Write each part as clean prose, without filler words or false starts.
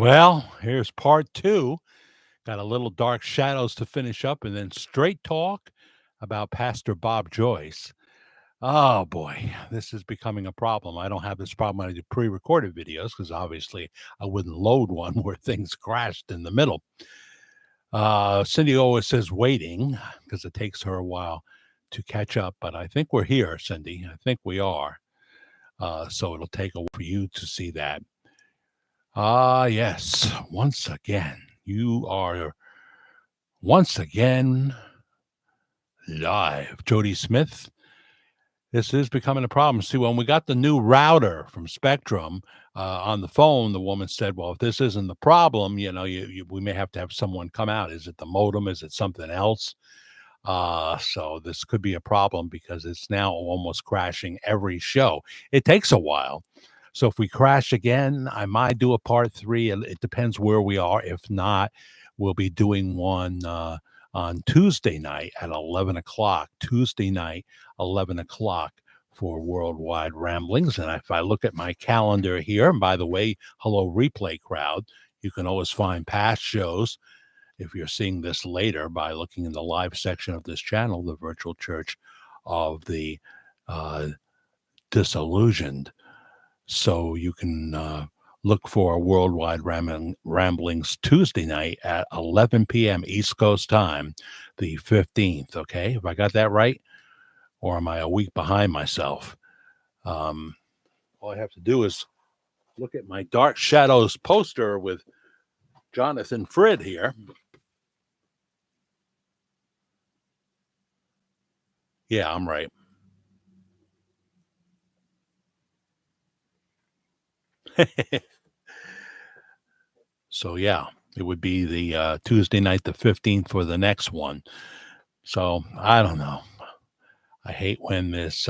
Well, here's part two. Got a little dark shadows to finish up and then straight talk about Pastor Bob Joyce. Oh boy, this is becoming a problem. I don't have this problem when I do pre recorded videos because obviously I wouldn't load one where things crashed in the middle. Cindy always says waiting because it takes her a while to catch up, but I think we're here, Cindy. I think we are. So it'll take a while for you to see that. Yes, once again, you are once again live. Jody Smith, this is becoming a problem. See, when we got the new router from Spectrum on the phone, the woman said, well, if this isn't the problem, we may have to have someone come out. Is it the modem? Is it something else? So this could be a problem because it's now almost crashing every show. It takes a while. So if we crash again, I might do a part three. It depends where we are. If not, we'll be doing one on Tuesday night at 11 o'clock. Tuesday night, 11 o'clock for Worldwide Ramblings. And if I look at my calendar here, and by the way, hello, replay crowd, you can always find past shows if you're seeing this later by looking in the live section of this channel, the Virtual Church of the Disillusioned. So you can look for Worldwide Ramblings Tuesday night at 11 p.m. East Coast time, the 15th. Okay, have I got that right? Or am I a week behind myself? All I have to do is look at my Dark Shadows poster with Jonathan Frid here. Yeah, I'm right. So, yeah, it would be the Tuesday night, the 15th for the next one. So, I don't know. I hate when this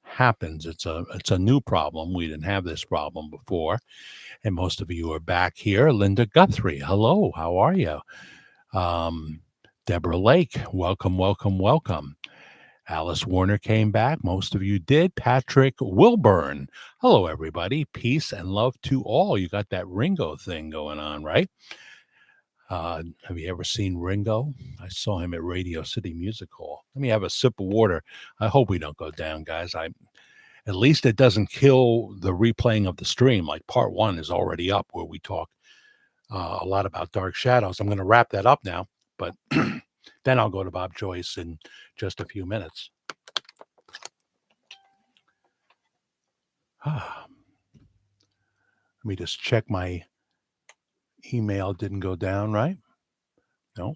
happens. It's a new problem. We didn't have this problem before. And most of you are back here. Linda Guthrie, hello. How are you? Deborah Lake, welcome, welcome, welcome. Alice Warner came back. Most of you did. Patrick Wilburn. Hello, everybody. Peace and love to all. You got that Ringo thing going on, right? Have you ever seen Ringo? I saw him at Radio City Music Hall. Let me have a sip of water. I hope we don't go down, guys. At least it doesn't kill the replaying of the stream. Like part one is already up where we talk a lot about Dark Shadows. I'm going to wrap that up now, but then I'll go to Bob Joyce in just a few minutes. Let me just check my email. Didn't go down, right? No.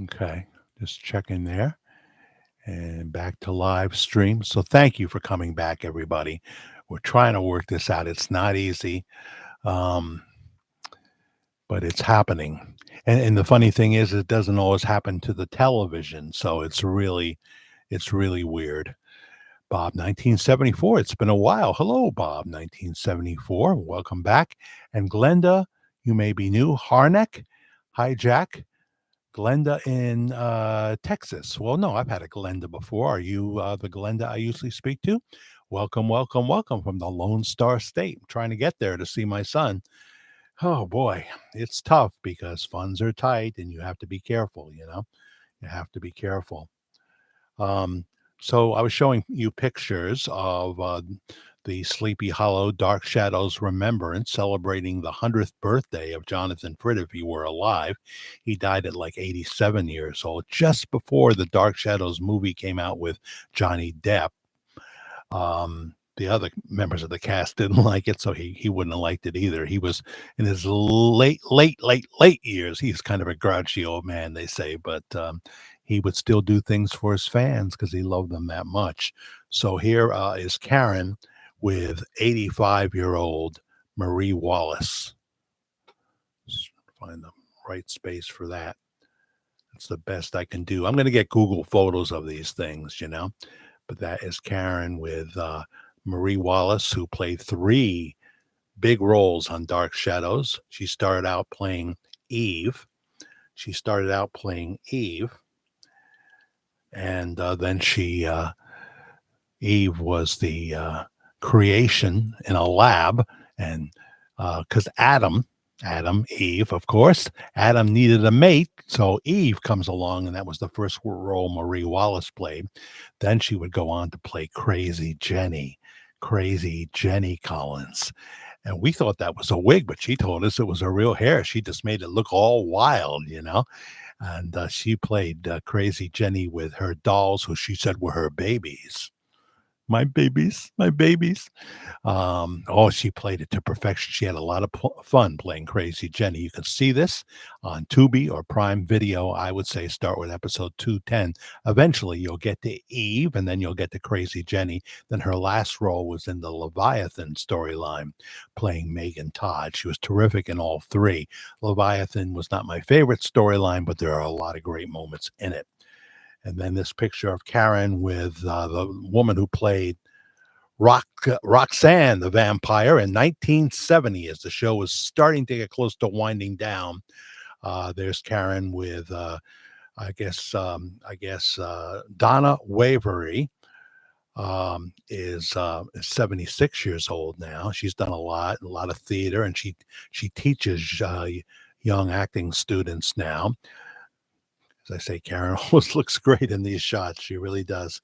Okay, just checking there. And back to live stream. So thank you for coming back, everybody. We're trying to work this out. It's not easy, but it's happening. And the funny thing is, it doesn't always happen to the television. So it's really weird. Bob, 1974. It's been a while. Hello, Bob, 1974. Welcome back. And Glenda, you may be new. Harnack, hi, Jack. Glenda in Texas. Well, no, I've had a Glenda before. Are you the Glenda I usually speak to? Welcome, welcome, welcome from the Lone Star State. I'm trying to get there to see my son. Oh, boy, it's tough because funds are tight and you have to be careful, You have to be careful. So I was showing you pictures of the Sleepy Hollow Dark Shadows Remembrance celebrating the 100th birthday of Jonathan Frid if he were alive. He died at like 87 years old, just before the Dark Shadows movie came out with Johnny Depp. The other members of the cast didn't like it, so he wouldn't have liked it either. He was in his late years. He's kind of a grouchy old man, they say, but he would still do things for his fans because he loved them that much. So here is Karen with 85-year-old Marie Wallace. Just find the right space for that. It's the best I can do. I'm going to get Google photos of these things, But that is Karen with Marie Wallace, who played 3 big roles on Dark Shadows. She started out playing Eve. And then Eve was the creation in a lab, and because Eve, of course, Adam needed a mate, so Eve comes along, and that was the first role Marie Wallace played. Then she would go on to play Crazy Jenny Collins. And we thought that was a wig, but she told us it was her real hair. She just made it look all wild, you know. And she played Crazy Jenny with her dolls, who she said were her babies. My babies, my babies. Oh, she played it to perfection. She had a lot of fun playing Crazy Jenny. You can see this on Tubi or Prime Video. I would say start with episode 210. Eventually, you'll get to Eve, and then you'll get to Crazy Jenny. Then her last role was in the Leviathan storyline, playing Megan Todd. She was terrific in all three. Leviathan was not my favorite storyline, but there are a lot of great moments in it. And then this picture of Karen with the woman who played Roxanne the vampire in 1970, as the show was starting to get close to winding down. There's Karen with I guess Donna Wavery is 76 years old now. She's done a lot of theater, and she teaches young acting students now. As I say, Karen always looks great in these shots. She really does.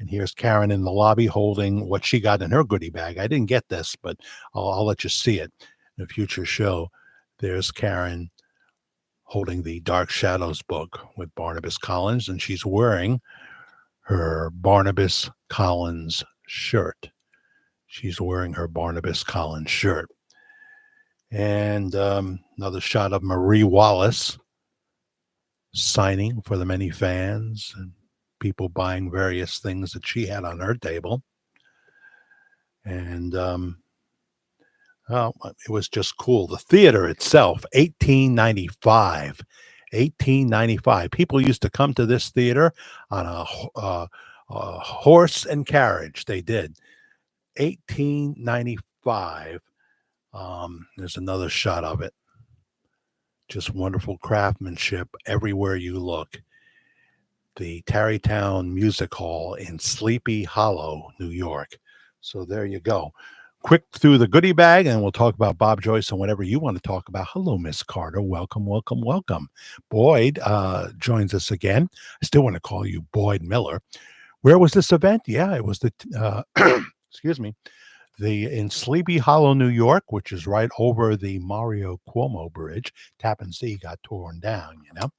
And here's Karen in the lobby holding what she got in her goodie bag. I didn't get this, but I'll let you see it in a future show. There's Karen holding the Dark Shadows book with Barnabas Collins, and she's wearing her Barnabas Collins shirt. She's wearing her Barnabas Collins shirt. And another shot of Marie Wallace signing for the many fans and people buying various things that she had on her table. And it was just cool. The theater itself, 1895. People used to come to this theater on a horse and carriage. They did. 1895. There's another shot of it. Just wonderful craftsmanship everywhere you look. The Tarrytown Music Hall in Sleepy Hollow, New York. So there you go. Quick through the goodie bag, and we'll talk about Bob Joyce and whatever you want to talk about. Hello, Miss Carter. Welcome. Boyd joins us again. I still want to call you Boyd Miller. Where was this event? Yeah, it was the excuse me. In Sleepy Hollow, New York, which is right over the Mario Cuomo Bridge. Tappan Zee got torn down, you know.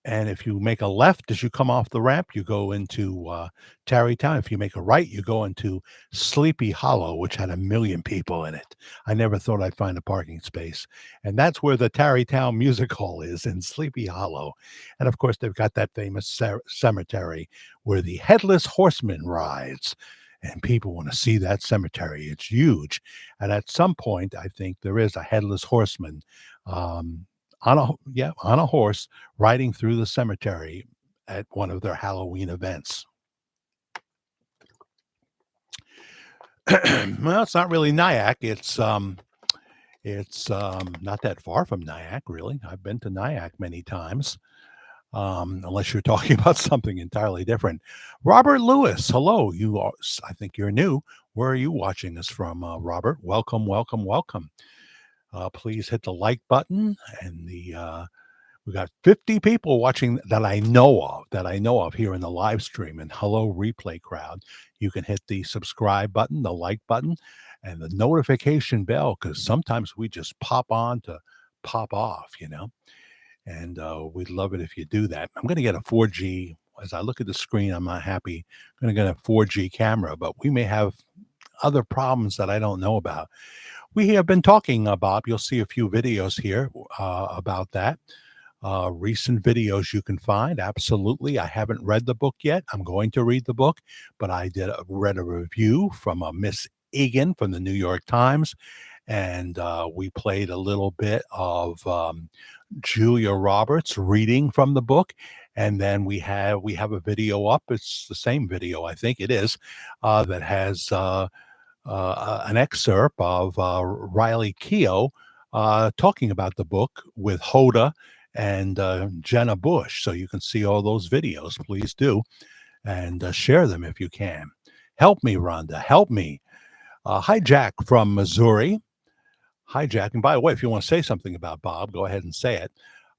And if you make a left as you come off the ramp, you go into Tarrytown. If you make a right, you go into Sleepy Hollow, which had 1 million people in it. I never thought I'd find a parking space. And that's where the Tarrytown Music Hall is, in Sleepy Hollow. And of course, they've got that famous cemetery where the Headless Horseman rides. And people want to see that cemetery. It's huge. And at some point, I think there is a Headless Horseman on a horse riding through the cemetery at one of their Halloween events. Well, it's not really Nyack. It's not that far from Nyack, really. I've been to Nyack many times. Unless you're talking about something entirely different. Robert Lewis, hello. I think you're new. Where are you watching us from, Robert? Welcome. Please hit the like button, and we got 50 people watching that I know of here in the live stream. And hello, replay crowd. You can hit the subscribe button, the like button, and the notification bell, because sometimes we just pop on to pop off, you know. And we'd love it if you do that. I'm going to get a 4G. As I look at the screen, I'm not happy. I'm going to get a 4G camera, but we may have other problems that I don't know about. We have been talking about, you'll see a few videos here about that. Recent videos you can find. Absolutely. I haven't read the book yet. I'm going to read the book, but I read a review from Miss Egan from the New York Times. And we played a little bit of Julia Roberts reading from the book, and then we have a video up. It's the same video, I think it is, that has an excerpt of Riley Keough talking about the book with Hoda and Jenna Bush. So you can see all those videos. Please do, and share them if you can. Help me, Rhonda. Help me. Hi, Jack from Missouri. Hi, Jack. And by the way, if you want to say something about Bob, go ahead and say it.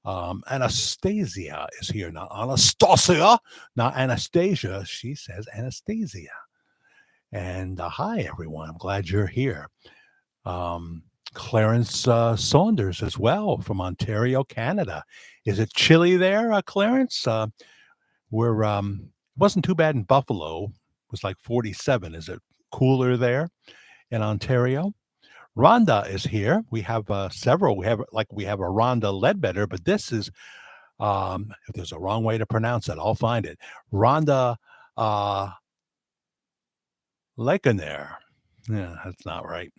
Anastasia is here now. Anastasia, not Anastasia. She says Anastasia. And hi, everyone. I'm glad you're here. Um, Clarence Saunders as well from Ontario, Canada. Is it chilly there, Clarence? We're it wasn't too bad in Buffalo. It was like 47. Is it cooler there in Ontario? Rhonda is here. We have several. We have a Rhonda Ledbetter, but this is if there's a wrong way to pronounce it, I'll find it. Rhonda Lekener. Yeah, that's not right.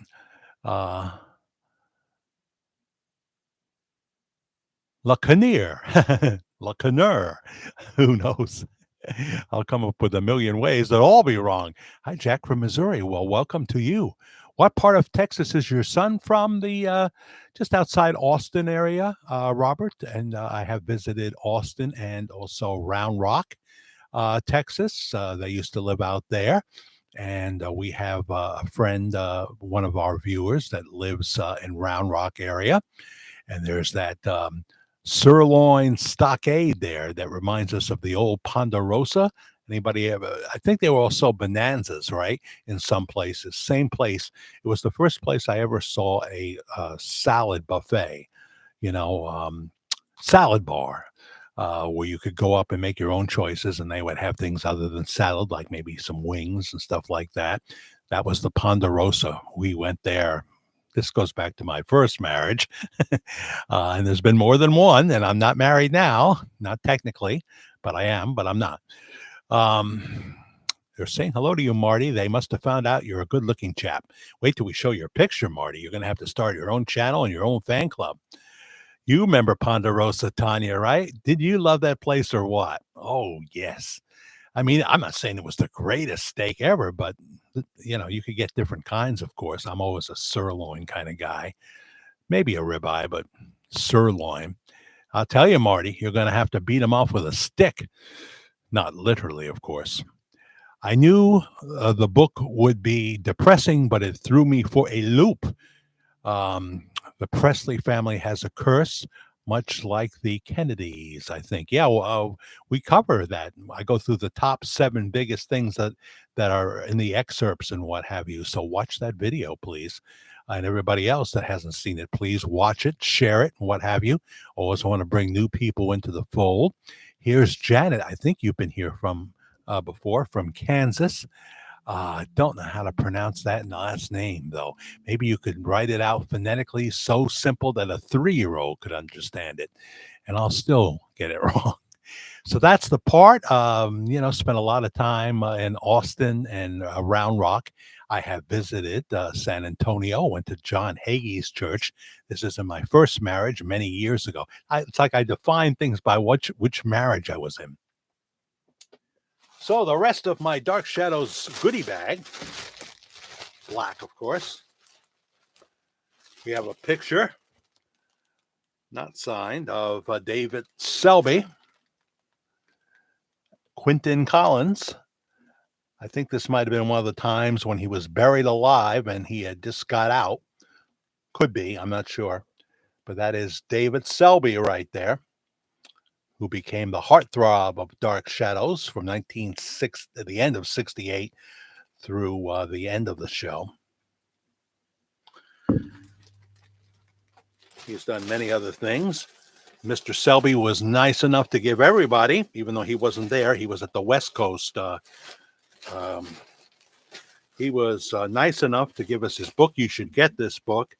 Lacaneer. Lacaner. Who knows? I'll come up with a million ways that'll all be wrong. Hi, Jack from Missouri. Well, welcome to you. What part of Texas is your son from? The just outside Austin area, Robert. And I have visited Austin and also Round Rock, Texas. They used to live out there. And we have a friend, one of our viewers that lives in Round Rock area. And there's that sirloin stockade there that reminds us of the old Ponderosa. Anybody ever? I think they were also Bonanzas, right? In some places, same place. It was the first place I ever saw a salad buffet, you know, salad bar. Where you could go up and make your own choices, and they would have things other than salad, like maybe some wings and stuff like that. That was the Ponderosa. We went there. This goes back to my first marriage. And there's been more than one, and I'm not married now, not technically, but I am, but I'm not. They're saying hello to you, Marty. They must have found out you're a good looking chap. Wait till we show your picture, Marty. You're going to have to start your own channel and your own fan club. You remember Ponderosa, Tanya, right? Did you love that place or what? Oh, yes. I mean, I'm not saying it was the greatest steak ever, but you know, you could get different kinds, of course. I'm always a sirloin kind of guy. Maybe a ribeye, but sirloin. I'll tell you, Marty, you're going to have to beat him off with a stick. Not literally, of course. I knew the book would be depressing, but it threw me for a loop. The Presley family has a curse, much like the Kennedys, I think. Yeah, well, we cover that. I go through the top 7 biggest things that are in the excerpts and what have you. So watch that video, please. And everybody else that hasn't seen it, please watch it, share it, and what have you. Always want to bring new people into the fold. Here's Janet. I think you've been here from before, from Kansas. Don't know how to pronounce that last name, though. Maybe you could write it out phonetically so simple that a 3-year-old could understand it, and I'll still get it wrong. So that's the part. Spent a lot of time in Austin and Round Rock. I have visited San Antonio, went to John Hagee's church. This is in my first marriage many years ago. It's like I define things by which marriage I was in. So the rest of my Dark Shadows goodie bag, black, of course. We have a picture, not signed, of David Selby, Quentin Collins. I think this might have been one of the times when he was buried alive and he had just got out. Could be, I'm not sure. But that is David Selby right there, who became the heartthrob of Dark Shadows from the end of 68 through the end of the show. He's done many other things. Mr. Selby was nice enough to give everybody, even though he wasn't there, he was at the West Coast. He was nice enough to give us his book. You should get this book.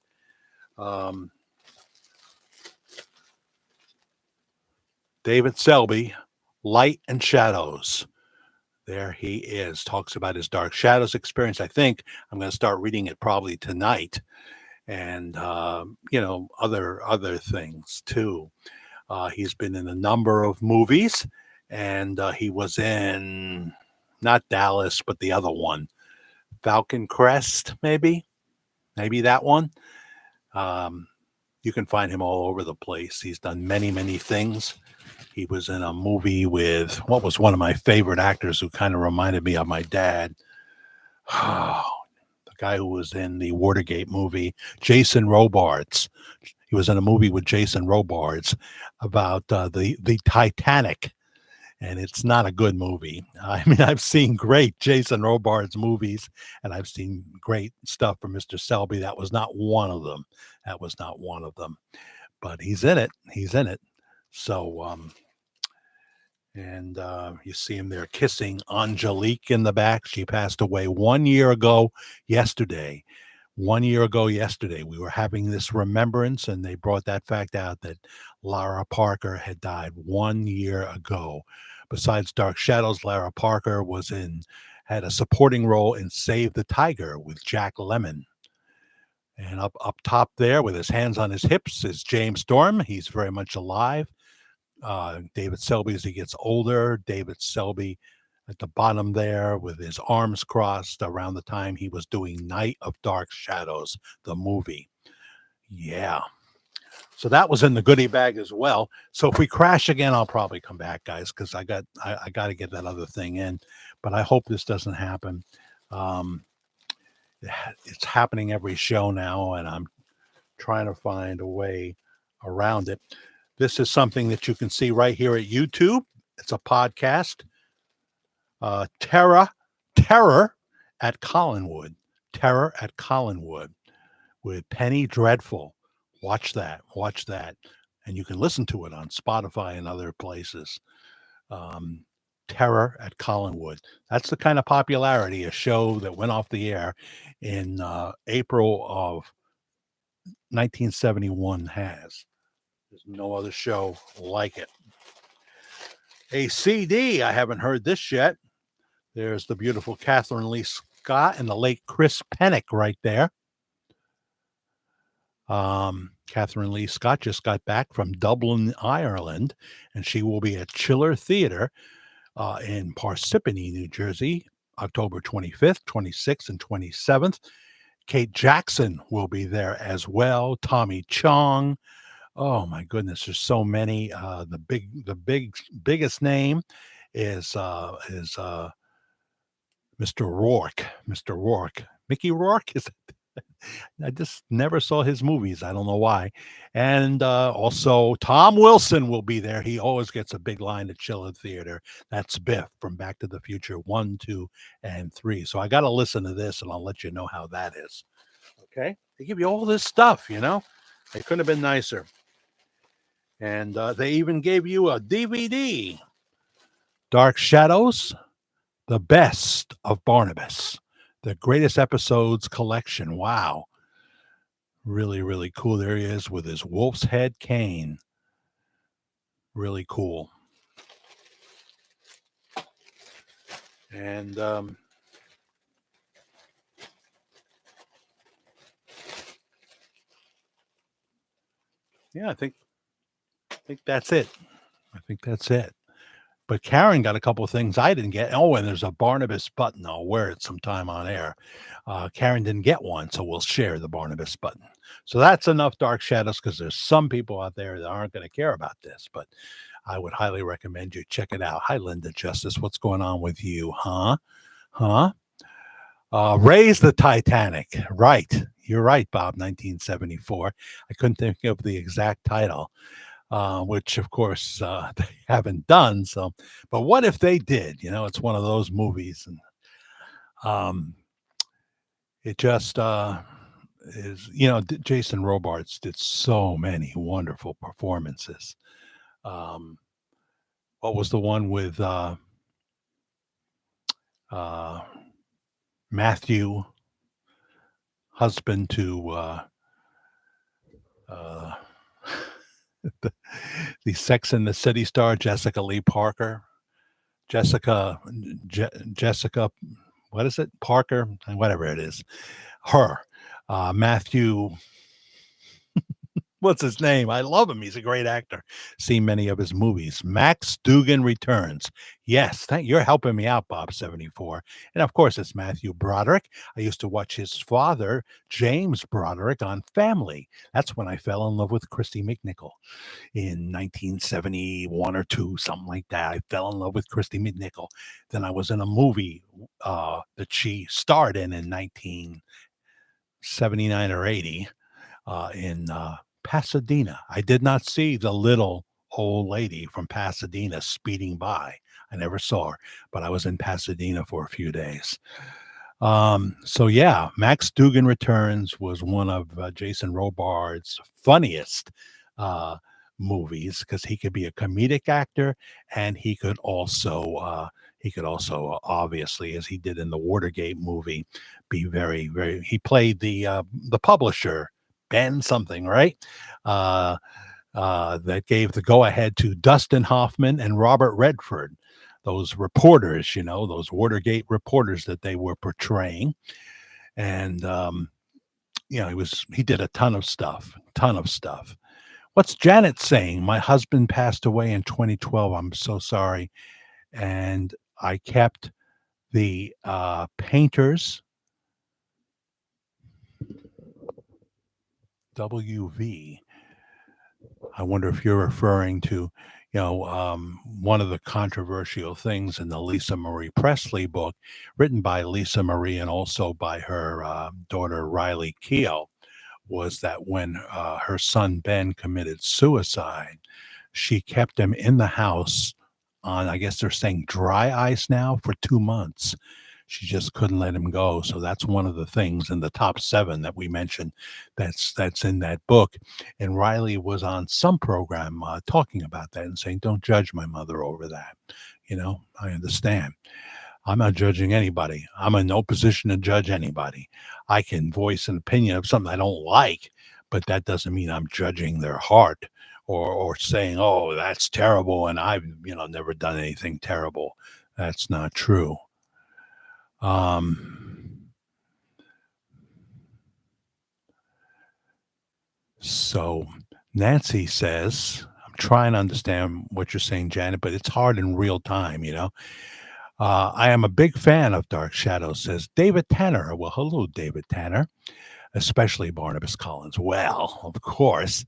David Selby, Light and Shadows. There he is. Talks about his Dark Shadows experience. I think I'm going to start reading it probably tonight. And, other things too. He's been in a number of movies. And he was in, not Dallas, but the other one. Falcon Crest, maybe that one. You can find him all over the place. He's done many, many things. He was in a movie with what was one of my favorite actors who kind of reminded me of my dad. The guy who was in the Watergate movie, Jason Robards. He was in a movie with Jason Robards about the Titanic, and it's not a good movie. I mean, I've seen great Jason Robards movies, and I've seen great stuff from Mr. Selby. That was not one of them. That was not one of them. But he's in it. He's in it. So, and you see him there kissing Angelique in the back. She passed away 1 year ago yesterday. 1 year ago yesterday, we were having this remembrance, and they brought that fact out that Lara Parker had died 1 year ago. Besides Dark Shadows, Lara Parker had a supporting role in Save the Tiger with Jack Lemmon. And up top there, with his hands on his hips, is James Storm. He's very much alive. David Selby, as he gets older, David Selby at the bottom there with his arms crossed around the time he was doing Night of Dark Shadows, the movie. Yeah. So that was in the goodie bag as well. So if we crash again, I'll probably come back, guys, because I got to get that other thing in. But I hope this doesn't happen. It's happening every show now, and I'm trying to find a way around it. This is something that you can see right here at YouTube. It's a podcast. Terror at Collinwood. Terror at Collinwood with Penny Dreadful. Watch that. And you can listen to it on Spotify and other places. Terror at Collinwood. That's the kind of popularity a show that went off the air in April of 1971 has. There's no other show like it. A CD, I haven't heard this yet. There's the beautiful Catherine Lee Scott and the late Chris Pennick right there. Catherine Lee Scott just got back from Dublin, Ireland, and she will be at Chiller Theater in Parsippany, New Jersey, October 25th, 26th, and 27th. Kate Jackson will be there as well. Tommy Chong. Oh my goodness, there's so many. The biggest name is Mr. Rourke. Mr. Rourke. Mickey Rourke is. I just never saw his movies. I don't know why. And also Tom Wilson will be there. He always gets a big line at Chiller Theater. That's Biff from Back to the Future 1, 2, and 3. So I got to listen to this, and I'll let you know how that is. Okay? They give you all this stuff, you know? They couldn't have been nicer. And they even gave you a DVD. Dark Shadows, The Best of Barnabas. The Greatest Episodes Collection. Wow. Really, really cool. There he is with his wolf's head cane. Really cool. And yeah, I think that's it. But Karen got a couple of things I didn't get. Oh, and there's a Barnabas button. I'll wear it sometime on air. Karen didn't get one, so we'll share the Barnabas button. So that's enough Dark Shadows, because there's some people out there that aren't going to care about this, but I would highly recommend you check it out. Hi, Linda Justice. What's going on with you? Huh? Raise the Titanic. Right. You're right, Bob, 1974. I couldn't think of the exact title. Which of course they haven't done. So, but what if they did? You know, it's one of those movies, and it just is. You know, Jason Robards did so many wonderful performances. What was the one with Matthew, husband to the Sex and the City star, Jessica Lee Parker. Jessica, what is it? Parker, whatever it is. Her. Matthew, What's his name? I love him. He's a great actor. Seen many of his movies. Max Dugan Returns. Yes, you're helping me out, Bob 74. And of course, it's Matthew Broderick. I used to watch his father, James Broderick, on Family. That's when I fell in love with Christy McNichol in 1971 or two, something like that. I fell in love with Christy McNichol. Then I was in a movie that she starred in 1979 or 80 in Pasadena. I did not see the little old lady from Pasadena speeding by. I never saw her, but I was in Pasadena for a few days. So yeah, Max Dugan Returns was one of Jason Robards' funniest uh, movies because he could be a comedic actor and he could also obviously, as he did in the Watergate movie, be very very. He played the publisher Ben something, right? Uh, that gave the go ahead to Dustin Hoffman and Robert Redford, those reporters, those Watergate reporters that they were portraying. And, he did a ton of stuff, ton of stuff. What's Janet saying? My husband passed away in 2012. I'm so sorry. And I kept the painters WV. I wonder if you're referring to, one of the controversial things in the Lisa Marie Presley book, written by Lisa Marie and also by her daughter Riley Keough, was that when her son Ben committed suicide, she kept him in the house on, I guess they're saying dry ice now, for 2 months. She just couldn't let him go. So that's one of the things in the top 7 that we mentioned that's in that book. And Riley was on some program talking about that and saying, don't judge my mother over that. I understand. I'm not judging anybody. I'm in no position to judge anybody. I can voice an opinion of something I don't like, but that doesn't mean I'm judging their heart or saying, "Oh, that's terrible," and I've never done anything terrible. That's not true. Um, so Nancy says, I'm trying to understand what you're saying, Janet, but it's hard in real time. I am a big fan of Dark Shadows, says David Tanner. Well, hello, David Tanner, especially Barnabas Collins. Well, of course.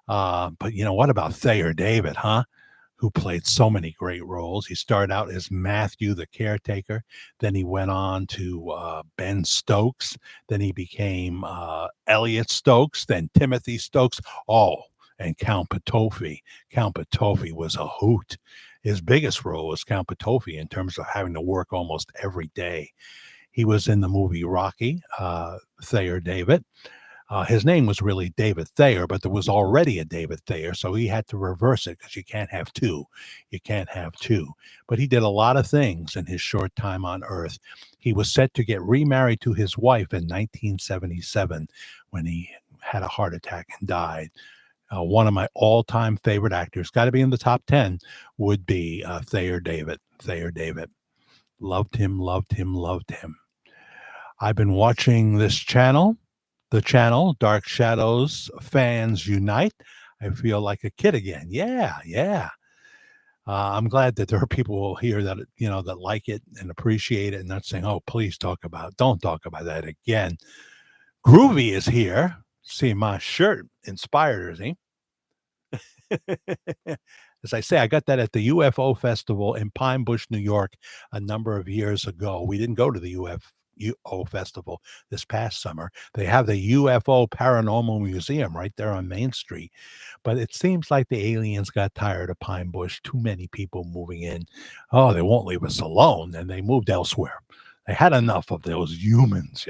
But what about Thayer David, huh? Who played so many great roles. He started out as Matthew the caretaker. Then he went on to Ben Stokes. Then he became Elliot Stokes, then Timothy Stokes. Oh, and Count Patofi. Count Patofi was a hoot. His biggest role was Count Patofi in terms of having to work almost every day. He was in the movie Rocky, Thayer David. His name was really David Thayer, but there was already a David Thayer, so he had to reverse it because you can't have two. You can't have two. But he did a lot of things in his short time on Earth. He was set to get remarried to his wife in 1977 when he had a heart attack and died. One of my all-time favorite actors, got to be in the top 10, would be Thayer David. Thayer David. Loved him, loved him, loved him. I've been watching this channel. The channel, Dark Shadows Fans Unite. I feel like a kid again. Yeah, yeah. I'm glad that there are people here that that like it and appreciate it, and not saying, "Oh, please don't talk about that again." Groovy is here. See, my shirt inspired me. As I say, I got that at the UFO Festival in Pine Bush, New York, a number of years ago. We didn't go to the UFO Festival this past summer. They have the UFO Paranormal Museum right there on Main Street. But it seems like the aliens got tired of Pine Bush, too many people moving in. Oh, they won't leave us alone. And they moved elsewhere. They had enough of those humans.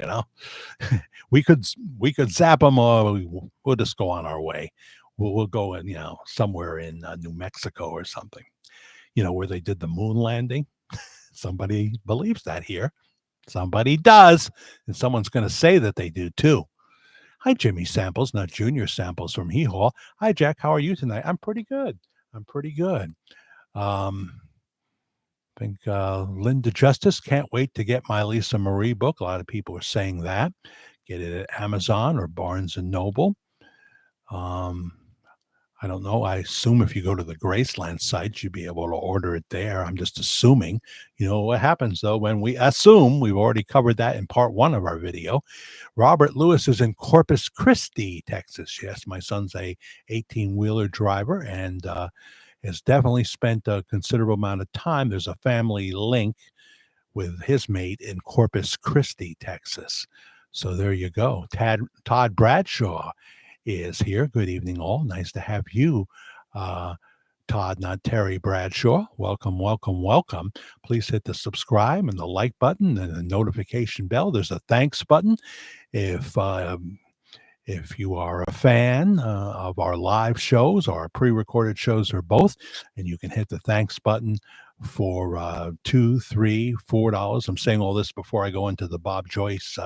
we could zap them or we'll just go on our way. We'll go in, somewhere in New Mexico or something, where they did the moon landing. Somebody believes that here. Somebody does. And someone's going to say that they do too. Hi, Jimmy Samples, not Junior Samples from Hee Haw. Hi, Jack. How are you tonight? I'm pretty good. I think Linda Justice, can't wait to get my Lisa Marie book. A lot of people are saying that. Get it at Amazon or Barnes and Noble. Um, I don't know. I assume if you go to the Graceland site, you'd be able to order it there. I'm just assuming. You know what happens though when we assume? We've already covered that in part one of our video. Robert Lewis is in Corpus Christi, Texas. Yes, my son's a 18-wheeler driver and has definitely spent a considerable amount of time. There's a family link with his mate in Corpus Christi, Texas. So there you go. Todd Bradshaw is here. Good evening, all. Nice to have you, uh, Todd, not Terry Bradshaw. Welcome, welcome, welcome. Please hit the subscribe and the like button and the notification bell. There's a thanks button if you are a fan of our live shows or our pre-recorded shows or both, and you can hit the thanks button for $2, $3, $4. I'm saying all this before I go into the Bob Joyce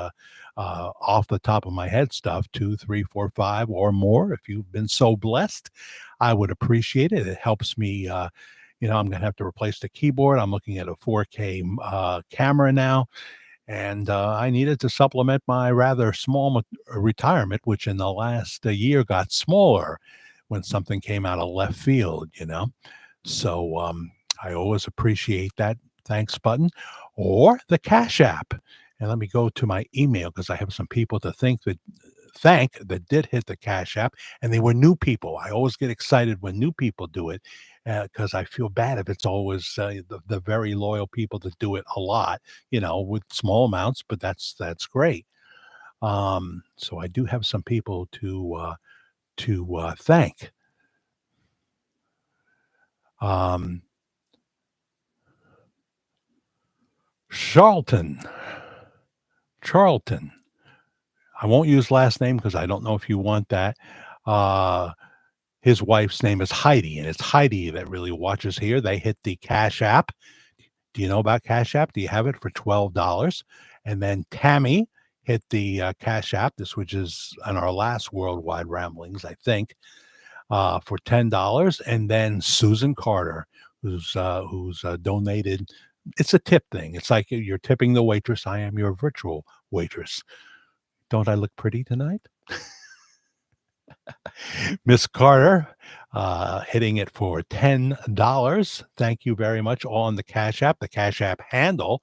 off the top of my head stuff. 2, 3, 4, 5 or more. If you've been so blessed, I would appreciate it. It helps me. I'm going to have to replace the keyboard. I'm looking at a 4K camera now. And I needed to supplement my rather small retirement, which in the last year got smaller when something came out of left field. So I always appreciate that thanks button or the Cash App. And let me go to my email because I have some people to thank that did hit the Cash App, and they were new people. I always get excited when new people do it because I feel bad if it's always the very loyal people that do it a lot, with small amounts, but that's great. So I do have some people to thank. Charlton. I won't use last name because I don't know if you want that. His wife's name is Heidi, and it's Heidi that really watches here. They hit the Cash App. Do you know about Cash App? Do you have it for $12? And then Tammy hit the Cash App, which is on our last Worldwide Ramblings, I think, for $10. And then Susan Carter, who's donated. It's a tip thing. It's like you're tipping the waitress. I am your virtual waitress. Don't I look pretty tonight? Miss Carter hitting it for $10. Thank you very much. On the Cash App. The Cash App handle.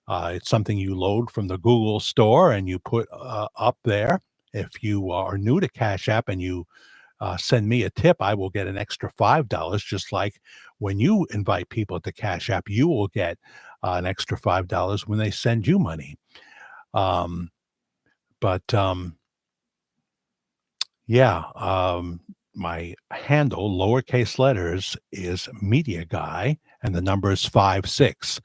It's something you load from the Google store and you put up there. If you are new to Cash App and you send me a tip, I will get an extra $5. Just like when you invite people to Cash App, you will get an extra $5 when they send you money. My handle, lowercase letters, is Media Guy, and the number is 56.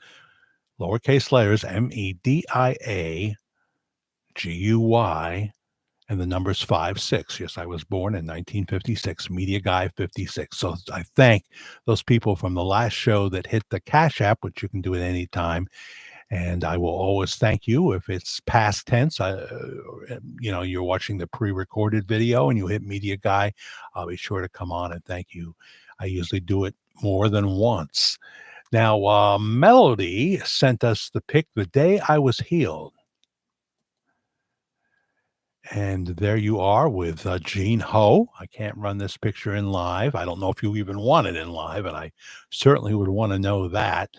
Lowercase letters, MEDIAGUY, and the number is 56. Yes, I was born in 1956, Media Guy 56. So I thank those people from the last show that hit the Cash App, which you can do at any time. And I will always thank you if it's past tense. You're watching the pre-recorded video and you hit Media Guy, I'll be sure to come on and thank you. I usually do it more than once. Now, Melody sent us the pic, The Day I Was Healed. And there you are with Gene Ho. I can't run this picture in live. I don't know if you even want it in live, and I certainly would want to know that.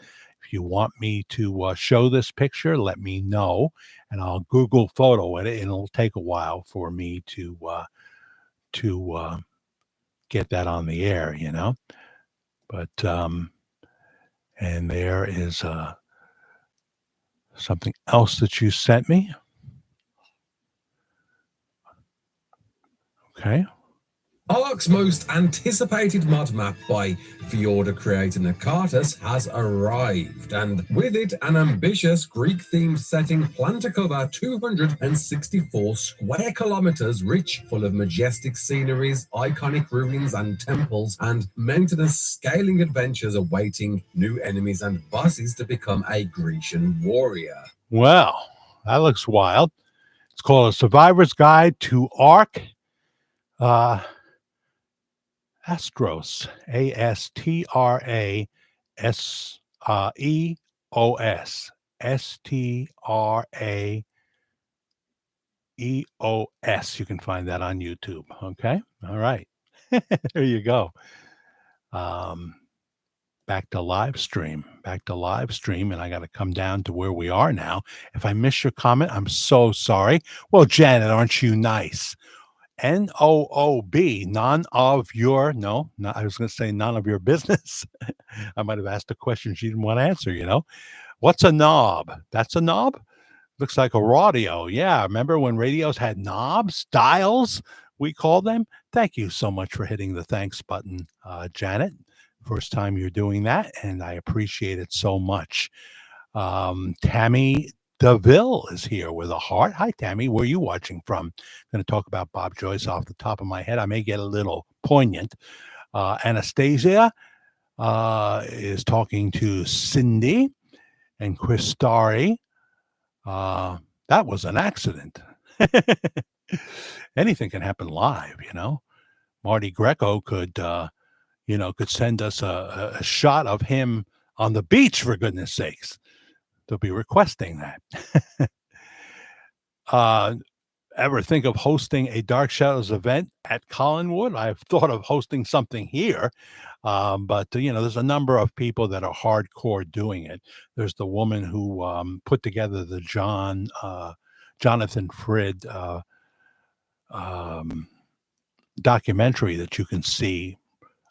If you want me to show this picture, let me know, and I'll Google photo it, and it'll take a while for me to get that on the air, But and there is something else that you sent me. Okay. Ark's most anticipated mod map by Fjorda creator Nakatas has arrived, and with it an ambitious Greek-themed setting planned to cover 264 square kilometers, rich, full of majestic sceneries, iconic ruins and temples, and mountainous scaling adventures awaiting new enemies and bosses to become a Grecian warrior. Well, that looks wild. It's called A Survivor's Guide to Ark. Astros, ASTRASEOS, EOS. You can find that on YouTube. Okay. All right. There you go. Um, back to live stream. Back to live stream. And I got to come down to where we are now. If I miss your comment, I'm so sorry. Well, Janet, aren't you nice? NOOB, none of your, no, I was going to say none of your business. I might have asked a question she didn't want to answer, you know. What's a knob? That's a knob? Looks like a radio. Yeah, remember when radios had knobs, dials, we called them? Thank you so much for hitting the thanks button, Janet. First time you're doing that, and I appreciate it so much. Tammy DeVille is here with a heart. Hi, Tammy. Where are you watching from? I'm going to talk about Bob Joyce off the top of my head. I may get a little poignant. Anastasia is talking to Cindy and Chris Starry. That was an accident. Anything can happen live, you know. Marty Greco could send us a shot of him on the beach, for goodness sakes. They'll be requesting that. Ever think of hosting a Dark Shadows event at Collinwood? I've thought of hosting something here, but there's a number of people that are hardcore doing it. There's the woman who put together the Jonathan Frid documentary that you can see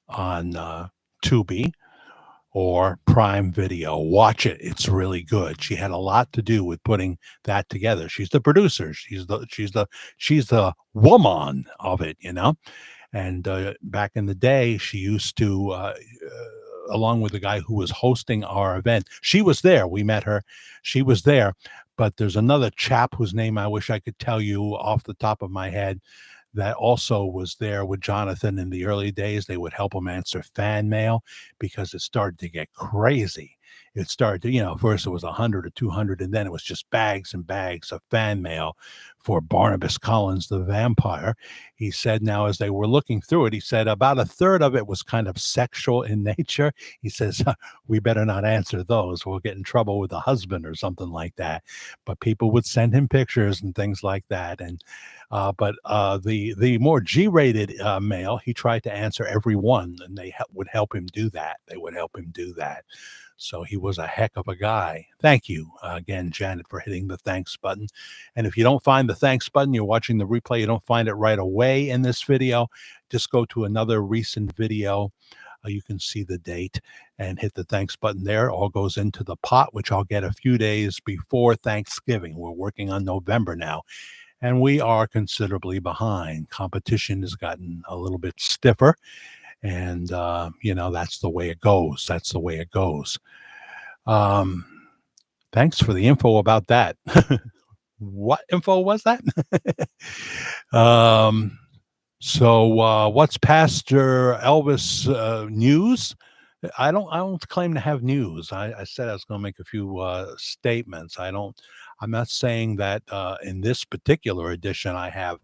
on Tubi or Prime Video. Watch it. It's really good. She had a lot to do with putting that together. She's the producer. She's the woman of it, you know. And back in the day, she used to along with the guy who was hosting our event. She was there. We met her. She was there. But there's another chap whose name I wish I could tell you off the top of my head that also was there with Jonathan in the early days. They would help him answer fan mail because it started to get crazy. It started to, first it was 100 or 200, and then it was just bags and bags of fan mail for Barnabas Collins, the vampire. He said now as they were looking through it, he said about a third of it was kind of sexual in nature. He says, we better not answer those. We'll get in trouble with the husband or something like that. But people would send him pictures and things like that. And but the more G-rated mail, he tried to answer every one, and they would help him do that. They would help him do that. So he was a heck of a guy. Thank you again, Janet, for hitting the thanks button. And if you don't find the thanks button, you're watching the replay, you don't find it right away in this video, just go to another recent video. You can see the date and hit the thanks button there. It all goes into the pot, which I'll get a few days before Thanksgiving. We're working on November now, and we are considerably behind. Competition has gotten a little bit stiffer. And, that's the way it goes. That's the way it goes. Thanks for the info about that. What info was that? So what's Pastor Elvis news? I don't claim to have news. I said I was going to make a few statements. I'm not saying that in this particular edition I have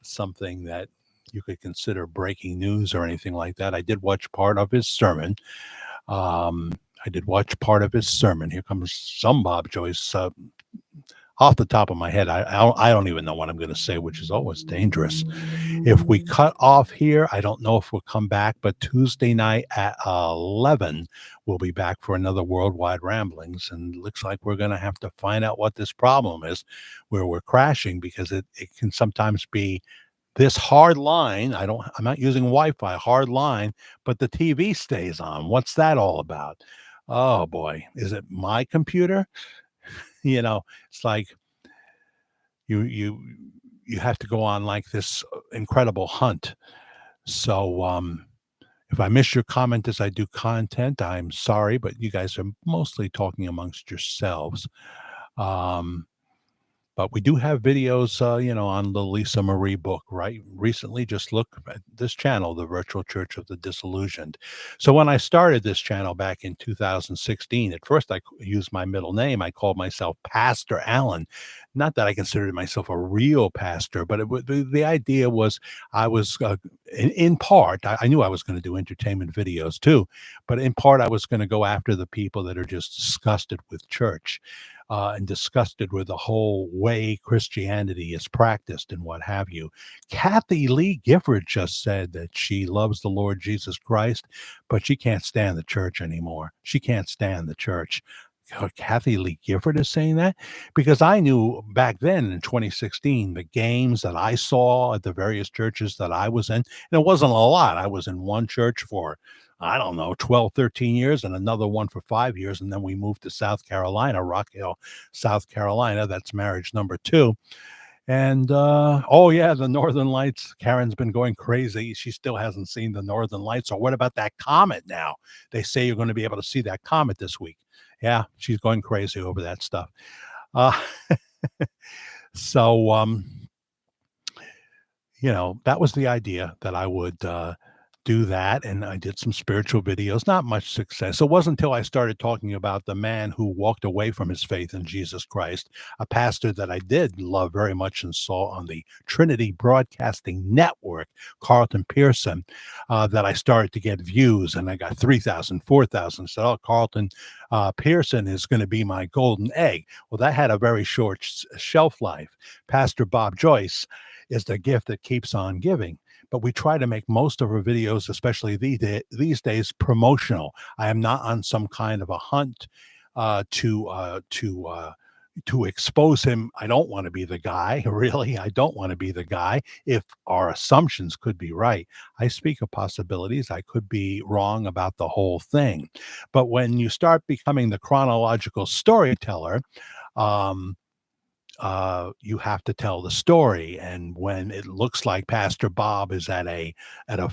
something that you could consider breaking news or anything like that. I did watch part of his sermon. Here comes some Bob Joyce. Off the top of my head, I don't even know what I'm going to say, which is always dangerous. If we cut off here, I don't know if we'll come back, but Tuesday night at 11, we'll be back for another Worldwide Ramblings. And it looks like we're going to have to find out what this problem is, where we're crashing, because it can sometimes be this hard line. I'm not using Wi-Fi, hard line, but the TV stays on. What's that all about? Oh boy, is it my computer? It's like you have to go on like this incredible hunt. So if I miss your comment as I do content, I'm sorry, but you guys are mostly talking amongst yourselves. But we do have videos, on the Lisa Marie book, right? Recently, just look at this channel, The Virtual Church of the Disillusioned. So when I started this channel back in 2016, at first I used my middle name. I called myself Pastor Allen. Not that I considered myself a real pastor, but the idea was I was, in part, I knew I was going to do entertainment videos too, but in part I was going to go after the people that are just disgusted with church. and disgusted with the whole way Christianity is practiced and what have you. Kathy Lee Gifford just said that she loves the Lord Jesus Christ, but she can't stand the church anymore. She can't stand the church. Kathy Lee Gifford is saying that, because I knew back then in 2016 the games that I saw at the various churches that I was in, and it wasn't a lot. I was in one church for, I don't know, 12, 13 years, and another one for 5 years. And then we moved to South Carolina, Rock Hill, South Carolina. That's marriage number 2. And oh yeah, the Northern Lights. Karen's been going crazy. She still hasn't seen the Northern Lights. Or what about that comet now? They say you're going to be able to see that comet this week. Yeah, she's going crazy over that stuff. Uh, so that was the idea, that I would do that. And I did some spiritual videos, not much success. It wasn't until I started talking about the man who walked away from his faith in Jesus Christ, a pastor that I did love very much and saw on the Trinity Broadcasting Network, Carlton Pearson, that I started to get views, and I got 3,000, 4,000. So, oh, Carlton Pearson is going to be my golden egg. Well, that had a very short shelf life. Pastor Bob Joyce is the gift that keeps on giving. But we try to make most of our videos, especially these days, promotional. I am not on some kind of a hunt to expose him. I don't want to be the guy, really. I don't want to be the guy. If our assumptions could be right, I speak of possibilities. I could be wrong about the whole thing. But when you start becoming the chronological storyteller, you have to tell the story. And when it looks like Pastor Bob is at a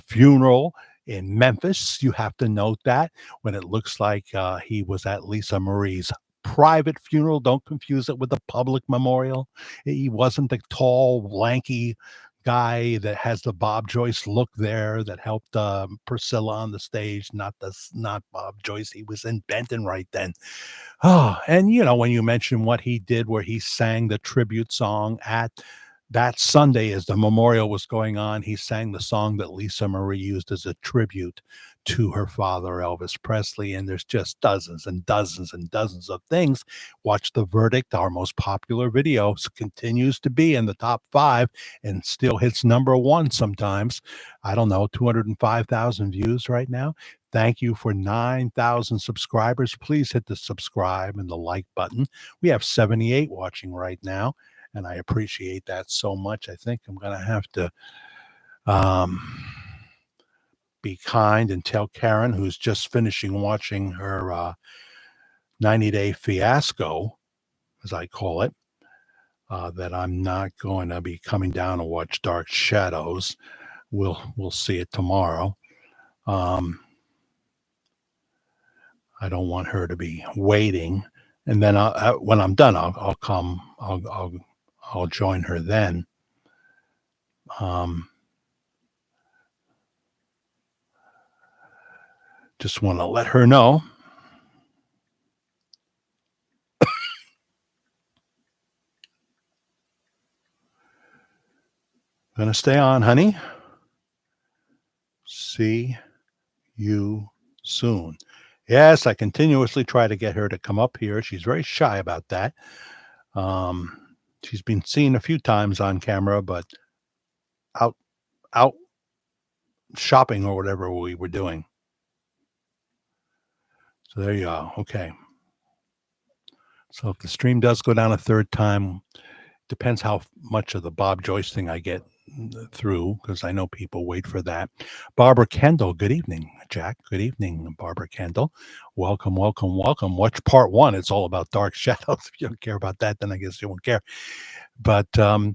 funeral in Memphis, you have to note that. When it looks like he was at Lisa Marie's private funeral, don't confuse it with the public memorial. He wasn't the tall, lanky guy that has the Bob Joyce look there that helped Priscilla on the stage. Not Bob Joyce. He was in Benton right then. Oh, and when you mention what he did, where he sang the tribute song at that Sunday as the memorial was going on, he sang the song that Lisa Marie used as a tribute to her father, Elvis Presley. And there's just dozens and dozens and dozens of things. Watch The Verdict, our most popular video, continues to be in the top 5 and still hits number 1 sometimes. I don't know, 205,000 views right now. Thank you for 9,000 subscribers. Please hit the subscribe and the like button. We have 78 watching right now, and I appreciate that so much. I think I'm going to have to be kind and tell Karen, who's just finishing watching her 90-day fiasco, as I call it, that I'm not going to be coming down to watch Dark Shadows. We'll see it tomorrow. I don't want her to be waiting, and then when I'm done, I'll come. I'll join her then. Just want to let her know. Gonna stay on, honey. See you soon. Yes, I continuously try to get her to come up here. She's very shy about that. She's been seen a few times on camera, but out shopping or whatever we were doing. So there you go. Okay. So if the stream does go down a third time, depends how much of the Bob Joyce thing I get through, because I know people wait for that. Barbara Kendall, good evening, Jack. Good evening, Barbara Kendall. Welcome, welcome, welcome. Watch part 1. It's all about Dark Shadows. If you don't care about that, then I guess you won't care. But so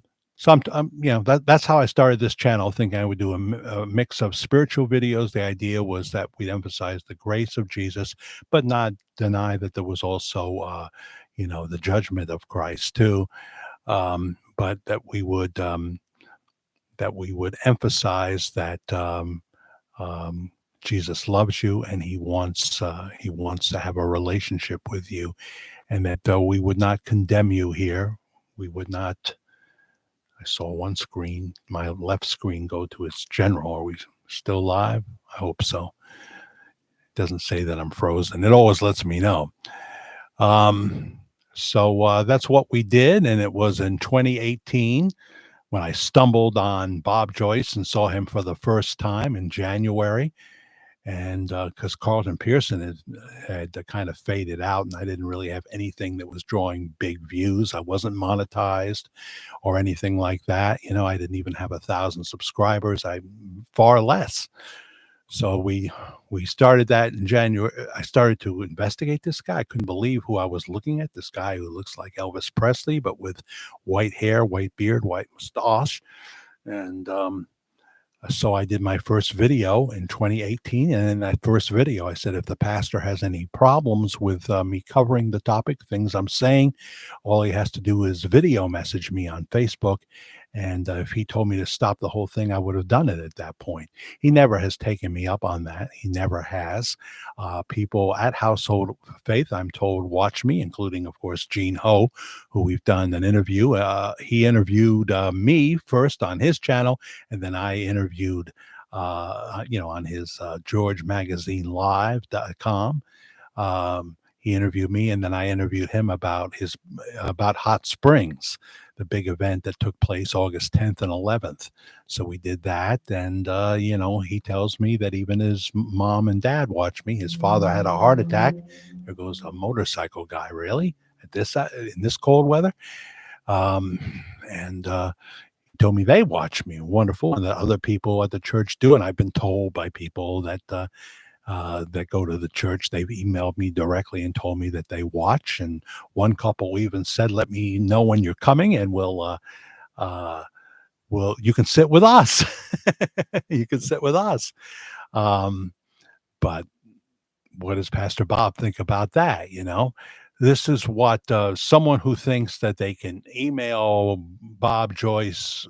that's how I started this channel, thinking I would do a mix of spiritual videos. The idea was that we'd emphasize the grace of Jesus, but not deny that there was also the judgment of Christ too. But that we would emphasize that Jesus loves you, and he wants to have a relationship with you, and that we would not condemn you here. We would not. I saw one screen, my left screen, go to its general. Are we still live? I hope so. It doesn't say that I'm frozen. It always lets me know. So that's what we did, and it was in 2018 when I stumbled on Bob Joyce and saw him for the first time in January. And because Carlton Pearson had kind of faded out, and I didn't really have anything that was drawing big views. I wasn't monetized or anything like that. I didn't even have 1,000 subscribers. I far less. So we started that in January. I started to investigate this guy. I couldn't believe who I was looking at. This guy who looks like Elvis Presley, but with white hair, white beard, white mustache, and so I did my first video in 2018, and in that first video, I said, if the pastor has any problems with me covering the topic, things I'm saying, all he has to do is video message me on Facebook. And if he told me to stop the whole thing, I would have done it at that point. He never has taken me up on that. He never has. People at Household Faith, I'm told, watch me, including, of course, Gene Ho, who we've done an interview. He interviewed me first on his channel, and then I interviewed, on his GeorgeMagazineLive.com. He interviewed me, and then I interviewed him about Hot Springs, the big event that took place August 10th and 11th. So we did that, and he tells me that even his mom and dad watch me. His father had a heart attack. There goes a motorcycle guy, really, at this in this cold weather. And told me they watch me. Wonderful. And that other people at the church do. And I've been told by people that go to the church, they've emailed me directly and told me that they watch. And one couple even said, let me know when you're coming, and you can sit with us. You can sit with us. But what does Pastor Bob think about that? This is what someone who thinks that they can email Bob Joyce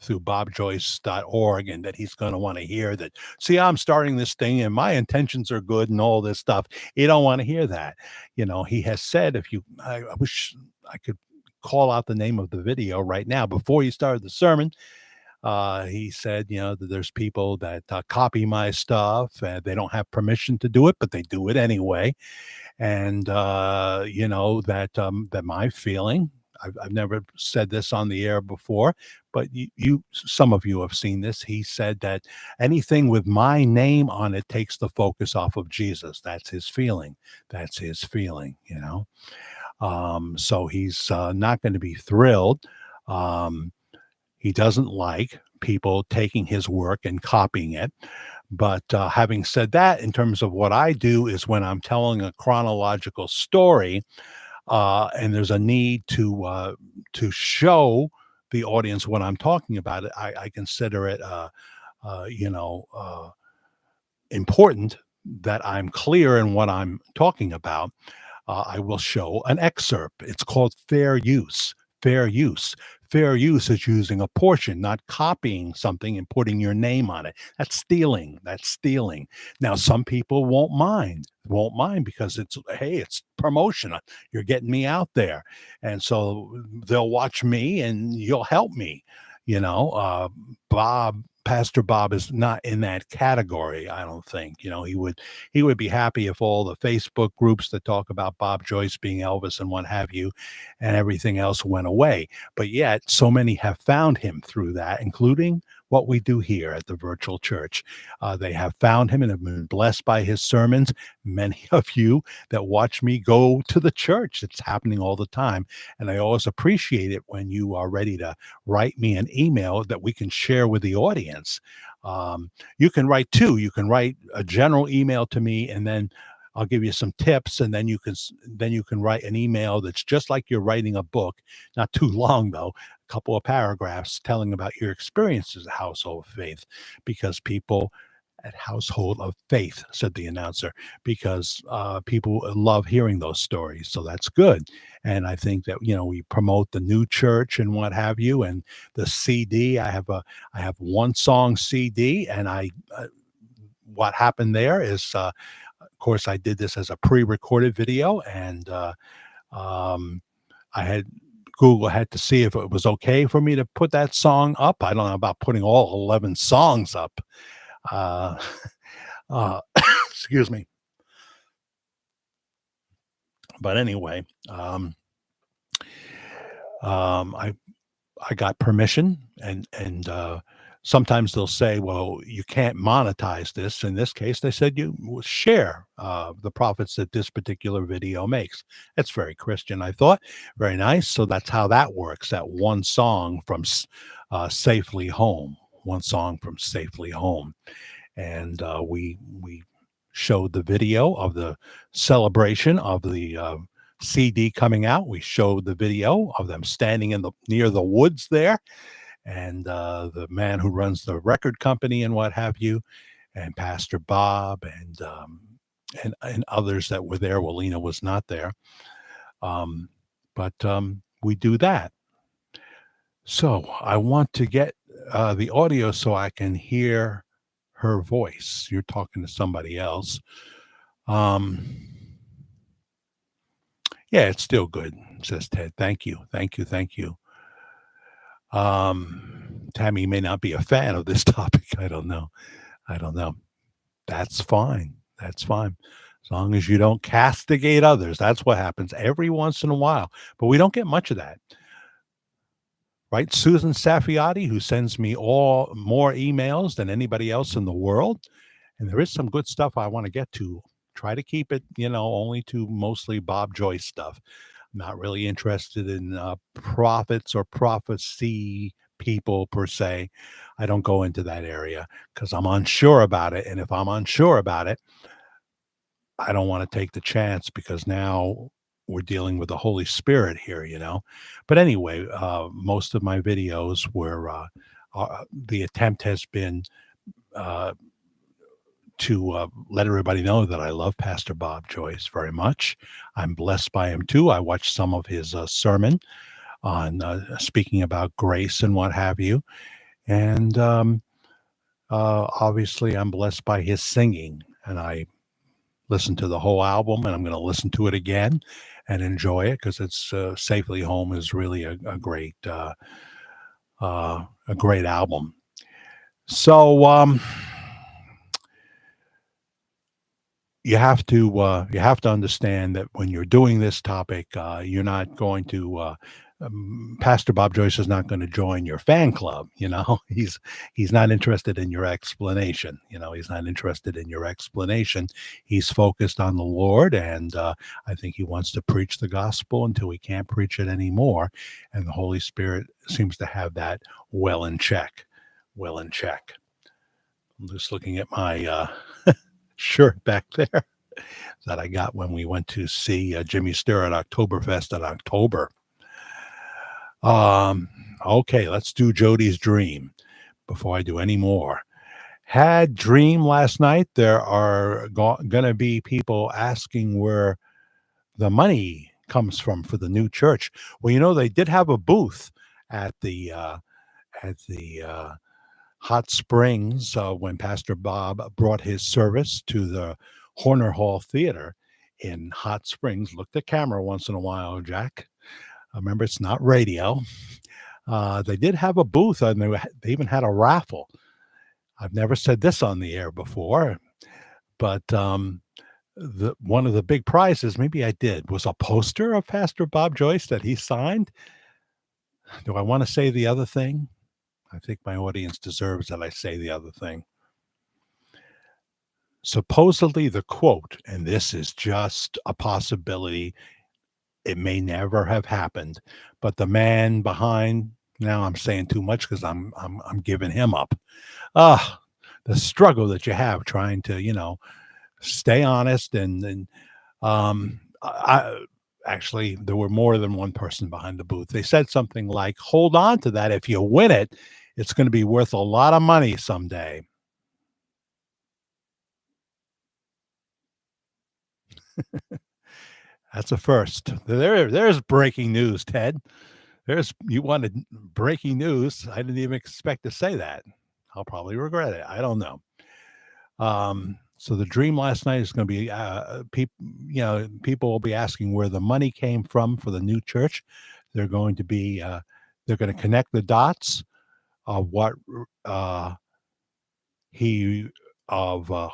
through bobjoyce.org, and that he's going to want to hear that, see, I'm starting this thing and my intentions are good and all this stuff. You don't want to hear that. He has said, I wish I could call out the name of the video right now. Before he started the sermon, he said, that there's people that copy my stuff, and they don't have permission to do it, but they do it anyway. And that my feeling, I've never said this on the air before, but some of you have seen this. He said that anything with my name on it takes the focus off of Jesus. That's his feeling. That's his feeling. So he's not going to be thrilled. He doesn't like people taking his work and copying it. But having said that, in terms of what I do, is when I'm telling a chronological story, and there's a need to show the audience what I'm talking about, I consider it, important that I'm clear in what I'm talking about. I will show an excerpt. It's called fair use. Fair use. Fair use is using a portion, not copying something and putting your name on it. That's stealing. That's stealing. Now, some people won't mind because it's promotion. You're getting me out there. And so they'll watch me and you'll help me. Pastor Bob is not in that category, I don't think. He would be happy if all the Facebook groups that talk about Bob Joyce being Elvis and what have you, and everything else went away. But yet, so many have found him through that, including what we do here at the virtual church. They have found him and have been blessed by his sermons. Many of you that watch me go to the church, it's happening all the time. And I always appreciate it when you are ready to write me an email that we can share with the audience. You can write two. You can write a general email to me, and then I'll give you some tips, and then you can write an email that's just like you're writing a book, not too long though, a couple of paragraphs telling about your experiences at Household of Faith, because people at Household of Faith, said the announcer, because people love hearing those stories. So that's good. And I think that, we promote the new church and what have you, and the CD. I have one song CD, and what happened there is, of course, I did this as a pre-recorded video, and Google had to see if it was okay for me to put that song up. I don't know about putting all 11 songs up. Excuse me. But anyway, I got permission, and sometimes they'll say, "Well, you can't monetize this." In this case, they said, "You share the profits that this particular video makes." That's very Christian, I thought. Very nice. So that's how that works. That one song from "Safely Home," one song from "Safely Home," and we showed the video of the celebration of the CD coming out. We showed the video of them standing in the near the woods there, and the man who runs the record company and what have you, and Pastor Bob and others that were there. Well, Lena was not there, but we do that. So I want to get the audio so I can hear her voice. You're talking to somebody else. Um, yeah, it's still good, says Ted. Thank you, thank you, thank you. Tammy may not be a fan of this topic. I don't know. I don't know. That's fine. That's fine. As long as you don't castigate others. That's what happens every once in a while. But we don't get much of that. Right? Susan Safiati, who sends me all more emails than anybody else in the world. And there is some good stuff I want to get to. Try to keep it, only to mostly Bob Joyce stuff. I'm not really interested in prophets or prophecy people per se. I don't go into that area because I'm unsure about it. And if I'm unsure about it, I don't want to take the chance because now we're dealing with the Holy Spirit here. But anyway, most of my videos were the attempt has been uh, to let everybody know that I love Pastor Bob Joyce very much. I'm blessed by him too. I watched some of his sermon on speaking about grace and what have you. And obviously, I'm blessed by his singing. And I listened to the whole album, and I'm going to listen to it again and enjoy it because it's Safely Home is really a great album. So you have to understand that when you're doing this topic, you're not going to. Pastor Bob Joyce is not going to join your fan club. He's not interested in your explanation. He's not interested in your explanation. He's focused on the Lord, and I think he wants to preach the gospel until he can't preach it anymore. And the Holy Spirit seems to have that well in check. Well in check. I'm just looking at my shirt back there that I got when we went to see Jimmy Sturr at Oktoberfest in October. Okay, let's do Jody's dream before I do any more. Had dream last night. There are going to be people asking where the money comes from for the new church. Well, they did have a booth at the Hot Springs when Pastor Bob brought his service to the Horner Hall Theater in Hot Springs. Look at the camera once in a while, Jack. Remember, it's not radio. They did have a booth, and they even had a raffle. I've never said this on the air before, but one of the big prizes, maybe I did, was a poster of Pastor Bob Joyce that he signed. Do I want to say the other thing? I think my audience deserves that I say the other thing. Supposedly the quote, and this is just a possibility, it may never have happened, but the man behind, now I'm saying too much because I'm giving him up. The struggle that you have trying to, stay honest and actually there were more than one person behind the booth. They said something like, hold on to that. If you win it, it's going to be worth a lot of money someday. That's a first. There's breaking news, Ted. You wanted breaking news. I didn't even expect to say that. I'll probably regret it. I don't know. So the dream last night is going to be people will be asking where the money came from for the new church. They're going to connect the dots of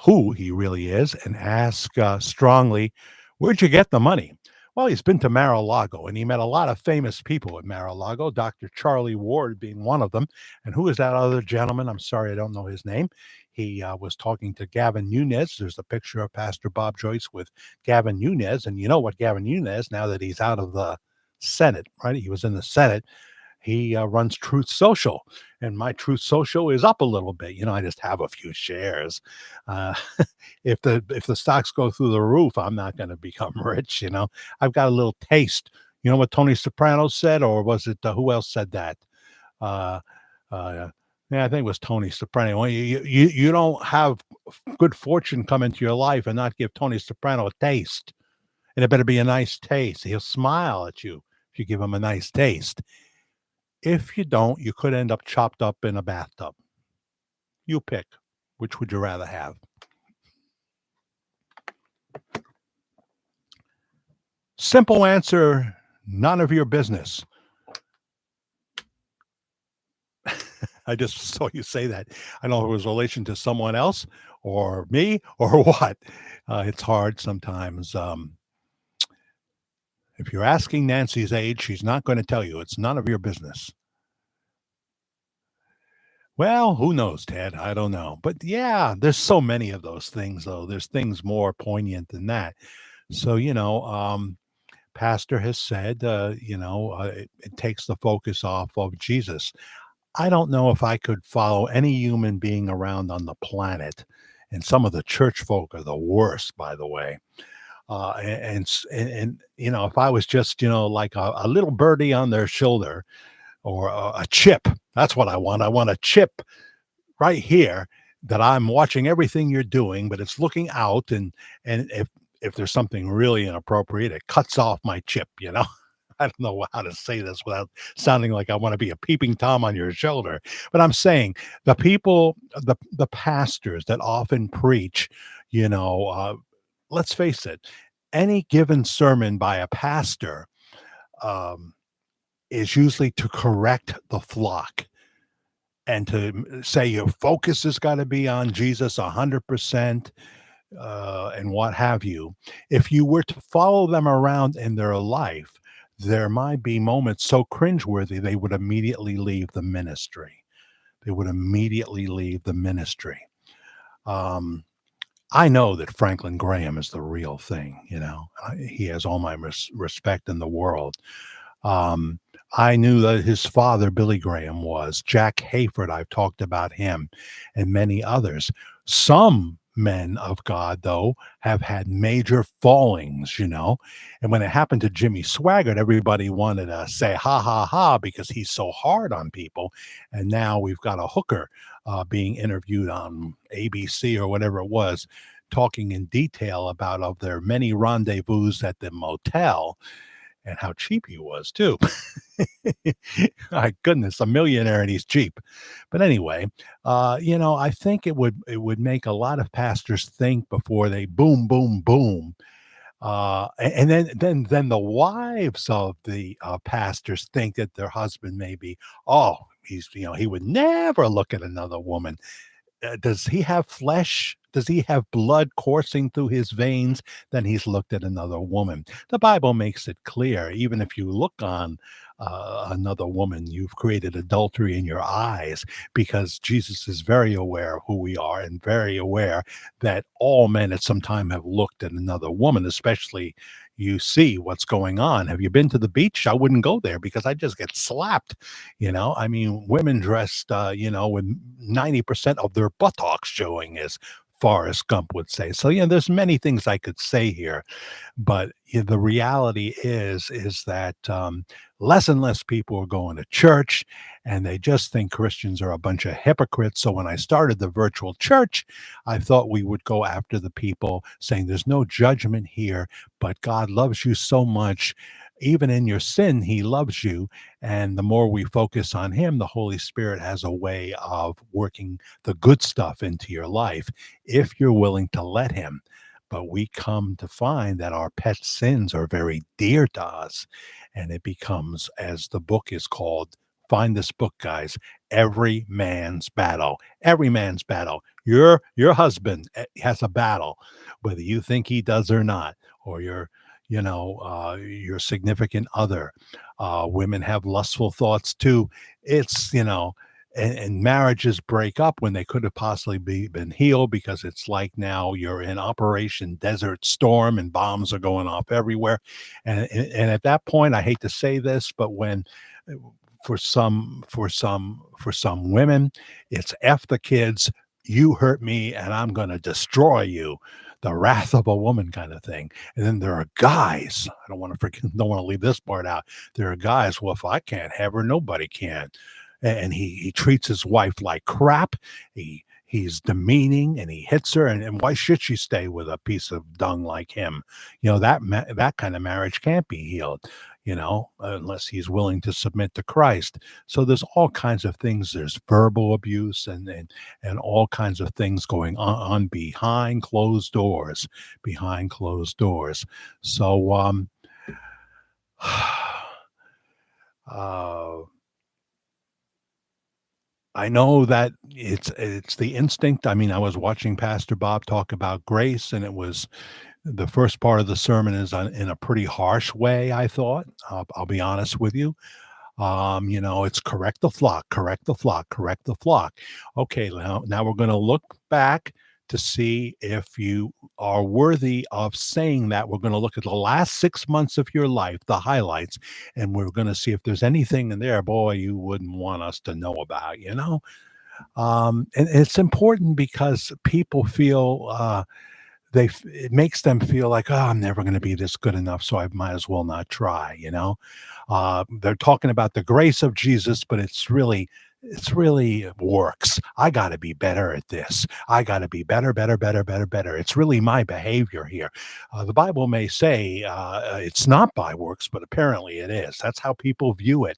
who he really is and ask strongly, where'd you get the money? Well, he's been to Mar-a-Lago, and he met a lot of famous people at Mar-a-Lago, Dr. Charlie Ward being one of them. And who is that other gentleman? I'm sorry, I don't know his name. He was talking to Gavin Nunez. There's a picture of Pastor Bob Joyce with Gavin Nunez. And you know what Gavin Nunez, now that he's out of the Senate, right? He was in the Senate. He runs Truth Social, and my Truth Social is up a little bit. You know, I just have a few shares. Uh, if the stocks go through the roof, I'm not going to become rich. You know, I've got a little taste. You know what Tony Soprano said, or was it who else said that? Uh, uh, yeah, I think it was Tony Soprano. Well, you don't have good fortune come into your life and not give Tony Soprano a taste, and it better be a nice taste. He'll smile at you if you give him a nice taste. If you don't, you could end up chopped up in a bathtub. You pick. Which would you rather have? Simple answer, none of your business. I just saw you say that. I don't know if it was relation to someone else or me or what. It's hard sometimes. If you're asking Nancy's age, she's not going to tell you. It's none of your business. Well, who knows, Ted? I don't know. But yeah, there's so many of those things, though. There's things more poignant than that. So, Pastor has said, it takes the focus off of Jesus. I don't know if I could follow any human being around on the planet. And some of the church folk are the worst, by the way. If I was just, like a little birdie on their shoulder or a chip, that's what I want. I want a chip right here that I'm watching everything you're doing, but it's looking out, and if there's something really inappropriate, it cuts off my chip, you know. I don't know how to say this without sounding like I want to be a peeping tom on your shoulder, but I'm saying the people, the pastors that often preach, let's face it, any given sermon by a pastor um, is usually to correct the flock and to say your focus has got to be on Jesus 100%, and what have you. If you were to follow them around in their life, there might be moments so cringeworthy they would immediately leave the ministry. They would immediately leave the ministry. Um, I know that Franklin Graham is the real thing. He has all my respect in the world. Um, I knew that his father, Billy Graham, was Jack Hayford. I've talked about him and many others. Some men of God, though, have had major fallings, And when it happened to Jimmy Swaggart, everybody wanted to say, ha, ha, ha, because he's so hard on people. And now we've got a hooker being interviewed on ABC or whatever it was, talking in detail about of their many rendezvous at the motel and how cheap he was too. My goodness, a millionaire and he's cheap. But anyway, I think it would make a lot of pastors think before they boom, boom, boom. And then the wives of the pastors think that their husband may be, oh, he would never look at another woman. Does he have flesh? Does he have blood coursing through his veins? Then he's looked at another woman. The Bible makes it clear. Even if you look on another woman, you've created adultery in your eyes, because Jesus is very aware of who we are and very aware that all men at some time have looked at another woman, especially you see what's going on. Have you been to the beach? I wouldn't go there because I just get slapped. I mean, women dressed, with 90% of their buttocks showing, as Forrest Gump would say. So, there's many things I could say here, but the reality is that less and less people are going to church, and they just think Christians are a bunch of hypocrites. So when I started the virtual church, I thought we would go after the people, saying there's no judgment here, but God loves you so much. Even in your sin, he loves you. And the more we focus on him, the Holy Spirit has a way of working the good stuff into your life if you're willing to let him. But we come to find that our pet sins are very dear to us. And it becomes, as the book is called, find this book, guys, Every Man's Battle. Every man's battle. Your husband has a battle, whether you think he does or not, or your significant other. Women have lustful thoughts too. It's, and marriages break up when they could have possibly been healed, because it's like now you're in Operation Desert Storm and bombs are going off everywhere. And at that point, I hate to say this, but when for some women, it's F the kids, you hurt me and I'm going to destroy you. The wrath of a woman kind of thing. And then there are guys, I don't want to leave this part out. There are guys, well, if I can't have her, nobody can. And he treats his wife like crap. He's demeaning and he hits her. And why should she stay with a piece of dung like him? That kind of marriage can't be healed, unless he's willing to submit to Christ. So there's all kinds of things. There's verbal abuse and all kinds of things going on behind closed doors, So, uh, I know that it's the instinct. I mean, I was watching Pastor Bob talk about grace, and it was the first part of the sermon is in a pretty harsh way, I thought. I'll be honest with you. It's correct the flock, correct the flock, correct the flock. Okay, now we're going to look back to see if you are worthy of saying that. We're going to look at the last 6 months of your life, the highlights, and we're going to see if there's anything in there, boy, you wouldn't want us to know about. And it's important because people feel it makes them feel like, oh, I'm never going to be this good enough, so I might as well not try. They're talking about the grace of Jesus, but it's really works. I got to be better at this. I got to be better, better, better, better, better. It's really my behavior here. The Bible may say it's not by works, but apparently it is. That's how people view it.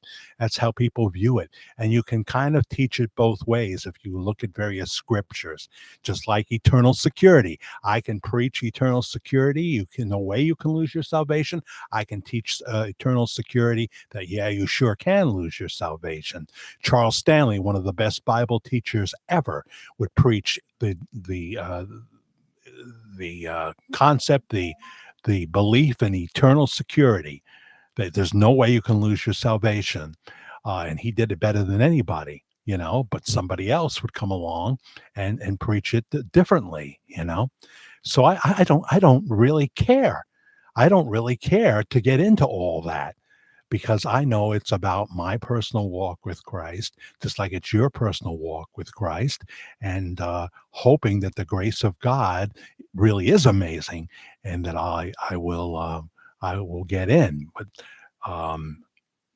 And you can kind of teach it both ways if you look at various scriptures, just like eternal security. I can preach eternal security. No way you can lose your salvation. I can teach eternal security that, yeah, you sure can lose your salvation. Charles Stanley, one of the best Bible teachers ever, would preach the concept, the belief in eternal security, that there's no way you can lose your salvation. And he did it better than anybody, but somebody else would come along and preach it differently. So I don't really care. I don't really care to get into all that, because I know it's about my personal walk with Christ, just like it's your personal walk with Christ, and hoping that the grace of God really is amazing, and that I will get in. But um,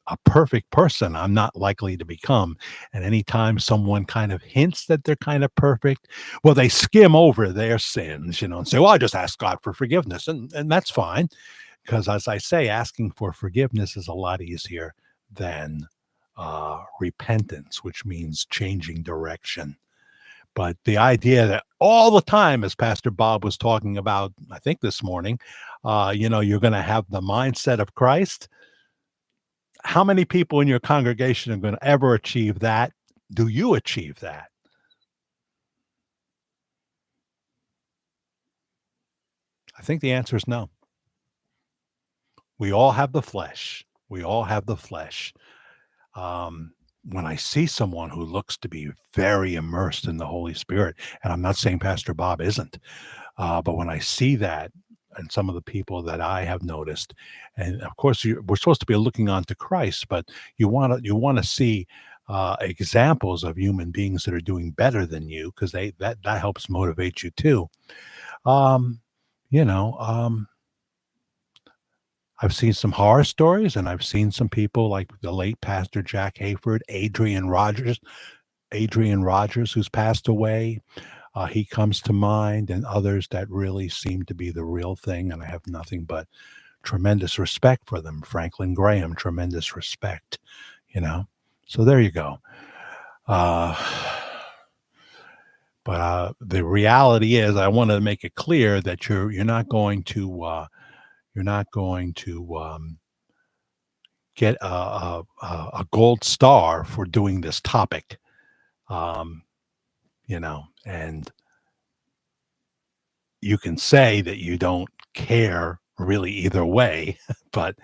a perfect person I'm not likely to become. And anytime someone kind of hints that they're kind of perfect, well, they skim over their sins, and say, well, I just ask God for forgiveness. And that's fine. Because, as I say, asking for forgiveness is a lot easier than repentance, which means changing direction. But the idea that all the time, as Pastor Bob was talking about, I think this morning, you're going to have the mindset of Christ. How many people in your congregation are going to ever achieve that? Do you achieve that? I think the answer is no. We all have the flesh. We all have the flesh. When I see someone who looks to be very immersed in the Holy Spirit, and I'm not saying Pastor Bob isn't, but when I see that, and some of the people that I have noticed, and of course we're supposed to be looking on to Christ, but you want to see examples of human beings that are doing better than you, because that helps motivate you too. Um, you know, I've seen some horror stories, and I've seen some people like the late Pastor Jack Hayford, Adrian Rogers, who's passed away. He comes to mind, and others that really seem to be the real thing. And I have nothing but tremendous respect for them. Franklin Graham, tremendous respect, you know. So there you go. Uh, but the reality is, I want to make it clear that you're not going to get a gold star for doing this topic, um, and you can say that you don't care really either way, but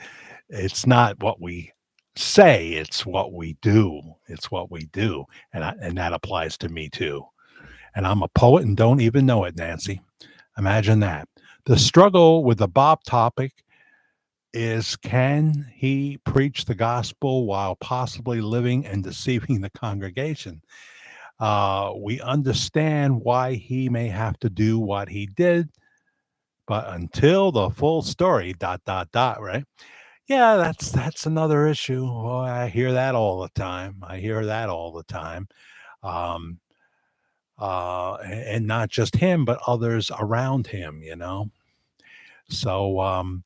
it's not what we say, it's what we do. It's what we do, and that applies to me too. And I'm a poet and don't even know it, Nancy. Imagine that. The struggle with the Bob topic is, can he preach the gospel while possibly living and deceiving the congregation? We understand why he may have to do what he did, but until the full story, dot, dot, dot, right? Yeah, that's another issue. Well, I hear that all the time. I hear that all the time. Um, and not just him, but others around him. So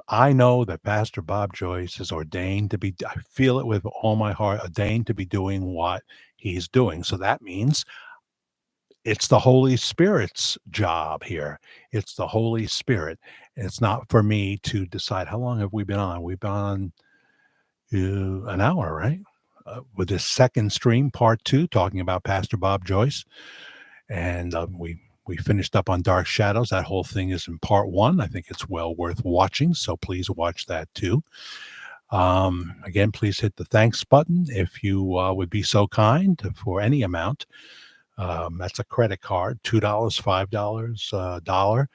I know that Pastor Bob Joyce is ordained to be, I feel it with all my heart, ordained to be doing what he's doing. So that means it's the Holy Spirit's job here. It's the Holy Spirit. It's not for me to decide. How long have we been on? We've been on an hour, right? With this second stream, part two, talking about Pastor Bob Joyce. And we finished up on Dark Shadows. That whole thing is in part one. I think it's well worth watching, so please watch that too. Again, please hit the thanks button if you would be so kind, for any amount. That's a credit card, $2, $5, $1,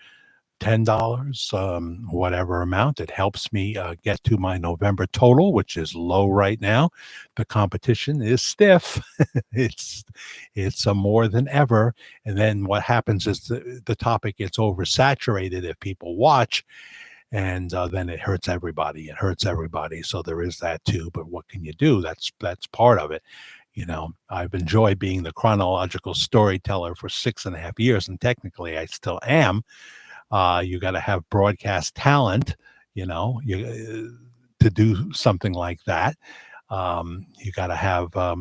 $10, whatever amount. It helps me get to my November total, which is low right now. The competition is stiff. it's more than ever. And then what happens is the topic gets oversaturated if people watch, and then it hurts everybody. It hurts everybody. So there is that too. But what can you do? That's part of it. I've enjoyed being the chronological storyteller for 6.5 years, and technically I still am. You got to have broadcast talent, to do something like that. You got to have, I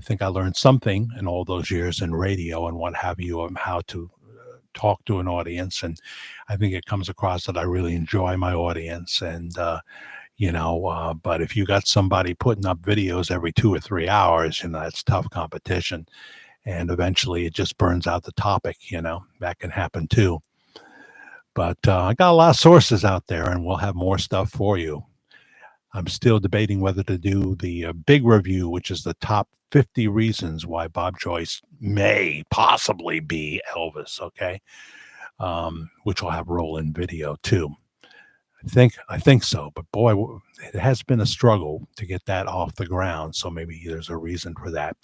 think I learned something in all those years in radio and what have you, how to talk to an audience. And I think it comes across that I really enjoy my audience. And, but if you got somebody putting up videos every 2 or 3 hours, that's tough competition. And eventually it just burns out the topic, that can happen too. But I got a lot of sources out there, and we'll have more stuff for you. I'm still debating whether to do the big review, which is the top 50 reasons why Bob Joyce may possibly be Elvis, okay? Which will have roll-in video too. I think so, but boy, it has been a struggle to get that off the ground, so maybe there's a reason for that.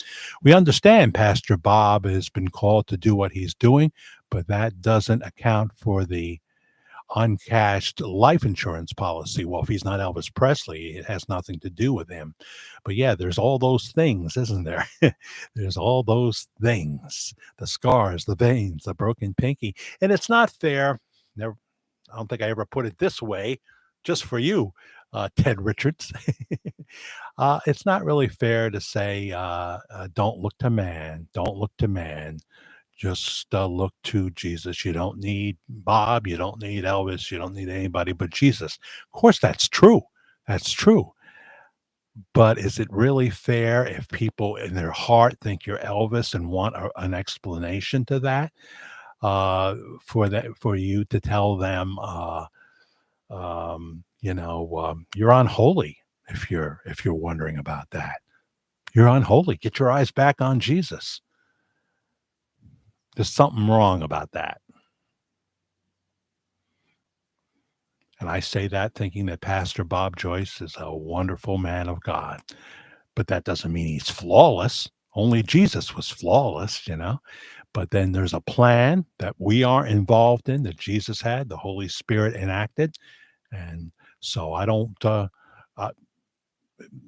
We understand Pastor Bob has been called to do what he's doing, but that doesn't account for the uncashed life insurance policy. Well, if he's not Elvis Presley, it has nothing to do with him. But yeah, there's all those things, isn't there? There's all those things, the scars, the veins, the broken pinky. And it's not fair. Never, I don't think I ever put it this way, just for you, Ted Richards. It's not really fair to say, don't look to man, don't look to man. Just look to Jesus. You don't need Bob. You don't need Elvis. You don't need anybody but Jesus. Of course, that's true. That's true. But is it really fair if people in their heart think you're Elvis and want an explanation to that? For you to tell them, you're unholy if you're wondering about that. You're unholy. Get your eyes back on Jesus. There's something wrong about that. And I say that thinking that Pastor Bob Joyce is a wonderful man of God. But that doesn't mean he's flawless. Only Jesus was flawless, But then there's a plan that we are involved in, that Jesus had, the Holy Spirit enacted. And so I don't, the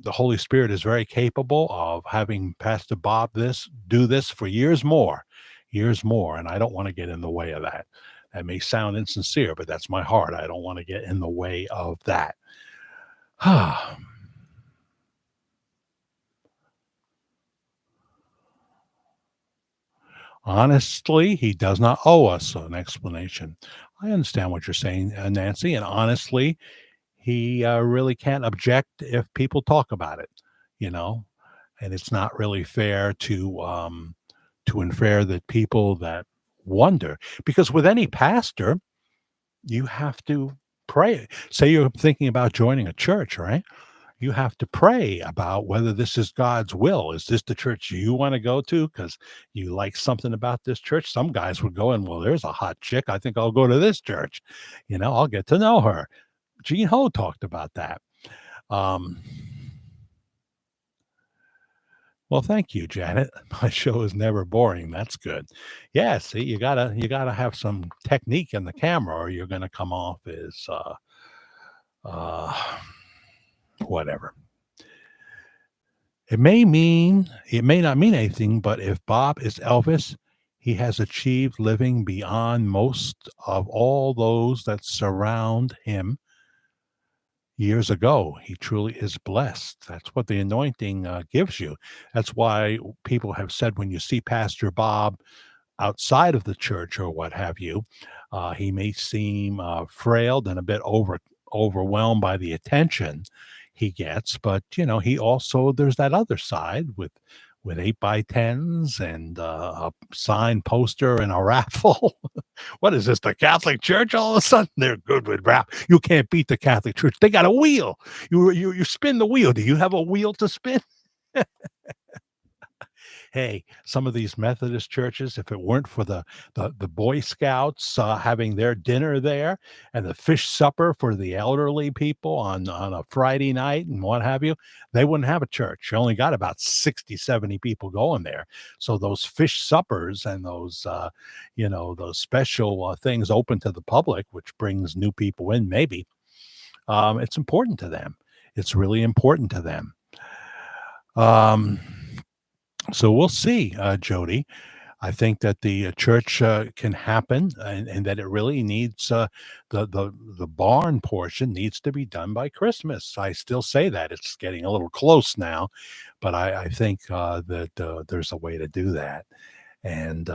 Holy Spirit is very capable of having Pastor Bob do this for years more. And I don't want to get in the way of that. That may sound insincere, but that's my heart. I don't want to get in the way of that. Honestly, he does not owe us an explanation. I understand what you're saying, Nancy, and honestly, he really can't object if people talk about it, and it's not really fair to infer that people that wonder, because with any pastor, You have to pray. Say you're thinking about joining a church, right? You have to pray about whether this is God's will. Is this the church you want to go to because you like something about this church? Some guys would go and, well, there's a hot chick. I think I'll go to this church. I'll get to know her. Gene Ho talked about that. Um, well, thank you, Janet. My show is never boring. That's good. Yeah, see, you gotta have some technique in the camera, or you're gonna come off as uh, whatever. It may not mean anything, but if Bob is Elvis, he has achieved living beyond most of all those that surround him years ago. He truly is blessed. That's what the anointing gives you. That's why people have said when you see Pastor Bob outside of the church or what have you, he may seem frail and a bit overwhelmed by the attention he gets, but he also there's that other side with 8x10s and a sign poster and a raffle. What is this, the Catholic Church? All of a sudden, they're good with rap. You can't beat the Catholic Church. They got a wheel. You spin the wheel. Do you have a wheel to spin? Hey, some of these Methodist churches, if it weren't for the Boy Scouts having their dinner there and the fish supper for the elderly people on a Friday night and what have you, they wouldn't have a church. You only got about 60, 70 people going there. So those fish suppers and those special things open to the public, which brings new people in, maybe, it's important to them. It's really important to them. Um, so we'll see, Jody. I think that the church can happen, and that it really needs the barn portion needs to be done by Christmas. I still say that it's getting a little close now, but I think that there's a way to do that, and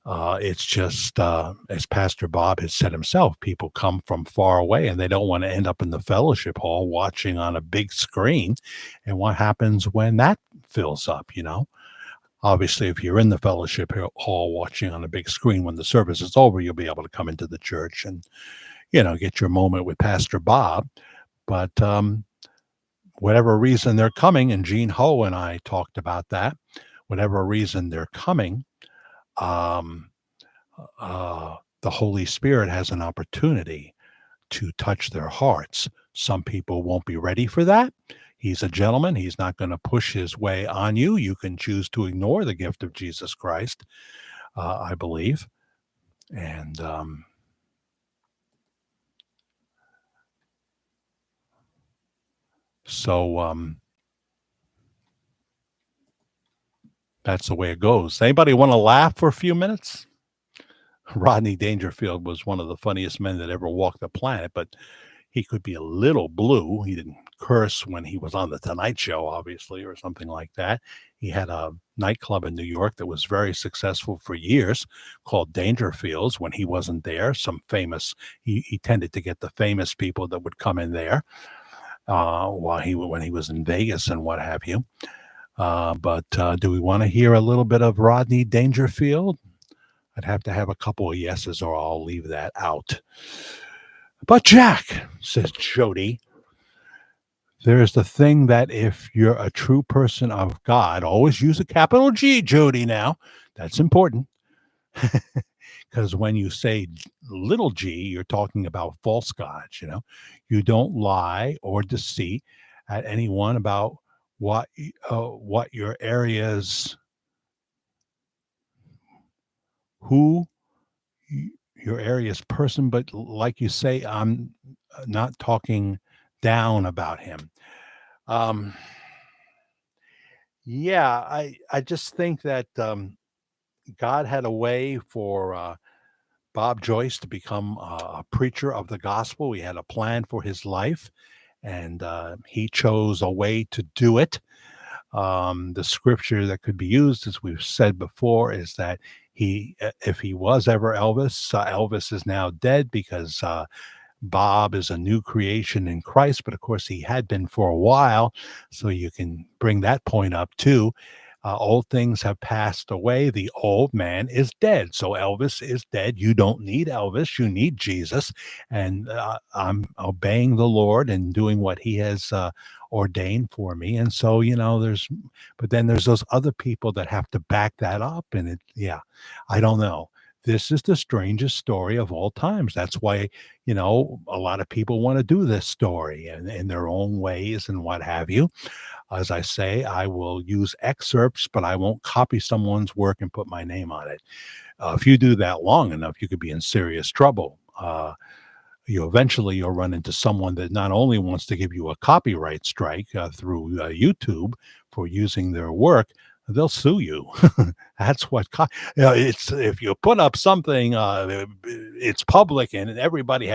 it's just as Pastor Bob has said himself, people come from far away and they don't want to end up in the fellowship hall watching on a big screen. And what happens when that fills up? Obviously, if you're in the fellowship hall watching on a big screen when the service is over, you'll be able to come into the church and get your moment with Pastor Bob. But whatever reason they're coming, and Gene Ho and I talked about that, whatever reason they're coming, um, the Holy Spirit has an opportunity to touch their hearts. Some people won't be ready for that. He's a gentleman. He's not going to push his way on you. You can choose to ignore the gift of Jesus Christ, I believe. And so that's the way it goes. Anybody want to laugh for a few minutes? Rodney Dangerfield was one of the funniest men that ever walked the planet, but he could be a little blue. He didn't curse when he was on the Tonight Show, obviously, or something like that. He had a nightclub in New York that was very successful for years called Dangerfields. When he wasn't there, he tended to get the famous people that would come in there when he was in Vegas and what have you. But do we want to hear a little bit of Rodney Dangerfield? I'd have to have a couple of yeses or I'll leave that out. But Jack, says Jody, there's the thing that if you're a true person of God, always use a capital G, Jody, now. That's important. Because when you say little g, you're talking about false gods, You don't lie or deceit at anyone about what your areas, who your area's person, but like you say, I'm not talking down about him. Yeah, I just think that God had a way for Bob Joyce to become a preacher of the gospel. He had a plan for his life, and he chose a way to do it. The scripture that could be used, as we've said before, is that if he was ever Elvis, Elvis is now dead because Bob is a new creation in Christ. But of course, he had been for a while, so you can bring that point up too. Old things have passed away. The old man is dead. So Elvis is dead. You don't need Elvis. You need Jesus. And I'm obeying the Lord and doing what he has ordained for me. And so, but then there's those other people that have to back that up. And yeah, I don't know. This is the strangest story of all times. That's why, a lot of people want to do this story and in their own ways and what have you. As I say, I will use excerpts, but I won't copy someone's work and put my name on it. If you do that long enough, you could be in serious trouble. You'll run into someone that not only wants to give you a copyright strike through YouTube for using their work, they'll sue you. That's what it's. If you put up something, it's public and everybody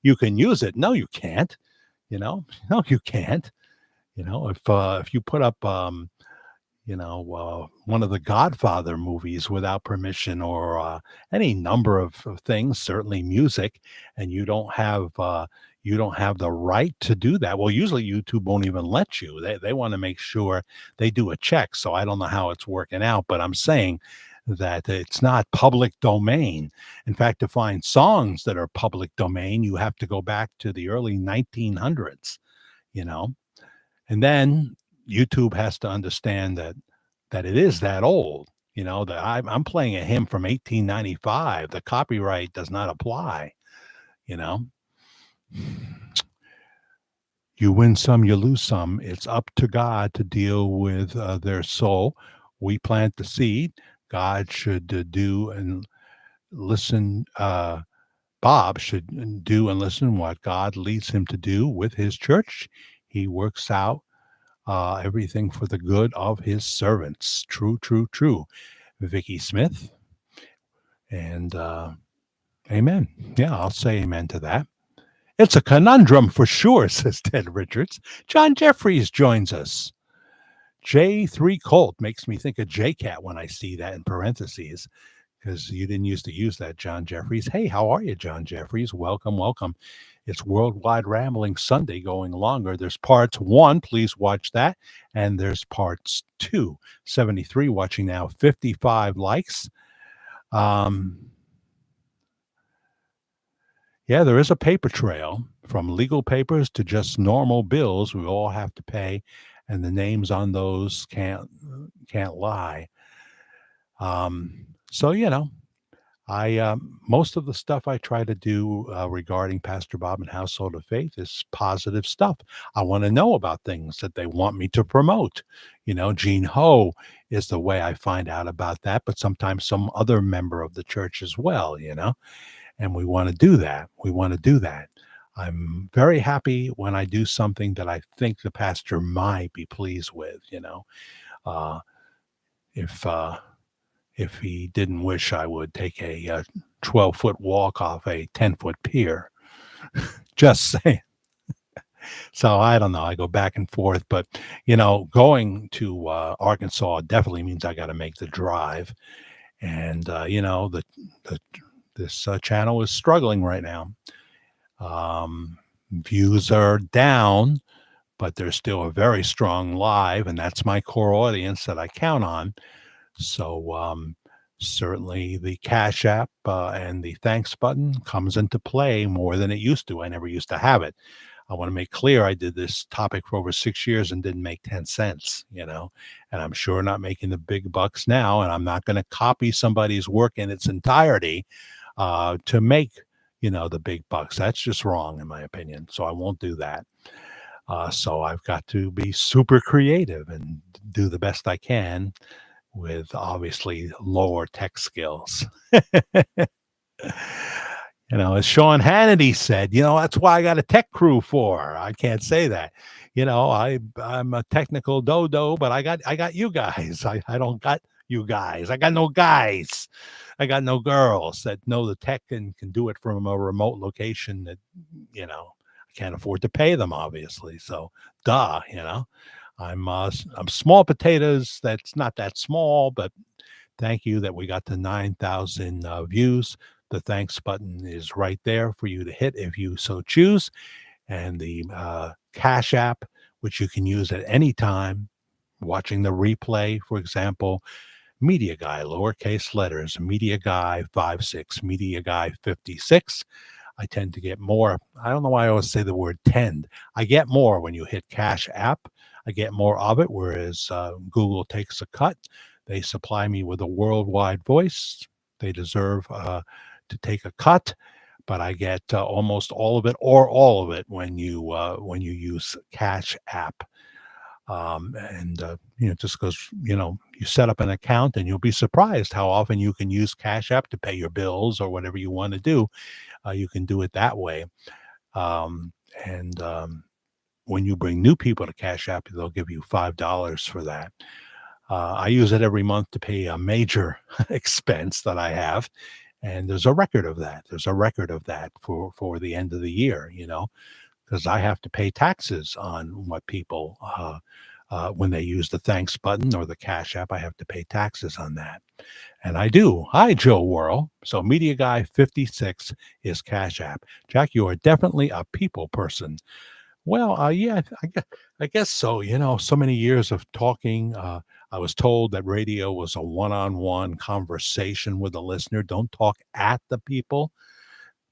you can use it. No, you can't. No, you can't. If you put up, one of the Godfather movies without permission or any number of things, certainly music, and you don't have the right to do that. Well, usually YouTube won't even let you. They want to make sure they do a check. So I don't know how it's working out, but I'm saying that it's not public domain. In fact, to find songs that are public domain, you have to go back to the early 1900s. And then YouTube has to understand that it is that old. That I'm playing a hymn from 1895. The copyright does not apply. You win some, you lose some. It's up to God to deal with their soul. We plant the seed. God should do and listen. Bob should do and listen what God leads him to do with his church. He works out everything for the good of his servants. True, true, true. Vicky Smith. And amen. Yeah, I'll say amen to that. It's a conundrum for sure, says Ted Richards. John Jeffries joins us. J3 Colt makes me think of J-Cat when I see that in parentheses, because you didn't used to use that, John Jeffries. Hey, how are you, John Jeffries? Welcome, welcome. It's Worldwide Rambling Sunday going longer. There's parts 1, please watch that. And there's parts 2. 73 watching now, 55 likes. Yeah, there is a paper trail from legal papers to just normal bills we all have to pay, and the names on those can't lie. So, I most of the stuff I try to do regarding Pastor Bob and Household of Faith is positive stuff. I want to know about things that they want me to promote. Gene Ho is the way I find out about that, but sometimes some other member of the church as well, and we want to do that. I'm very happy when I do something that I think the pastor might be pleased with, if he didn't wish I would take a 12-foot walk off a 10-foot pier. Just saying. So I don't know. I go back and forth, but going to Arkansas definitely means I got to make the drive, and this channel is struggling right now. Views are down, but there's still a very strong live, and that's my core audience that I count on. So certainly the Cash App and the thanks button comes into play more than it used to. I never used to have it. I want to make clear I did this topic for over 6 years and didn't make 10 cents, and I'm sure not making the big bucks now, and I'm not going to copy somebody's work in its entirety to make, the big bucks. That's just wrong in my opinion. So I won't do that. So I've got to be super creative and do the best I can with obviously lower tech skills. As Sean Hannity said, that's why I got a tech crew for. I can't say that. I'm a technical dodo, but I got you guys. I don't got you guys. I got no guys. I got no girls that know the tech and can do it from a remote location that, I can't afford to pay them, obviously. So, duh, I'm small potatoes. That's not that small, but thank you that we got to 9,000 views. The thanks button is right there for you to hit if you so choose. And the Cash App, which you can use at any time, watching the replay, for example, Media Guy, lowercase letters, Media Guy 56, Media Guy 56. I tend to get more. I don't know why I always say the word tend. I get more when you hit Cash App. I get more of it, whereas Google takes a cut. They supply me with a worldwide voice. They deserve to take a cut, but I get almost all of it or all of it when you use Cash App. And just because you set up an account, and you'll be surprised how often you can use Cash App to pay your bills or whatever you want to do. You can do it that way. And when you bring new people to Cash App, they'll give you $5 for that. I use it every month to pay a major expense that I have. And there's a record of that. There's a record of that for the end of the year, because I have to pay taxes on what people, when they use the thanks button or the Cash App, I have to pay taxes on that. And I do. Hi, Joe Worrell. So Media Guy 56 is Cash App. Jack, you are definitely a people person. Well, yeah, I guess so. So many years of talking. I was told that radio was a one-on-one conversation with the listener. Don't talk at the people.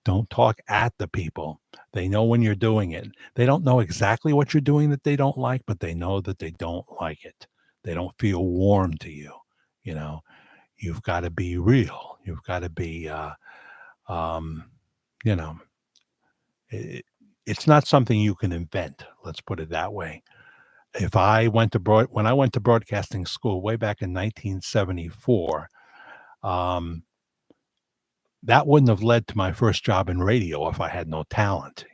Don't talk at the people. They know when you're doing it. They don't know exactly what you're doing that they don't like, but they know that they don't like it. They don't feel warm to you. You've got to be real. You've got to be, it's not something you can invent. Let's put it that way. If I went to when I went to broadcasting school way back in 1974, that wouldn't have led to my first job in radio if I had no talent.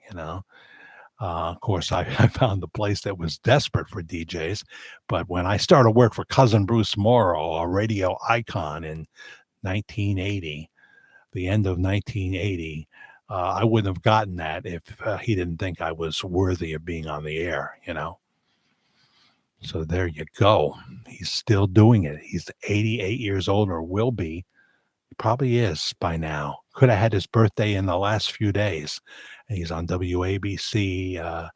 Of course, I found the place that was desperate for DJs. But when I started work for Cousin Bruce Morrow, a radio icon in 1980, the end of 1980, I wouldn't have gotten that if he didn't think I was worthy of being on the air, So there you go. He's still doing it. He's 88 years old, or will be. Probably is by now. Could have had his birthday in the last few days. And he's on WABC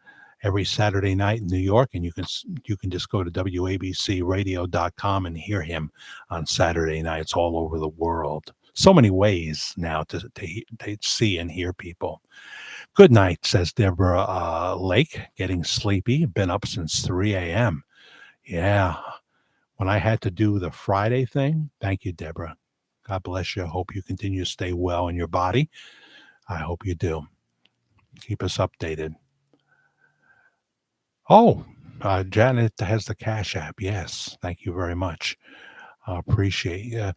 every Saturday night in New York, and you can just go to wabcradio.com and hear him on Saturday nights all over the world. So many ways now to see and hear people. Good night, says Deborah Lake, getting sleepy. Been up since 3 a.m. Yeah. When I had to do the Friday thing, thank you, Deborah. God bless you. I hope you continue to stay well in your body. I hope you do. Keep us updated. Oh, Janet has the Cash App. Yes. Thank you very much. I appreciate it.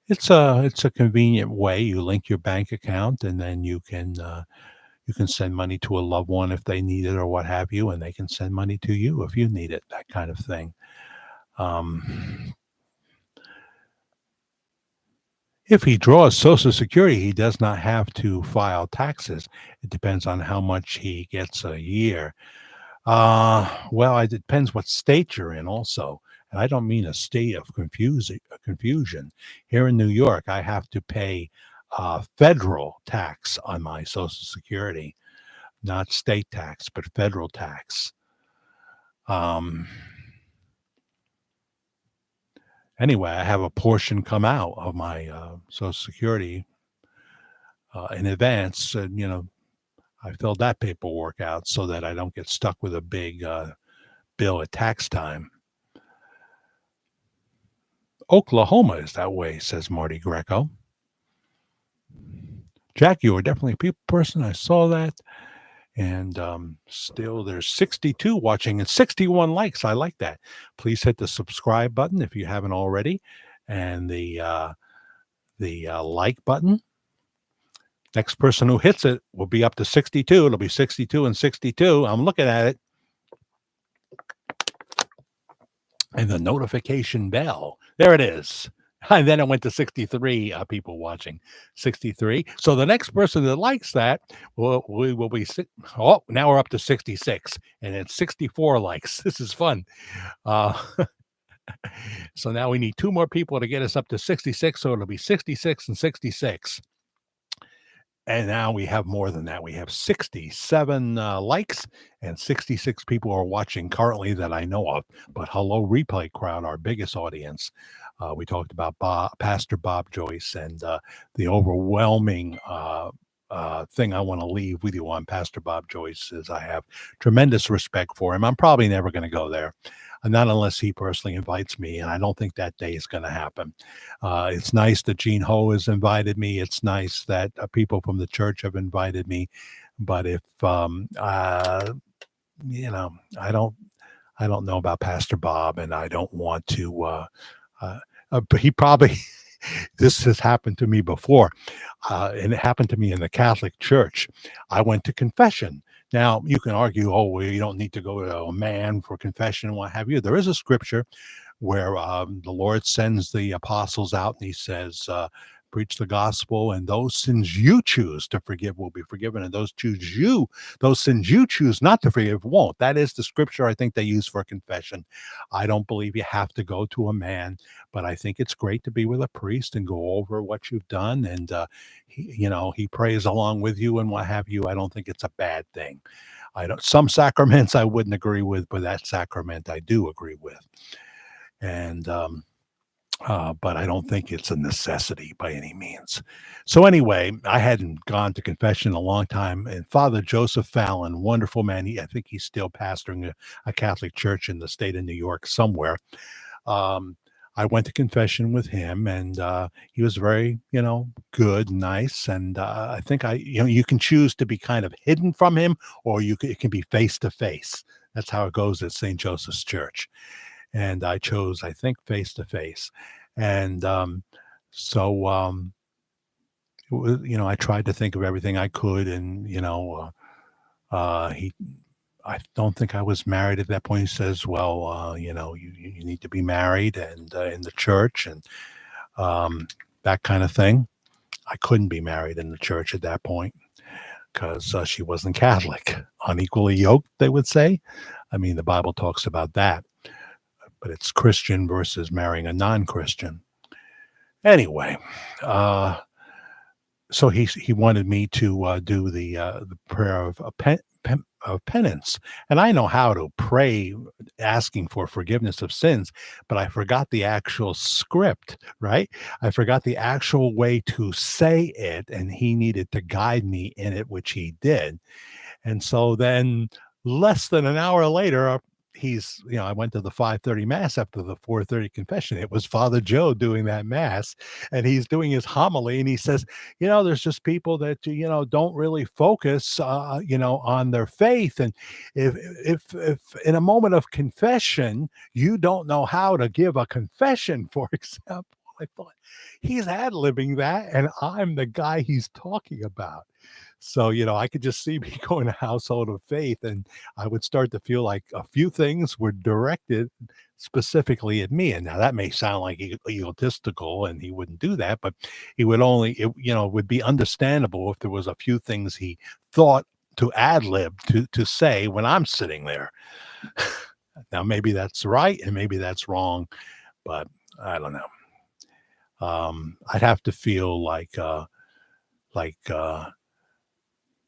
It's a convenient way. You link your bank account, and then you can send money to a loved one if they need it or what have you, and they can send money to you if you need it, that kind of thing. If he draws Social Security, he does not have to file taxes. It depends on how much he gets a year. Well, it depends what state you're in also. And I don't mean a state of confusion. Here in New York, I have to pay federal tax on my Social Security, not state tax, but federal tax. Anyway, I have a portion come out of my Social Security in advance. I filled that paperwork out so that I don't get stuck with a big bill at tax time. Oklahoma is that way, says Marty Greco. Jack, you are definitely a people person. I saw that. And still there's 62 watching and 61 likes. I like that. Please hit the subscribe button if you haven't already, and the like button. Next person who hits it will be up to 62. It'll be 62 and 62. I'm looking at it. And the notification bell. There it is. And then it went to 63 people watching. 63. So the next person that likes that we will be. Oh, now we're up to 66. And it's 64 likes. This is fun. So now we need 2 more people to get us up to 66. So it'll be 66 and 66. And now we have more than that. We have 67 likes and 66 people are watching currently that I know of. But hello, replay crowd, our biggest audience. We talked about Pastor Bob Joyce and the overwhelming thing I want to leave with you on Pastor Bob Joyce is I have tremendous respect for him. I'm probably never going to go there, not unless he personally invites me, and I don't think that day is going to happen. It's nice that Gene Ho has invited me. It's nice that people from the church have invited me, but if you know, I don't know about Pastor Bob, and I don't want to. But he probably this has happened to me before, and it happened to me in the Catholic Church. I went to confession. Now, you can argue, oh, well, you don't need to go to a man for confession and what have you. There is a scripture where the Lord sends the apostles out and he says, preach the gospel, and those sins you choose to forgive will be forgiven, and those sins you choose not to forgive won't. That is the scripture I think they use for confession. I don't believe you have to go to a man, but I think it's great to be with a priest and go over what you've done, and he prays along with you and what have you. I don't think it's a bad thing. Some sacraments I wouldn't agree with, but that sacrament I do agree with. And but I don't think it's a necessity by any means. So anyway, I hadn't gone to confession in a long time, and Father Joseph Fallon, wonderful man. I think he's still pastoring a Catholic church in the state of New York somewhere. I went to confession with him, and he was very, good, nice, and I think you can choose to be kind of hidden from him, or it can be face to face. That's how it goes at St. Joseph's Church. And I chose, I think, face to face. And so, I tried to think of everything I could. And, I don't think I was married at that point. He says, well, you need to be married and in the church and that kind of thing. I couldn't be married in the church at that point because she wasn't Catholic. Unequally yoked, they would say. I mean, the Bible talks about that. But it's Christian versus marrying a non-Christian. Anyway, so he wanted me to do the prayer of penance, and I know how to pray, asking for forgiveness of sins, but I forgot the actual script. Right? I forgot the actual way to say it, and he needed to guide me in it, which he did. And so then, less than an hour later, I went to the 5:30 mass after the 4:30 confession. It was Father Joe doing that mass, and he's doing his homily, and he says, there's just people that don't really focus on their faith, and if in a moment of confession you don't know how to give a confession, for example. I thought he's ad-libbing that, and I'm the guy he's talking about. So, I could just see me going to Household of Faith, and I would start to feel like a few things were directed specifically at me. And now that may sound like egotistical, and he wouldn't do that, but he would would be understandable if there was a few things he thought to ad-lib to say when I'm sitting there. Now, maybe that's right, and maybe that's wrong, but I don't know. I'd have to feel like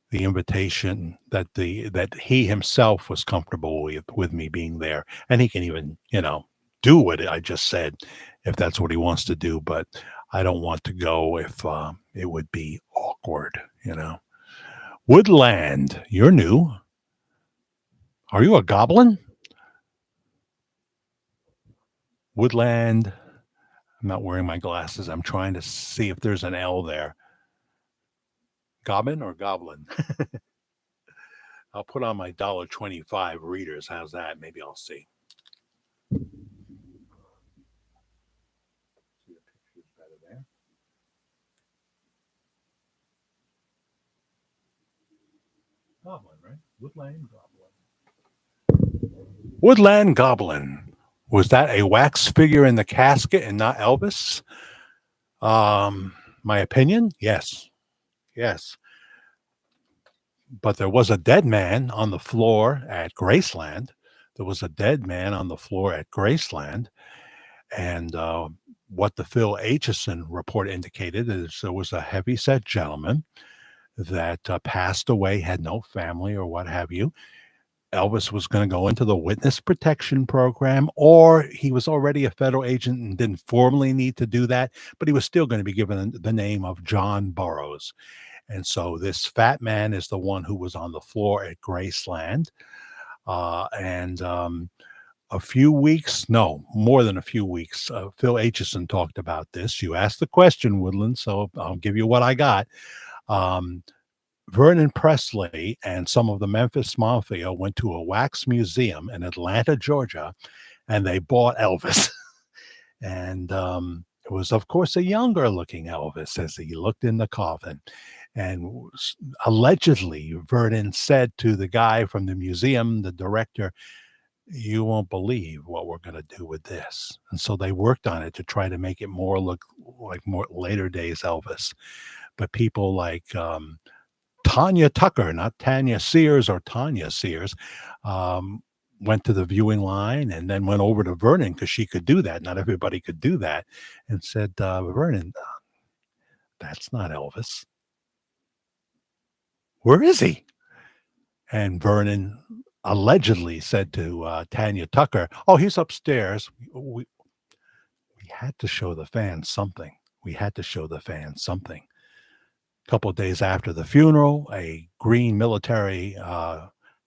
the invitation that he himself was comfortable with me being there, and he can even do what I just said if that's what he wants to do. But I don't want to go if it would be awkward. Woodland, you're new. Are you a goblin? Woodland. I'm not wearing my glasses. I'm trying to see if there's an L there. Goblin or goblin? I'll put on my $1.25 readers. How's that? Maybe I'll see. See the picture's better there. Goblin, right? Woodland goblin. Woodland goblin. Was that a wax figure in the casket and not Elvis? My opinion? Yes. Yes. But there was a dead man on the floor at Graceland. There was a dead man on the floor at Graceland. And what the Phil Aitchison report indicated is there was a heavyset gentleman that passed away, had no family or what have you. Elvis was going to go into the witness protection program, or he was already a federal agent and didn't formally need to do that, but he was still going to be given the name of John Burroughs. And so this fat man is the one who was on the floor at Graceland. And A few weeks, no, more than a few weeks, Phil Aitchison talked about this. You asked the question, Woodland, so I'll give you what I got. Um, Vernon Presley and some of the Memphis Mafia went to a wax museum in Atlanta, Georgia, and they bought Elvis. And it was, of course, a younger looking Elvis as he looked in the coffin. And allegedly, Vernon said to the guy from the museum, the director, "You won't believe what we're going to do with this." And so they worked on it to try to make it more look like more later days Elvis. But people like Tanya Tucker, not Tanya Sears or Tanya Sears, um, went to the viewing line and then went over to Vernon because she could do that. Not everybody could do that, and said, "Vernon, that's not Elvis. Where is he?" And Vernon allegedly said to Tanya Tucker, "Oh, he's upstairs. We had to show the fans something. We had to show the fans something." A couple of days after the funeral, a green military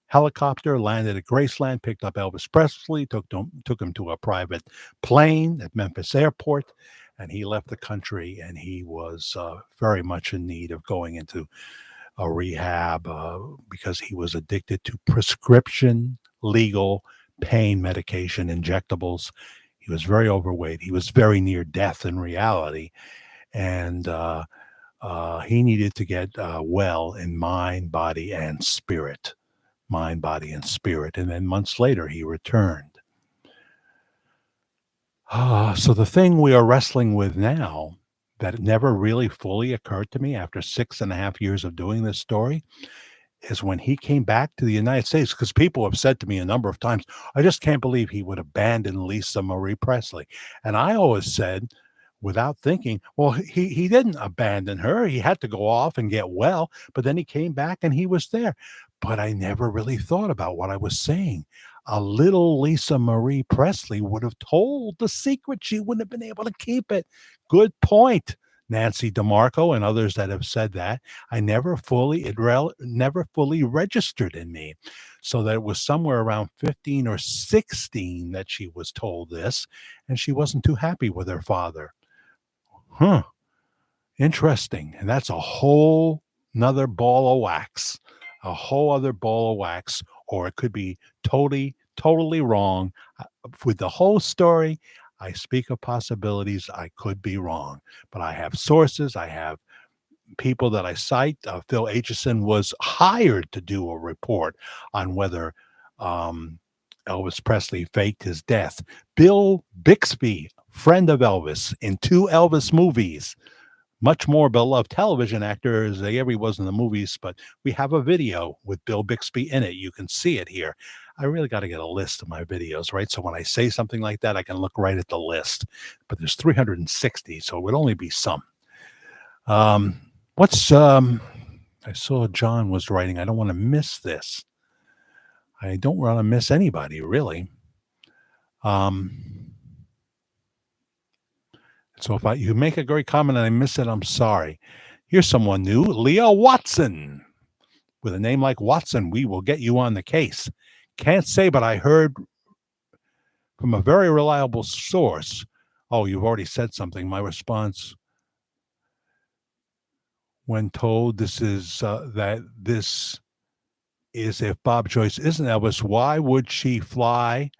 helicopter landed at Graceland, picked up Elvis Presley, took him to a private plane at Memphis Airport, and he left the country. And he was very much in need of going into a rehab because he was addicted to prescription legal pain medication injectables. He was very overweight. He was very near death in reality. And he needed to get well in mind, body, and spirit. Mind, body, and spirit. And then months later, he returned. So the thing we are wrestling with now that never really fully occurred to me after 6.5 years of doing this story is when he came back to the United States, because people have said to me a number of times, "I just can't believe he would abandon Lisa Marie Presley." And I always said, without thinking, well, he didn't abandon her. He had to go off and get well, but then he came back and he was there. But I never really thought about what I was saying. A little Lisa Marie Presley would have told the secret. She wouldn't have been able to keep it. Good point, Nancy DeMarco and others that have said that. I never fully, never fully registered in me. So that it was somewhere around 15 or 16 that she was told this, and she wasn't too happy with her father. Huh. Interesting. And that's a whole nother ball of wax. A whole other ball of wax. Or it could be totally wrong. With the whole story, I speak of possibilities. I could be wrong. But I have sources. I have people that I cite. Phil Aitchison was hired to do a report on whether Elvis Presley faked his death. Bill Bixby, friend of Elvis, in 2 Elvis movies. Much more beloved television actor as he ever was in the movies, but we have a video with Bill Bixby in it. You can see it here. I really got to get a list of my videos, right? So when I say something like that, I can look right at the list. But there's 360, so it would only be some. I saw John was writing. I don't want to miss this. I don't want to miss anybody, really. So if you make a great comment and I miss it, I'm sorry. Here's someone new, Leah Watson. With a name like Watson, we will get you on the case. Can't say, but I heard from a very reliable source. Oh, you've already said something. My response, when told this is if Bob Joyce isn't Elvis, why would she fly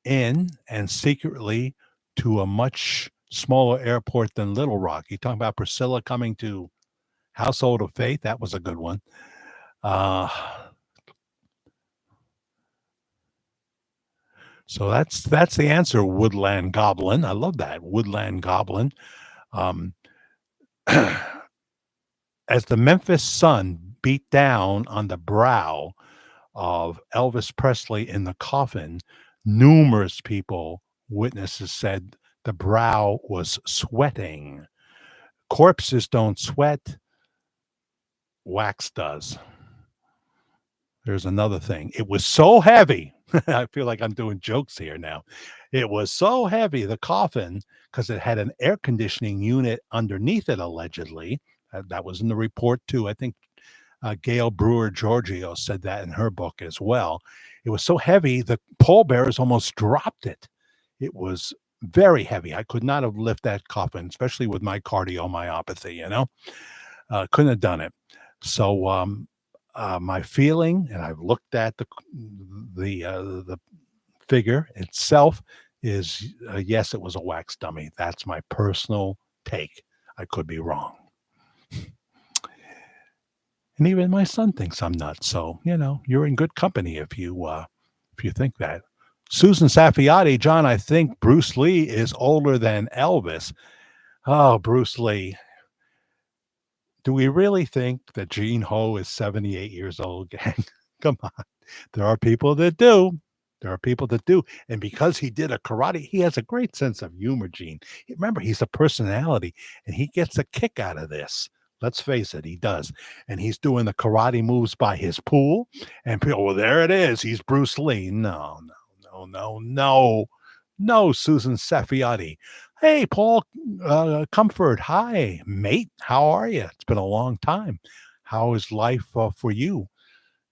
in and secretly to a much smaller airport than Little Rock? You talking about Priscilla coming to Household of Faith? That was a good one. So that's the answer, Woodland Goblin. I love that, Woodland Goblin. As the Memphis sun beat down on the brow of Elvis Presley in the coffin, numerous witnesses said the brow was sweating. Corpses don't sweat. wax does. There's another thing. It was so heavy. I feel like I'm doing jokes here now. It was so heavy, the coffin, because it had an air conditioning unit underneath it, allegedly. That was in the report, too. I think Gail Brewer Giorgio said that in her book as well. It was so heavy, the pallbearers almost dropped it. It was very heavy. I could not have lifted that coffin, especially with my cardiomyopathy, couldn't have done it. So my feeling, and I've looked at the figure itself, is yes, it was a wax dummy. That's my personal take. I could be wrong. And even my son thinks I'm nuts. So, you're in good company if you think that. Susan Saffiati, John, I think Bruce Lee is older than Elvis. Oh, Bruce Lee. Do we really think that Gene Ho is 78 years old, gang? Come on. There are people that do. There are people that do. And because he did a karate, he has a great sense of humor, Gene. Remember, he's a personality, and he gets a kick out of this. Let's face it, he does. And he's doing the karate moves by his pool. And people, well, there it is. He's Bruce Lee. No, no, no, no, no. No, Susan Saffiati. Hey, Paul Comfort. Hi, mate. How are you? It's been a long time. How is life for you?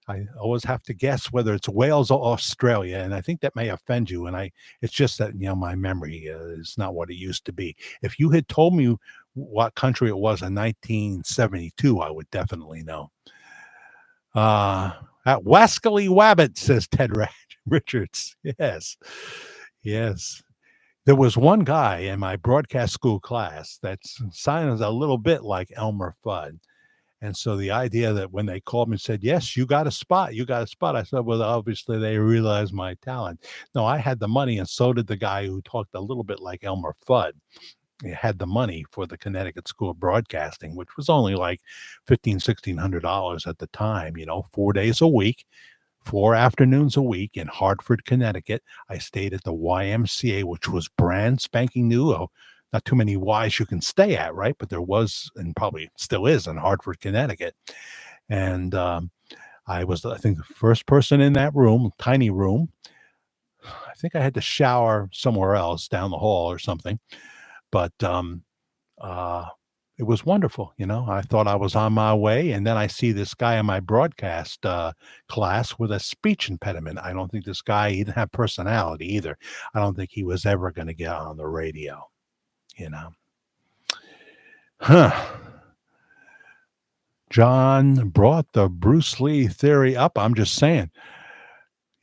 I always have to guess whether it's Wales or Australia, and I think that may offend you. And it's just that my memory is not what it used to be. If you had told me what country it was in 1972, I would definitely know. At Wascally Wabbit, says Ted Richards. Yes, yes. There was one guy in my broadcast school class that sounded a little bit like Elmer Fudd. And so the idea that when they called me and said, yes, you got a spot, I said, well, obviously they realized my talent. No, I had the money, and so did the guy who talked a little bit like Elmer Fudd. He had the money for the Connecticut School of Broadcasting, which was only like $1,600 at the time, 4 days a week. 4 afternoons a week in Hartford, Connecticut. I stayed at the YMCA, which was brand spanking new. Not too many Ys you can stay at, right? But there was, and probably still is, in Hartford, Connecticut. And I was, I think, the first person in that room, tiny room. I think I had to shower somewhere else down the hall or something. But it was wonderful. I thought I was on my way. And then I see this guy in my broadcast class with a speech impediment. I don't think this guy, he didn't have personality either. I don't think he was ever going to get on the radio, John brought the Bruce Lee theory up. I'm just saying.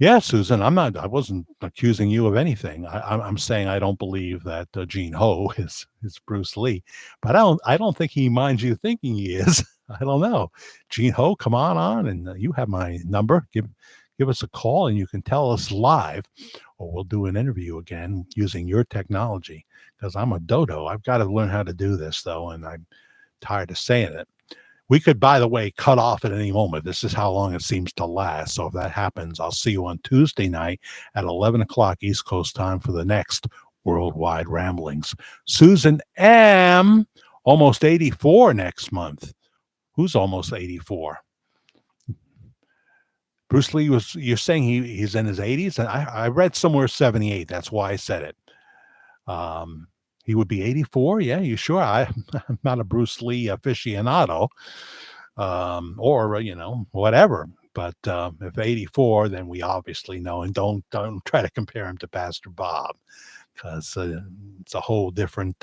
Yeah, Susan, I wasn't accusing you of anything. I'm saying I don't believe that Gene Ho is Bruce Lee, but I don't think he minds you thinking he is. I don't know. Gene Ho, come on, and you have my number. Give us a call, and you can tell us live, or we'll do an interview again using your technology, because I'm a dodo. I've got to learn how to do this, though, and I'm tired of saying it. We could, by the way, cut off at any moment. This is how long it seems to last. So if that happens, I'll see you on Tuesday night at 11 o'clock East Coast time for the next Worldwide Ramblings. Susan M., almost 84 next month. Who's almost 84? Bruce Lee you're saying he's in his 80s? And I read somewhere 78. That's why I said it. He would be 84. Yeah, you sure? I'm not a Bruce Lee aficionado, or whatever. But if 84, then we obviously know. And don't try to compare him to Pastor Bob, because it's a whole different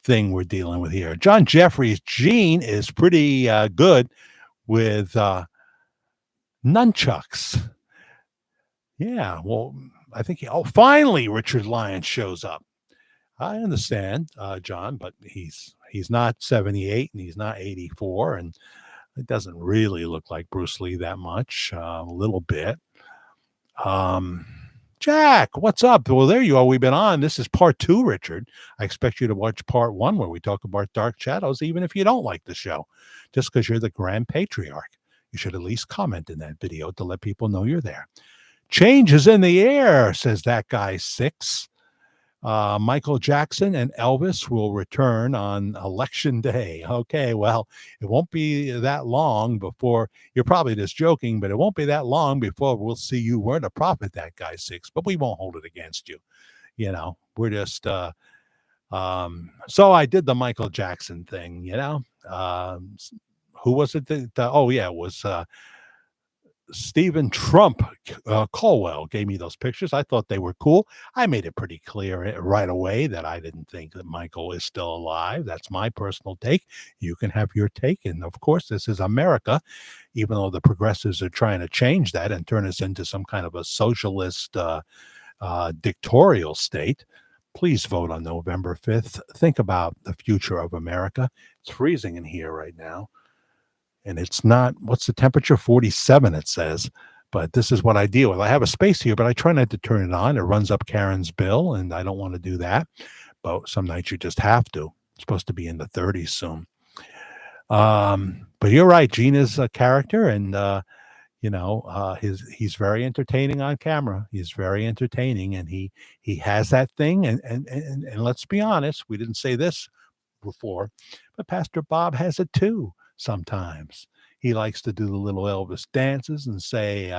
thing we're dealing with here. John Jeffries, Gene is pretty good with nunchucks. Yeah, well, I think finally Richard Lyons shows up. I understand, John, but he's not 78 and he's not 84, and it doesn't really look like Bruce Lee that much. A little bit. Jack, what's up? Well, there you are. We've been on. This is part 2, Richard. I expect you to watch part 1 where we talk about Dark Shadows, even if you don't like the show. Just because you're the Grand Patriarch, you should at least comment in that video to let people know you're there. Change is in the air, says that guy 6. Michael Jackson and Elvis will return on Election Day. Okay, well, it won't be that long before, you're probably just joking, but it won't be that long before we'll see you weren't a prophet, that guy Six, but we won't hold it against you. We're just, so I did the Michael Jackson thing, who was it? Oh, yeah, it was Stephen Trump Colwell gave me those pictures. I thought they were cool. I made it pretty clear right away that I didn't think that Michael is still alive. That's my personal take. You can have your take. And of course, this is America, even though the progressives are trying to change that and turn us into some kind of a socialist dictatorial state. Please vote on November 5th. Think about the future of America. It's freezing in here right now. And it's not, what's the temperature? 47, it says. But this is what I deal with. I have a space here, but I try not to turn it on. It runs up Karen's bill, and I don't want to do that. But some nights you just have to. It's supposed to be in the 30s soon. But you're right. Gina's a character, and he's very entertaining on camera. He's very entertaining, and he has that thing. And let's be honest, we didn't say this before, but Pastor Bob has it too. Sometimes he likes to do the little Elvis dances and say,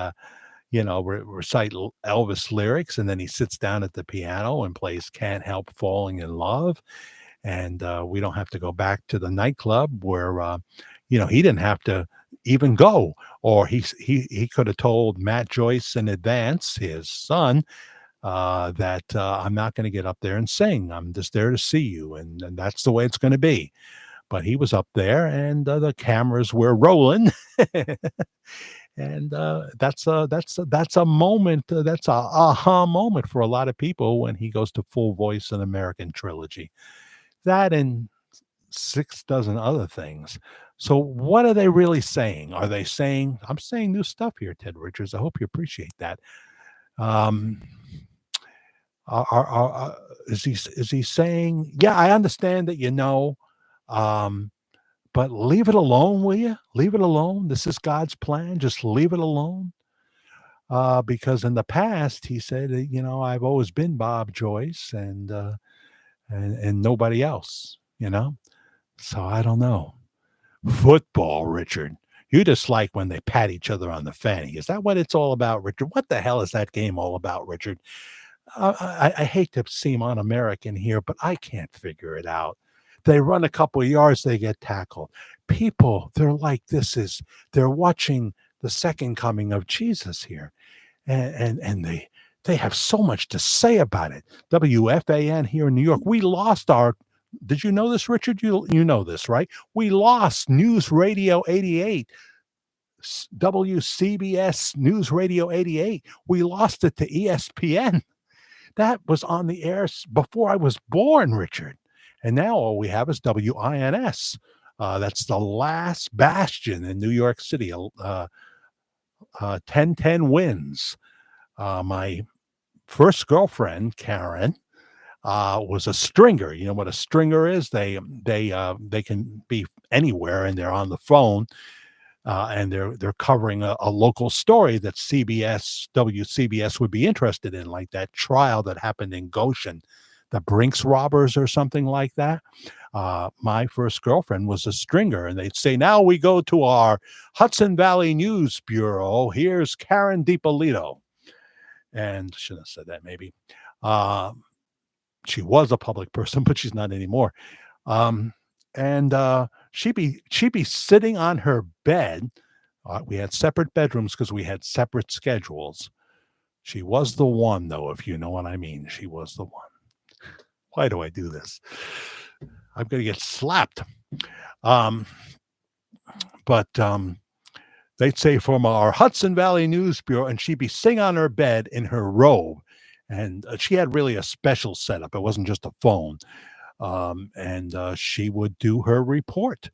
recite Elvis lyrics, and then he sits down at the piano and plays "Can't Help Falling in Love." And we don't have to go back to the nightclub where, he didn't have to even go, or he could have told Matt Joyce in advance, his son, that I'm not going to get up there and sing. I'm just there to see you, and that's the way it's going to be. But he was up there, and the cameras were rolling, and that's a moment. That's a aha moment for a lot of people when he goes to full voice an American trilogy. That and 6 dozen other things. So what are they really saying? Are they saying, I'm saying new stuff here, Ted Richards. I hope you appreciate that. Is he saying, yeah, I understand that, but leave it alone, will you? Leave it alone. This is God's plan. Just leave it alone. Because in the past, he said, I've always been Bob Joyce and nobody else, So I don't know. Football, Richard. You just like when they pat each other on the fanny. Is that what it's all about, Richard? What the hell is that game all about, Richard? I hate to seem un-American here, but I can't figure it out. They run a couple of yards, they get tackled. People, they're like, they're watching the second coming of Jesus here. And they have so much to say about it. WFAN here in New York, we lost did you know this, Richard? You know this, right? We lost News Radio 88. WCBS News Radio 88. We lost it to ESPN. That was on the air before I was born, Richard. And now all we have is WINS. That's the last bastion in New York City. 10-10 wins. My first girlfriend, Karen, was a stringer. You know what a stringer is? They can be anywhere, and they're on the phone. And they're covering a local story that WCBS would be interested in, like that trial that happened in Goshen, the Brinks robbers or something like that. My first girlfriend was a stringer, and they'd say, now we go to our Hudson Valley News Bureau. Here's Karen DiPolito. And shouldn't have said that, maybe. She was a public person, but she's not anymore. And she'd be sitting on her bed. We had separate bedrooms because we had separate schedules. She was the one, though, if you know what I mean. She was the one. Why do I do this? I'm going to get slapped. But they'd say from our Hudson Valley News Bureau, and she'd be sitting on her bed in her robe. And she had really a special setup. It wasn't just a phone. And she would do her report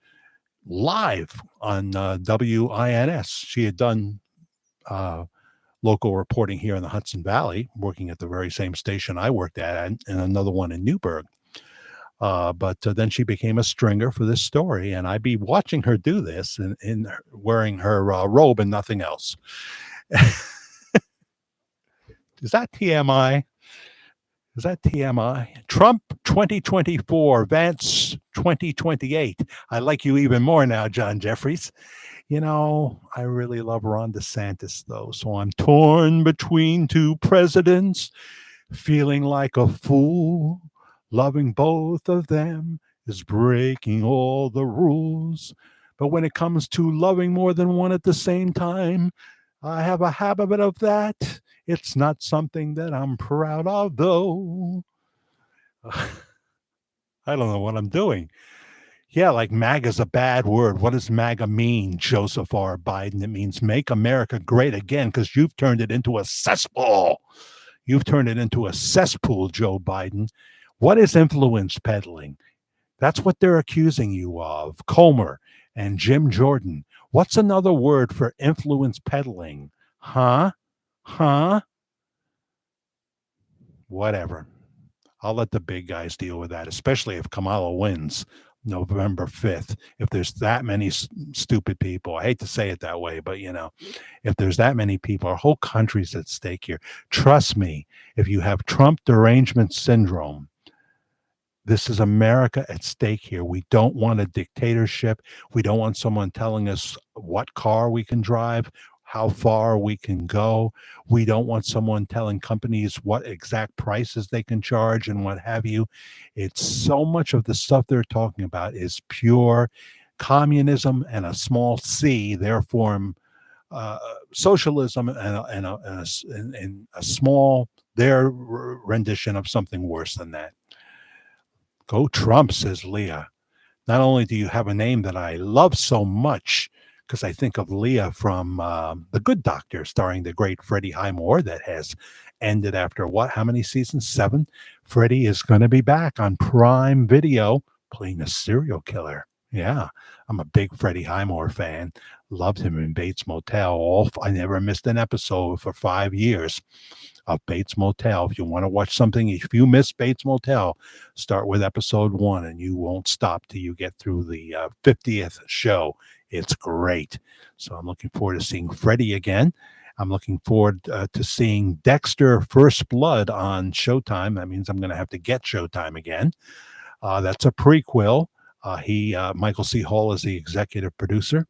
live on WINS. She had done local reporting here in the Hudson Valley, working at the very same station I worked at, and another one in Newburgh. But then she became a stringer for this story, and I'd be watching her do this in wearing her robe and nothing else. Is that TMI? Is that TMI? Trump 2024, Vance 2028. I like you even more now, John Jeffries. I really love Ron DeSantis, though. So I'm torn between two presidents, feeling like a fool. Loving both of them is breaking all the rules. But when it comes to loving more than one at the same time, I have a habit of that. It's not something that I'm proud of, though. I don't know what I'm doing. Yeah, like MAGA's a bad word. What does MAGA mean, Joseph R. Biden? It means make America great again because you've turned it into a cesspool. You've turned it into a cesspool, Joe Biden. What is influence peddling? That's what they're accusing you of. Comer and Jim Jordan. What's another word for influence peddling? Huh? Huh? Whatever. I'll let the big guys deal with that, especially if Kamala wins November 5th. If there's that many stupid people, I hate to say it that way, but if there's that many people, our whole country's at stake here. Trust me, if you have Trump derangement syndrome, this is America at stake here. We don't want a dictatorship. We don't want someone telling us what car we can drive, how far we can go. We don't want someone telling companies what exact prices they can charge and what have you. It's so much of the stuff they're talking about is pure communism and a small c, therefore socialism and a small, their rendition of something worse than that. Go Trump, says Leah. Not only do you have a name that I love so much, because I think of Leah from The Good Doctor, starring the great Freddie Highmore, that has ended after what? How many seasons? 7. Freddie is going to be back on Prime Video playing a serial killer. Yeah, I'm a big Freddie Highmore fan. Loved him in Bates Motel. I never missed an episode for 5 years of Bates Motel. If you want to watch something, if you miss Bates Motel, start with episode 1 and you won't stop till you get through the 50th show. It's great. So I'm looking forward to seeing Freddie again. I'm looking forward to seeing Dexter First Blood on Showtime. That means I'm going to have to get Showtime again. That's a prequel. Michael C. Hall is the executive producer,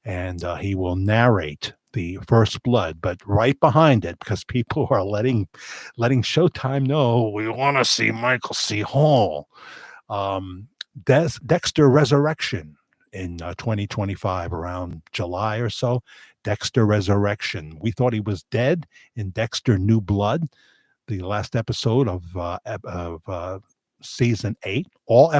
and he will narrate the First Blood, but right behind it, because people are letting Showtime know we want to see Michael C. Hall. Dexter Resurrection in 2025, around July or so. Dexter Resurrection. We thought he was dead in Dexter New Blood, the last episode of season 8. All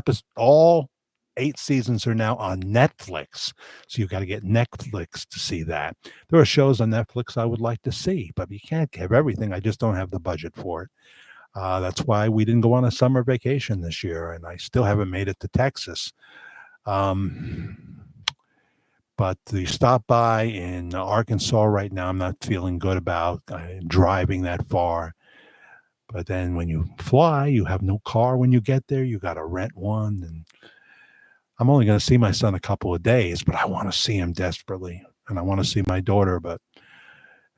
8 seasons are now on Netflix. So you've got to get Netflix to see that. There are shows on Netflix I would like to see, but you can't have everything. I just don't have the budget for it. That's why we didn't go on a summer vacation this year, and I still haven't made it to Texas. But the stop by in Arkansas right now, I'm not feeling good about driving that far. But then when you fly, you have no car when you get there. You got to rent one, and I'm only going to see my son a couple of days, but I want to see him desperately. And I want to see my daughter, but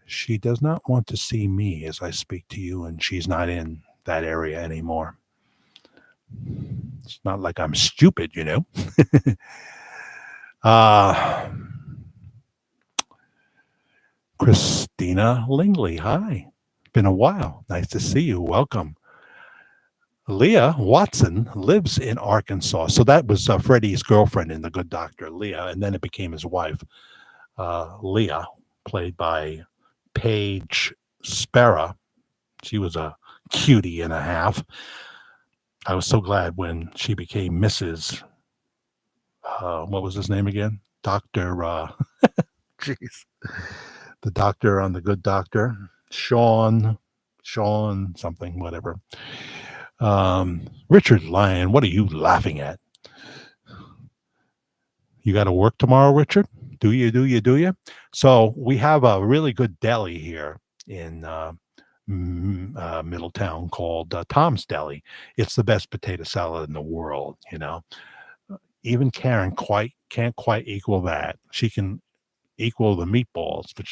she does not want to see me as I speak to you, and she's not in that area anymore. It's not like I'm stupid, Christina Lingley, hi. Been a while. Nice to see you. Welcome. Leah Watson lives in Arkansas. So that was Freddie's girlfriend in The Good Doctor, Leah, and then it became his wife, Leah, played by Paige Sparrow. She was a cutie and a half. I was so glad when she became Mrs. What was his name again? Dr. Jeez. The doctor on The Good Doctor. Sean something, whatever. Richard Lyon, what are you laughing at? You got to work tomorrow, Richard? Do you? So we have a really good deli here in Middletown called Tom's Deli. It's the best potato salad in the world, Even Karen can't quite equal that. She can equal the meatballs, but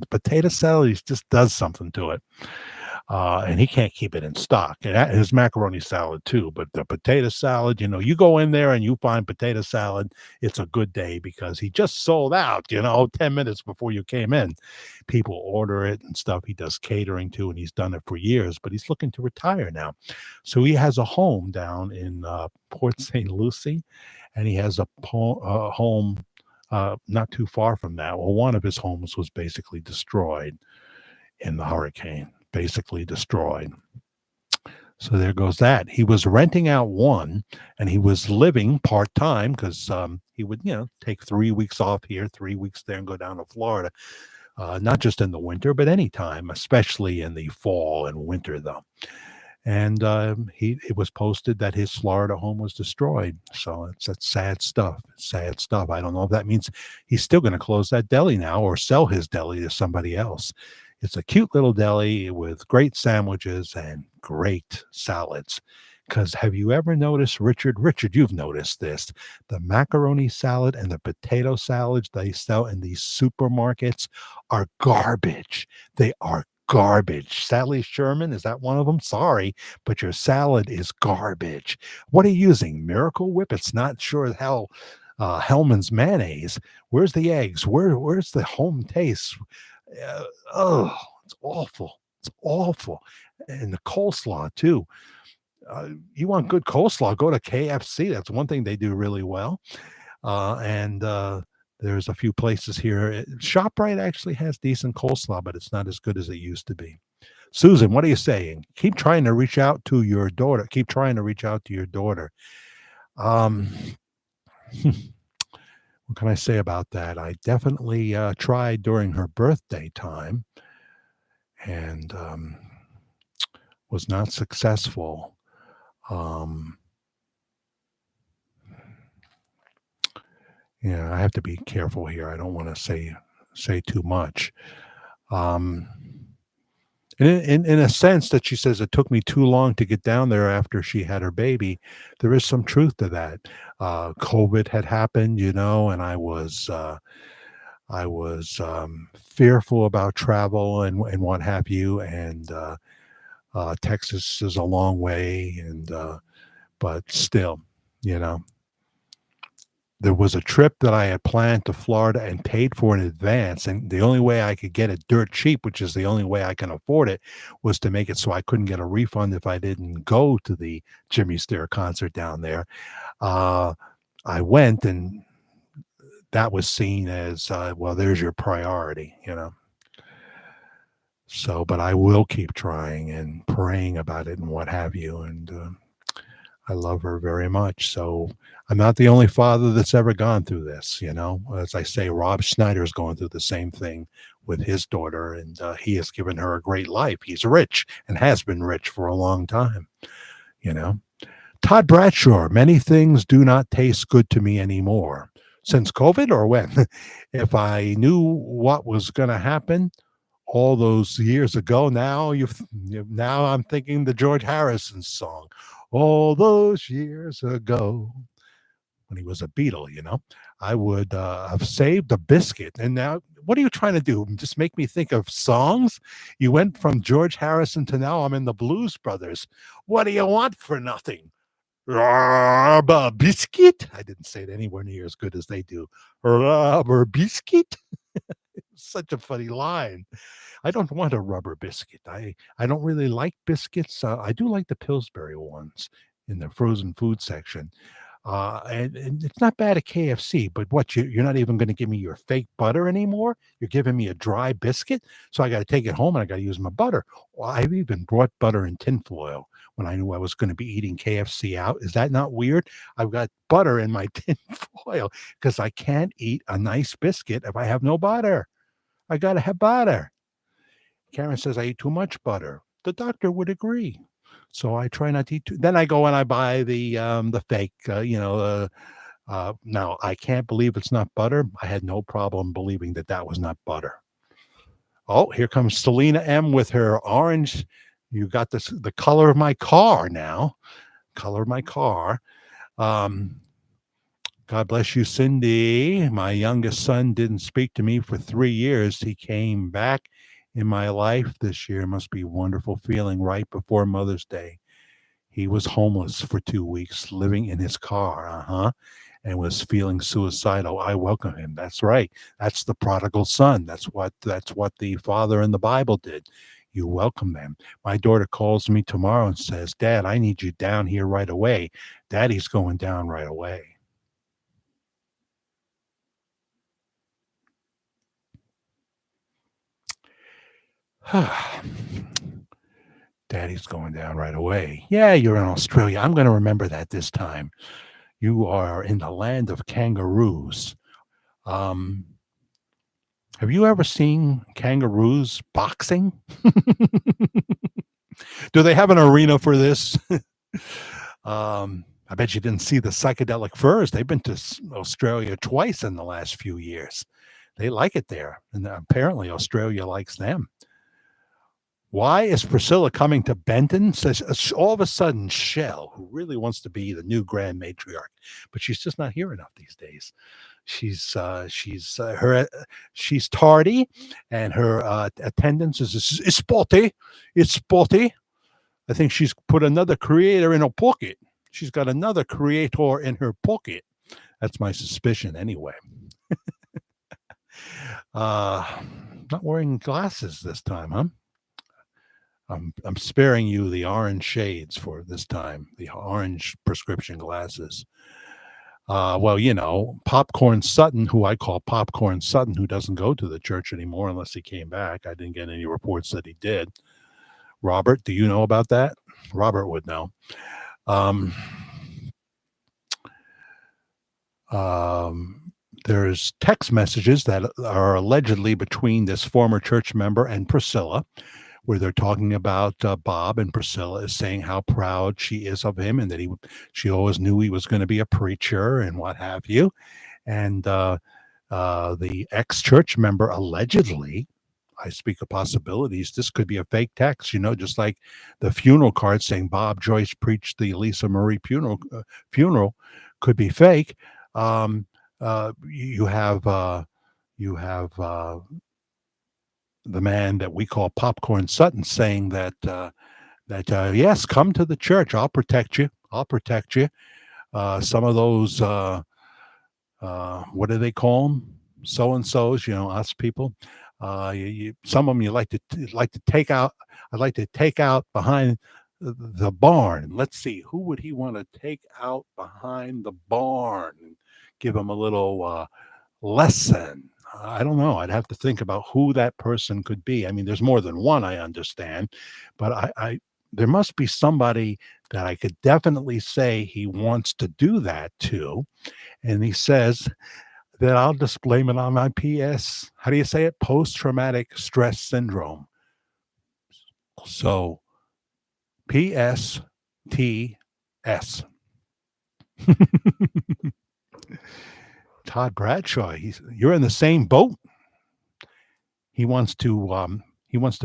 potato salad just does something to it. And he can't keep it in stock. And his macaroni salad too, but the potato salad, you go in there and you find potato salad, it's a good day because he just sold out, 10 minutes before you came in. People order it and stuff. He does catering too, and he's done it for years, but he's looking to retire now. So he has a home down in Port St. Lucie, and he has a home not too far from that. Well, one of his homes was basically destroyed in the hurricane, basically destroyed. So there goes that. He was renting out one, and he was living part time because he would, take 3 weeks off here, 3 weeks there, and go down to Florida. Not just in the winter, but any time, especially in the fall and winter, though. And it was posted that his Florida home was destroyed. So that's sad stuff. Sad stuff. I don't know if that means he's still going to close that deli now or sell his deli to somebody else. It's a cute little deli with great sandwiches and great salads. Because have you ever noticed, Richard, you've noticed this, the macaroni salad and the potato salads they sell in these supermarkets are garbage. They are garbage. Sally Sherman, is that one of them? Sorry, but your salad is garbage. What are you using? Miracle Whip? It's not sure as hell Hellman's mayonnaise. Where's the eggs? Where's the home taste? It's awful. It's awful. And the coleslaw too. You want good coleslaw, go to KFC. That's one thing they do really well. And there's a few places here. ShopRite actually has decent coleslaw, but it's not as good as it used to be. Susan, what are you saying? Keep trying to reach out to your daughter. Keep trying to reach out to your daughter. What can I say about that? I definitely tried during her birthday time and was not successful. I have to be careful here. I don't want to say too much. In a sense that she says it took me too long to get down there after she had her baby, there is some truth to that. COVID had happened, and I was fearful about travel and what have you, and Texas is a long way, but still, there was a trip that I had planned to Florida and paid for in advance. And the only way I could get it dirt cheap, which is the only way I can afford it, was to make it so I couldn't get a refund if I didn't go to the Jimmy Sturr concert down there. I went, and that was seen as, well, there's your priority, So, but I will keep trying and praying about it and what have you. And I love her very much. So I'm not the only father that's ever gone through this, As I say, Rob Schneider's going through the same thing with his daughter, and he has given her a great life. He's rich and has been rich for a long time, Todd Bradshaw, many things do not taste good to me anymore. Since COVID or when? If I knew what was going to happen all those years ago, now I'm thinking the George Harrison song. All those years ago, when he was a Beatle, I would have saved a biscuit. And now, what are you trying to do? Just make me think of songs? You went from George Harrison to now I'm in the Blues Brothers. What do you want for nothing? Rubber biscuit? I didn't say it anywhere near as good as they do. Rubber biscuit? Such a funny line. I don't want a rubber biscuit. I don't really like biscuits. I do like the Pillsbury ones in the frozen food section. And it's not bad at KFC, but what, you're not even going to give me your fake butter anymore? You're giving me a dry biscuit? So I got to take it home and I got to use my butter. Well, I've even brought butter in tinfoil when I knew I was going to be eating KFC out. Is that not weird? I've got butter in my tinfoil because I can't eat a nice biscuit if I have no butter. I got to have butter. Karen says I eat too much butter. The doctor would agree. So I try not to eat too. Then I go and I buy the fake, now I can't believe it's not butter. I had no problem believing that was not butter. Oh, here comes Selena M with her orange. You got the color of my car now. Color of my car. God bless you, Cindy. My youngest son didn't speak to me for 3 years. He came back in my life this year must be a wonderful feeling right before Mother's Day. He was homeless for 2 weeks, living in his car, and was feeling suicidal. I welcome him. That's right. That's the prodigal son. That's what the father in the Bible did. You welcome them. My daughter calls me tomorrow and says, "Dad, I need you down here right away." Daddy's going down right away. Daddy's going down right away. Yeah, you're in Australia. I'm going to remember that this time. You are in the land of kangaroos. Um, have you ever seen kangaroos boxing? Do they have an arena for this? I bet you didn't see the psychedelic furs. They've been to Australia twice in the last few years. They like it there, and apparently Australia likes them. Why is Priscilla coming to Benton? Says all of a sudden, Shell, who really wants to be the new grand matriarch, but she's just not here enough these days. She's tardy, and her attendance is spotty. It's spotty. I think she's put another creator in her pocket. She's got another creator in her pocket. That's my suspicion, anyway. Not wearing glasses this time, huh? I'm sparing you the orange shades for this time, the orange prescription glasses. Well, Popcorn Sutton, who I call Popcorn Sutton, who doesn't go to the church anymore unless he came back. I didn't get any reports that he did. Robert, do you know about that? Robert would know. Um, there's text messages that are allegedly between this former church member and Priscilla, where they're talking about Bob, and Priscilla is saying how proud she is of him and that she always knew he was going to be a preacher and what have you. And the ex-church member allegedly, I speak of possibilities, this could be a fake text, just like the funeral card saying Bob Joyce preached the Lisa Marie funeral could be fake. You have the man that we call Popcorn Sutton saying that yes, come to the church. I'll protect you. I'll protect you. Some of those what do they call them? So and so's, us people. Some of them you like to take out. I'd like to take out behind the barn. Let's see, who would he want to take out behind the barn? Give him a little lesson. I don't know. I'd have to think about who that person could be. I mean, there's more than one, I understand, but I there must be somebody that I could definitely say he wants to do that to. And he says that I'll just blame it on my PS. How do you say it? Post-traumatic stress syndrome. So PSTS. Todd Bradshaw, you're in the same boat. He wants to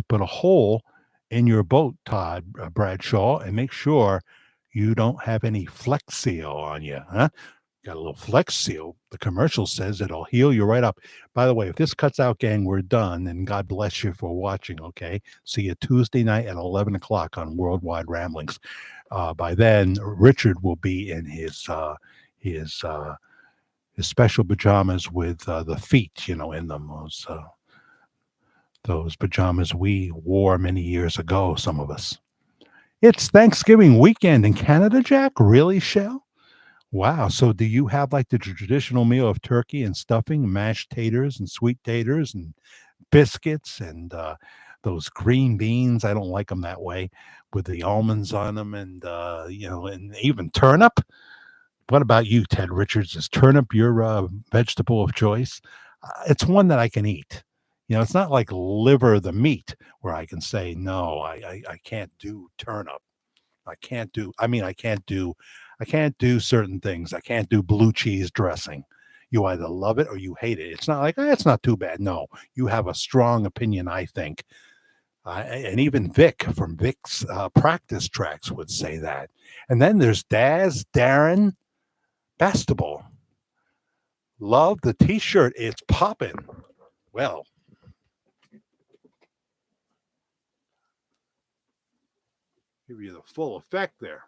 put a hole in your boat, Todd Bradshaw, and make sure you don't have any Flex Seal on you, huh? Got a little Flex Seal. The commercial says it'll heal you right up. By the way, if this cuts out, gang, we're done, and God bless you for watching, okay? See you Tuesday night at 11 o'clock on Worldwide Ramblings. By then, Richard will be in his special pajamas with the feet, in them. Those pajamas we wore many years ago, some of us. It's Thanksgiving weekend in Canada, Jack? Really, Shell? Wow. So do you have like the traditional meal of turkey and stuffing, mashed taters and sweet taters and biscuits and those green beans? I don't like them that way, with the almonds on them and, and even turnip. What about you, Ted Richards? Is turnip your vegetable of choice? It's one that I can eat. It's not like liver, the meat, where I can say, no, I can't do turnip. I can't do certain things. I can't do blue cheese dressing. You either love it or you hate it. It's not like, it's not too bad. No, you have a strong opinion, I think. And even Vic from Vic's practice tracks would say that. And then there's Darren Bastable. Love the t-shirt. It's popping. Well, Give you the full effect there.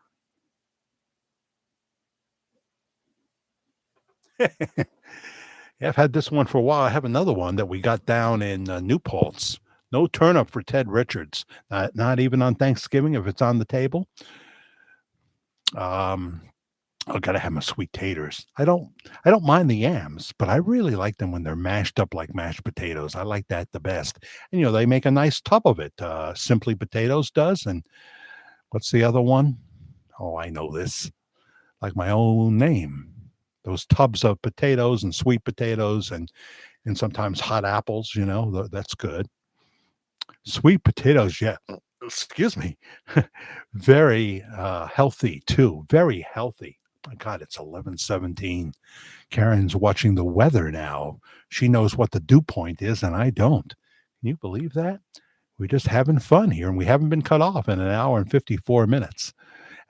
Yeah, I've had this one for a while. I have another one that we got down in New Paltz. No turnip for Ted Richards. Not even on Thanksgiving if it's on the table. Um, I gotta have my sweet taters. I don't mind the yams, but I really like them when they're mashed up like mashed potatoes. I like that the best. And they make a nice tub of it. Simply Potatoes does. And what's the other one? Oh, I know this. Like my own name. Those tubs of potatoes and sweet potatoes and sometimes hot apples, that's good. Sweet potatoes, yeah. Excuse me. Very healthy too. Very healthy. My God, it's 11:17. Karen's watching the weather now. She knows what the dew point is, and I don't. Can you believe that? We're just having fun here, and we haven't been cut off in an hour and 54 minutes.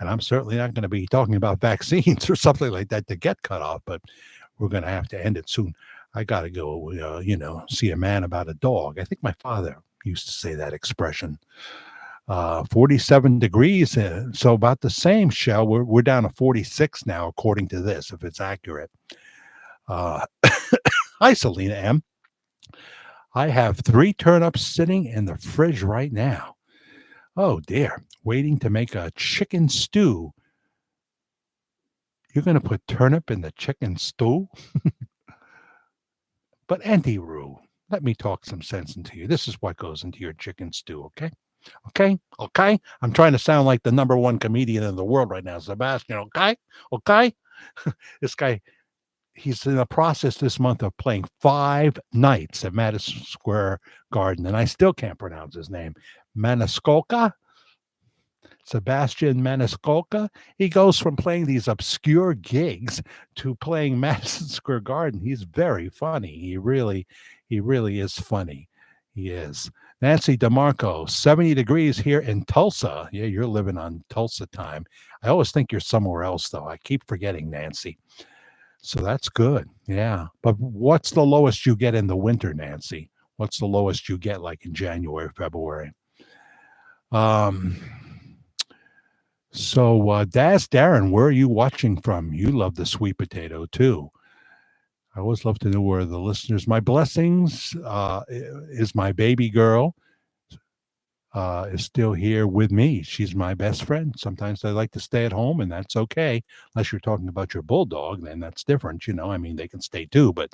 And I'm certainly not going to be talking about vaccines or something like that to get cut off, but we're going to have to end it soon. I got to go, see a man about a dog. I think my father used to say that expression. 47 degrees, so about the same, Shell. We're down to 46 now, according to this, if it's accurate. Hi, Selena M. I have 3 turnips sitting in the fridge right now. Oh, dear. Waiting to make a chicken stew. You're going to put turnip in the chicken stew? But Auntie Roo, let me talk some sense into you. This is what goes into your chicken stew, okay? Okay? I'm trying to sound like the number one comedian in the world right now, Sebastian, okay? This guy, he's in the process this month of playing 5 nights at Madison Square Garden, and I still can't pronounce his name. Maniscalco? Sebastian Maniscalco. He goes from playing these obscure gigs to playing Madison Square Garden. He's very funny. He really is funny. He is. Nancy DeMarco, 70 degrees here in Tulsa. Yeah, you're living on Tulsa time. I always think you're somewhere else, though. I keep forgetting, Nancy. So that's good. Yeah. But what's the lowest you get in the winter, Nancy? What's the lowest you get like in January, February? So, Daz Darren, where are you watching from? You love the sweet potato too. I always love to know where the listeners. My blessings is my baby girl. Is still here with me. She's my best friend. Sometimes I like to stay at home, and that's okay. Unless you're talking about your bulldog, then that's different. I mean, they can stay too, but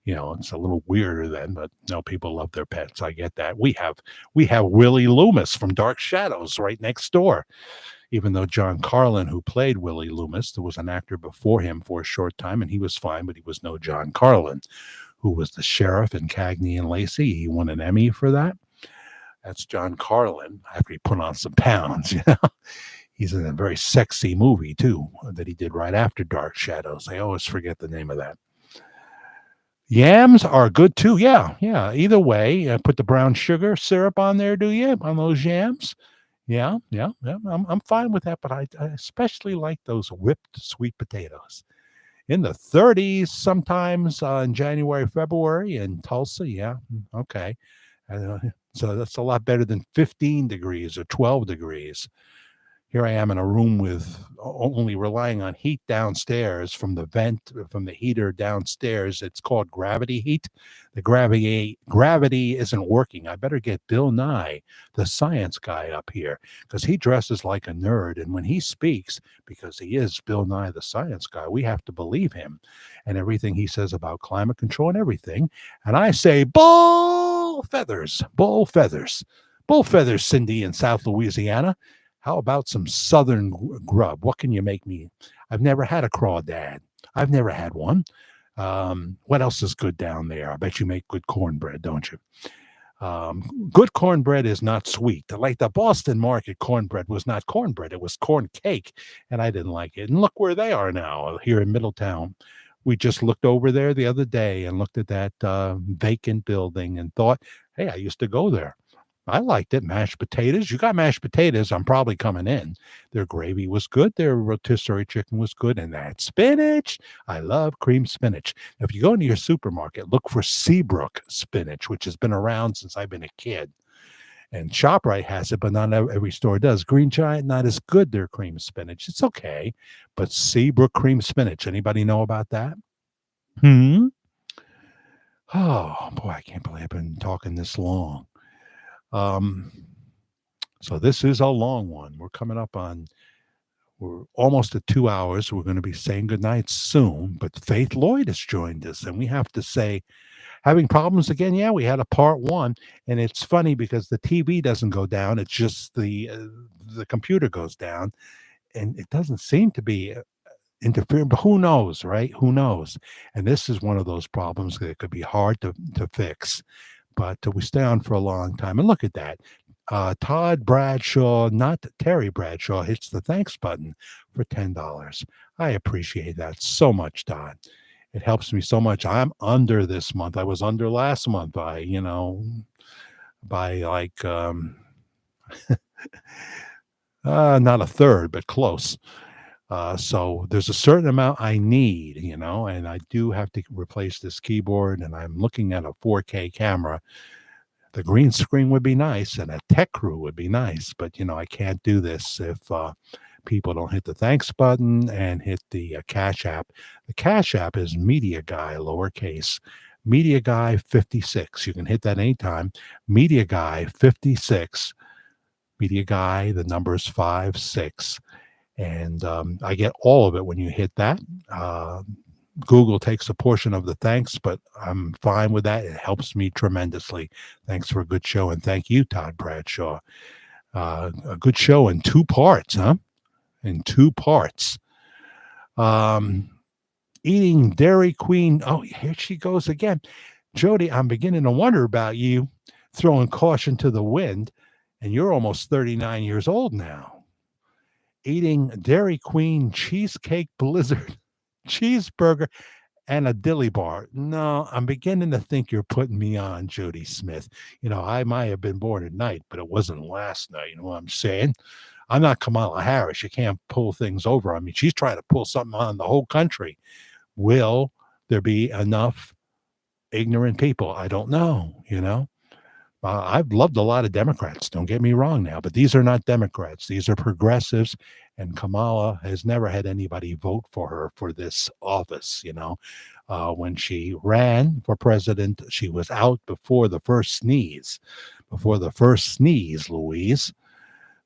it's a little weirder then. But no, people love their pets. I get that. We have Willie Loomis from Dark Shadows right next door. Even though John Carlin, who played Willie Loomis, there was an actor before him for a short time, and he was fine, but he was no John Carlin, who was the sheriff in Cagney and Lacey. He won an Emmy for that. That's John Carlin after he put on some pounds. He's in a very sexy movie, too, that he did right after Dark Shadows. I always forget the name of that. Yams are good, too. Yeah. Either way, put the brown sugar syrup on there, do you, on those yams? Yeah. I'm fine with that, but I especially like those whipped sweet potatoes. In the 30s sometimes in January, February in Tulsa. Yeah, okay. So that's a lot better than 15 degrees or 12 degrees. Here I am in a room with only relying on heat downstairs from the vent, from the heater downstairs. It's called gravity heat. The gravity isn't working. I better get Bill Nye, the science guy, up here because he dresses like a nerd. And when he speaks, because he is Bill Nye, the science guy, we have to believe him and everything he says about climate control and everything. And I say, bull feathers, Cindy in South Louisiana. How about some southern grub? What can you make me? I've never had a crawdad. I've never had one. What else is good down there? I bet you make good cornbread, don't you? Good cornbread is not sweet. Like the Boston market cornbread was not cornbread. It was corn cake, and I didn't like it. And look where they are now, here in Middletown. We just looked over there the other day and looked at that vacant building and thought, hey, I used to go there. I liked it. Mashed potatoes. You got mashed potatoes, I'm probably coming in. Their gravy was good. Their rotisserie chicken was good. And that spinach. I love cream spinach. Now, if you go into your supermarket, look for Seabrook spinach, which has been around since I've been a kid. And ShopRite has it, but not every store does. Green Giant, not as good, their cream spinach. It's okay. But Seabrook cream spinach, anybody know about that? Hmm? Oh, boy, I can't believe I've been talking this long. Um, so this is a long one. We're almost at 2 hours. We're going to be saying goodnight soon, but Faith Lloyd has joined us, and we have to say, having problems again. Yeah, we had a part one, and it's funny because the TV doesn't go down. It's just the computer goes down, and it doesn't seem to be interfering. But who knows, right? Who knows? And this is one of those problems that could be hard to fix. But we stay on for a long time. And look at that. Todd Bradshaw, not Terry Bradshaw, hits the thanks button for $10. I appreciate that so much, Todd. It helps me so much. I'm under this month. I was under last month by like not a third, but close. So there's a certain amount I need, and I do have to replace this keyboard, and I'm looking at a 4K camera. The green screen would be nice, and a tech crew would be nice, but I can't do this if people don't hit the thanks button and hit the Cash App. The Cash App is Media Guy, lowercase. Media Guy 56. You can hit that anytime. Media Guy 56. Media Guy, the number is 56. And I get all of it when you hit that. Google takes a portion of the thanks, but I'm fine with that. It helps me tremendously. Thanks for a good show, and thank you, Todd Bradshaw. A good show in 2 parts, huh? In 2 parts. Eating Dairy Queen. Oh, here she goes again. Jody, I'm beginning to wonder about you throwing caution to the wind, and you're almost 39 years old now. Eating Dairy Queen cheesecake blizzard cheeseburger and a dilly bar. No, I'm beginning to think you're putting me on, Jody Smith. I might have been born at night, but it wasn't last night. You know what I'm saying? I'm not Kamala Harris. You can't pull things over on me. She's trying to pull something on the whole country. Will there be enough ignorant people? I don't know, I've loved a lot of Democrats. Don't get me wrong now, but these are not Democrats. These are progressives, and Kamala has never had anybody vote for her for this office. When she ran for president, she was out before the first sneeze. Louise.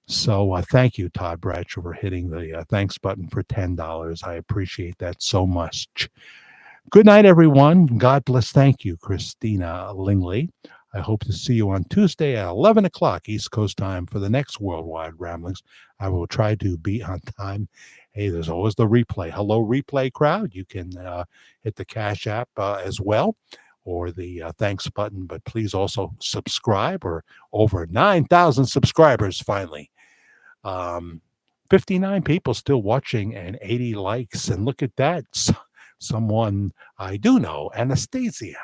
So thank you, Todd Bradshaw, for hitting the thanks button for $10. I appreciate that so much. Good night, everyone. God bless. Thank you, Christina Lingley. I hope to see you on Tuesday at 11 o'clock East Coast time for the next Worldwide Ramblings. I will try to be on time. Hey, there's always the replay. Hello, replay crowd. You can hit the Cash App as well, or the thanks button, but please also subscribe. We're over 9,000 subscribers finally. 59 people still watching and 80 likes. And look at that. Someone I do know, Anastasia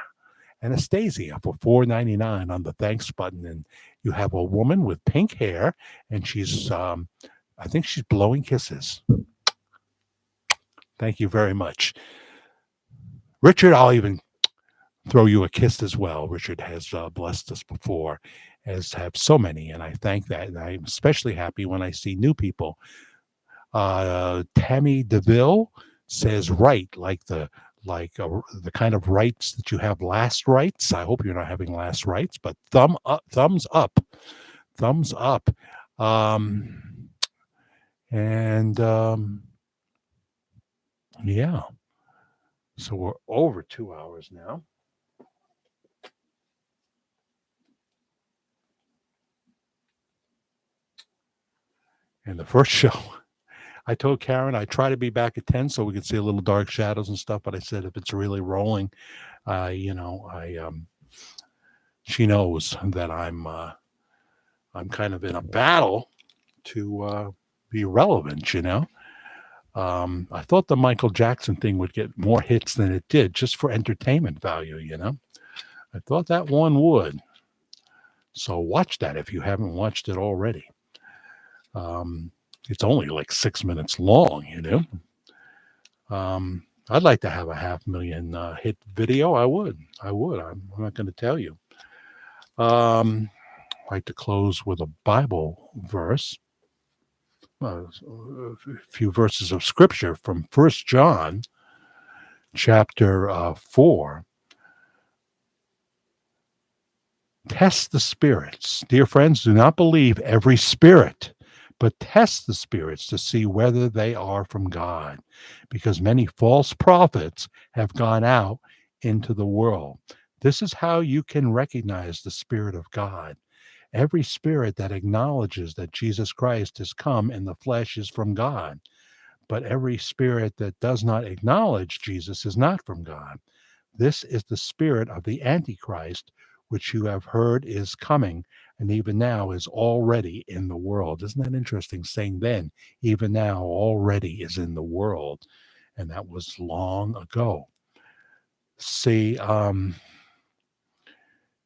for $4.99 on the thanks button. And you have a woman with pink hair, and she's I think she's blowing kisses. Thank you very much. Richard, I'll even throw you a kiss as well. Richard has blessed us before, as have so many, and I thank that. And I'm especially happy when I see new people. Tammy DeVille says right, like the kind of rights that you have last rights. I hope you're not having last rights, but thumbs up. Yeah. So we're over 2 hours now. And the first show, I told Karen I try to be back at 10 so we could see a little dark shadows and stuff. But I said if it's really rolling, she knows that I'm kind of in a battle to be relevant. I thought the Michael Jackson thing would get more hits than it did, just for entertainment value. I thought that one would. So watch that if you haven't watched it already. It's only like 6 minutes long, I'd like to have a 500,000 hit video. I would. I'm not going to tell you. like to close with a Bible verse, a few verses of scripture from 1 John chapter 4. Test the spirits. Dear friends, do not believe every spirit, but test the spirits to see whether they are from God, because many false prophets have gone out into the world. This is how you can recognize the Spirit of God. Every spirit that acknowledges that Jesus Christ has come in the flesh is from God, but every spirit that does not acknowledge Jesus is not from God. This is the spirit of the Antichrist, which you have heard is coming, and even now is already in the world. Isn't that interesting? Saying then, even now, already is in the world. And that was long ago. See,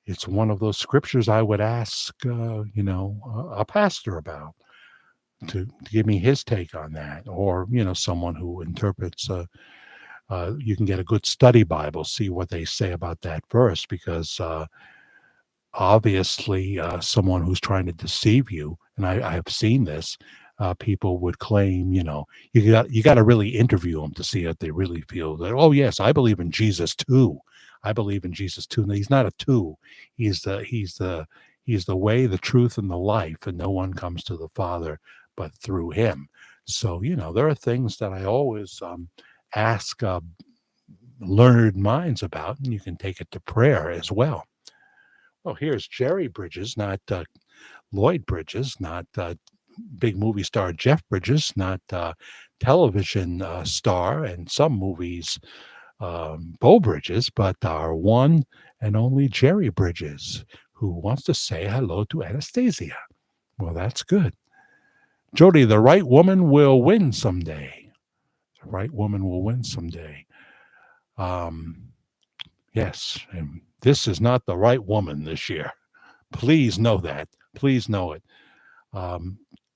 it's one of those scriptures I would ask, a pastor about to give me his take on that, or, someone who interprets you can get a good study Bible, see what they say about that verse, because obviously someone who's trying to deceive you, and I have seen this, people would claim, you got to really interview them to see if they really feel that, oh yes, I believe in Jesus too. I believe in Jesus too. And he's not a two. He's the way, the truth, and the life, and no one comes to the Father but through him. So, there are things that I always ask learned minds about, and you can take it to prayer as well. Well, here's Jerry Bridges, not Lloyd Bridges, not big movie star Jeff Bridges, not television star and some movies Bo Bridges, but our one and only Jerry Bridges, who wants to say hello to Anastasia. Well, that's good. Jody, the right woman will win someday. The right woman will win someday. Yes, and this is not the right woman this year. Please know that. Please know it.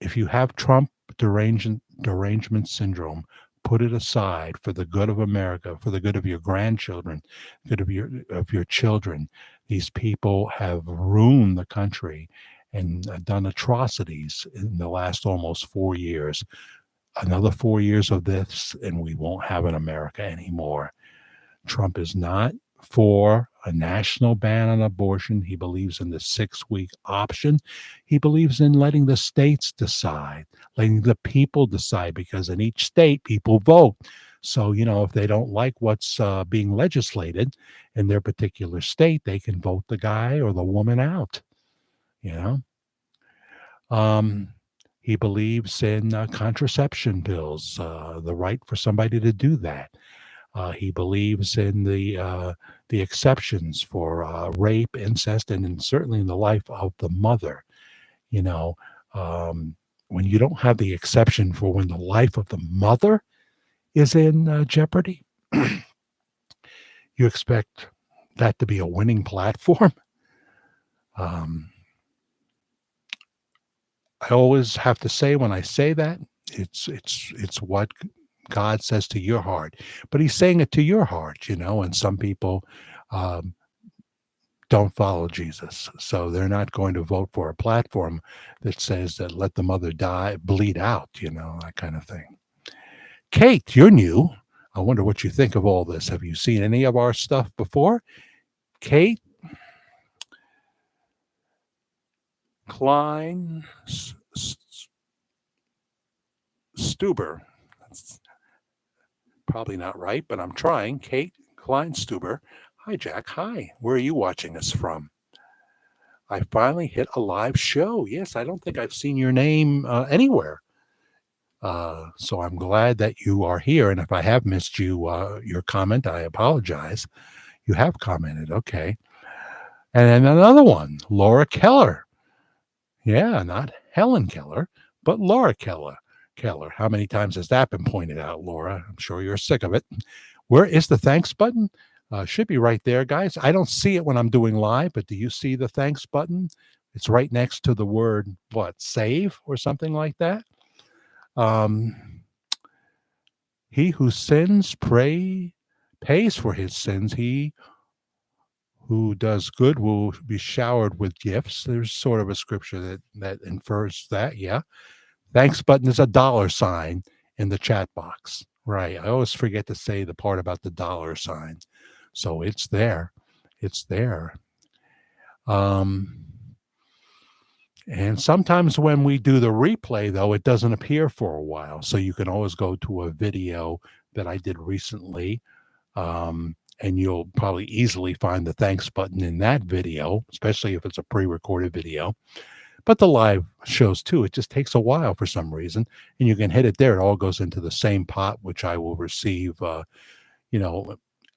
If you have Trump derangement syndrome, put it aside for the good of America, for the good of your grandchildren, good of your children. These people have ruined the country and done atrocities in the last almost 4 years. Another 4 years of this, and we won't have an America anymore. Trump is not for a national ban on abortion. He believes in the 6-week option. He believes in letting the states decide, letting the people decide, because in each state, people vote. So, if they don't like what's being legislated in their particular state, they can vote the guy or the woman out, He believes in contraception pills, the right for somebody to do that. He believes in the exceptions for rape, incest, and certainly in the life of the mother. When you don't have the exception for when the life of the mother is in jeopardy, you expect that to be a winning platform. I always have to say, when I say that, it's what God says to your heart, but he's saying it to your heart, and some people don't follow Jesus. So they're not going to vote for a platform that says that let the mother die, bleed out, that kind of thing. Kate, you're new. I wonder what you think of all this. Have you seen any of our stuff before? Kate Klein Stuber. That's probably not right, but I'm trying. Kate Klein Stuber. Hi, Jack. Hi. Where are you watching us from? I finally hit a live show. Yes, I don't think I've seen your name anywhere. So I'm glad that you are here. And if I have missed your comment, I apologize. You have commented. Okay. And then another one, Laura Keller. Yeah, not Helen Keller, but Laura Keller. How many times has that been pointed out, Laura? I'm sure you're sick of it. Where is the thanks button? Should be right there, guys. I don't see it when I'm doing live, but do you see the thanks button? It's right next to the word, save or something like that. He who sins, pays for his sins. He who does good will be showered with gifts. There's sort of a scripture that infers that. Yeah. Thanks button is a $sign in the chat box. Right. I always forget to say the part about the $sign. So it's there. It's there. And sometimes when we do the replay, though, it doesn't appear for a while. So you can always go to a video that I did recently, and you'll probably easily find the thanks button in that video, especially if it's a pre-recorded video. But the live shows too, it just takes a while for some reason, and you can hit it there. It all goes into the same pot, which I will receive. I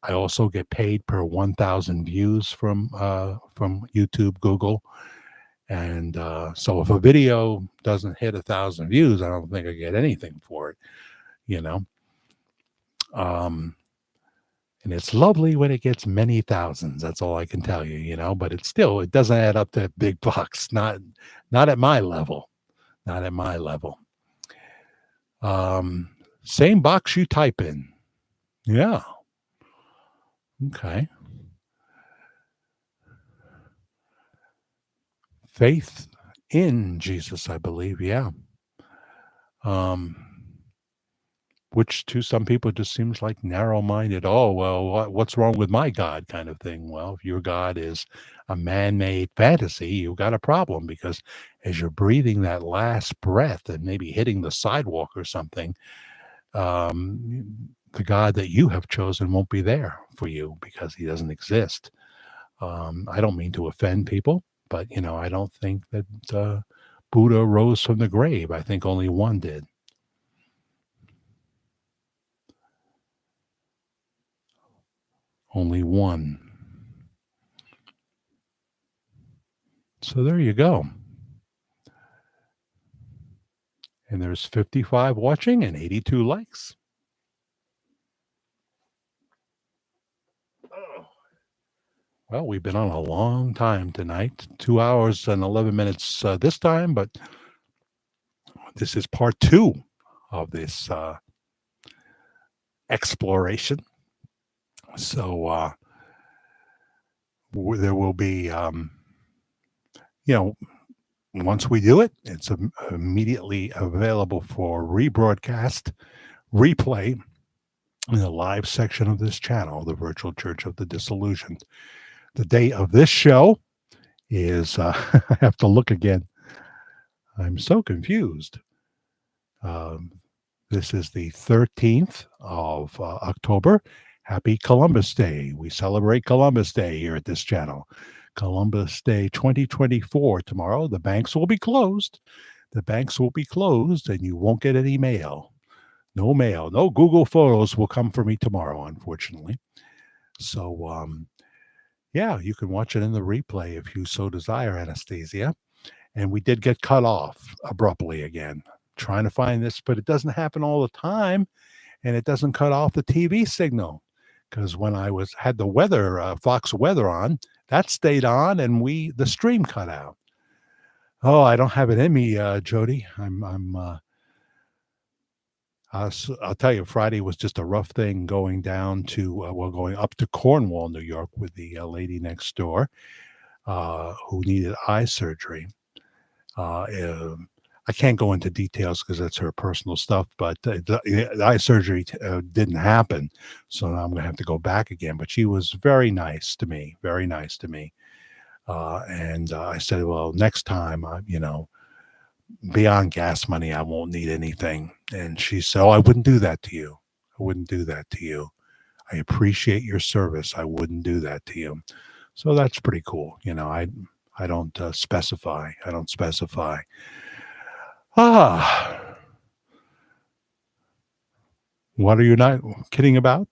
also get paid per 1,000 views from YouTube, Google. And so if a video doesn't hit 1,000 views, I don't think I get anything for it, you know. And it's lovely when it gets many thousands. That's all I can tell you, you know. But it doesn't add up to big bucks. Not at my level. Not at my level. Same box you type in. Yeah. Okay. Faith in Jesus, I believe. Yeah. Which to some people just seems like narrow-minded. Oh, well, what's wrong with my God kind of thing. Well, if your God is a man-made fantasy, you've got a problem, because as you're breathing that last breath and maybe hitting the sidewalk or something, the God that you have chosen won't be there for you because he doesn't exist. I don't mean to offend people, but, I don't think that Buddha rose from the grave. I think only one did. Only one. So there you go. And there's 55 watching and 82 likes. Well, we've been on a long time tonight, 2 hours and 11 minutes this time, but this is part 2 of this exploration. So there will be, once we do it, it's immediately available for rebroadcast, replay in the live section of this channel, the Virtual Church of the Disillusioned. The date of this show is, I have to look again. I'm so confused. This is the 13th of October. Happy Columbus Day. We celebrate Columbus Day here at this channel. Columbus Day 2024 tomorrow. The banks will be closed. The banks will be closed, and you won't get any mail. No mail. No Google Photos will come for me tomorrow, unfortunately. So, yeah, you can watch it in the replay if you so desire, Anastasia. And we did get cut off abruptly again. Trying to find this, but it doesn't happen all the time, and it doesn't cut off the TV signal. Because when I had the weather, Fox weather on, that stayed on, and the stream cut out. Oh, I don't have it in me, Jody. I'll tell you, Friday was just a rough thing going down to, going up to Cornwall, New York, with the lady next door who needed eye surgery. I can't go into details because that's her personal stuff, but the eye surgery didn't happen. So now I'm going to have to go back again. But she was very nice to me, very nice to me. And I said, well, next time, beyond gas money, I won't need anything. And she said, oh, I wouldn't do that to you. I wouldn't do that to you. I appreciate your service. I wouldn't do that to you. So that's pretty cool. I don't specify. I don't specify. What are you not kidding about?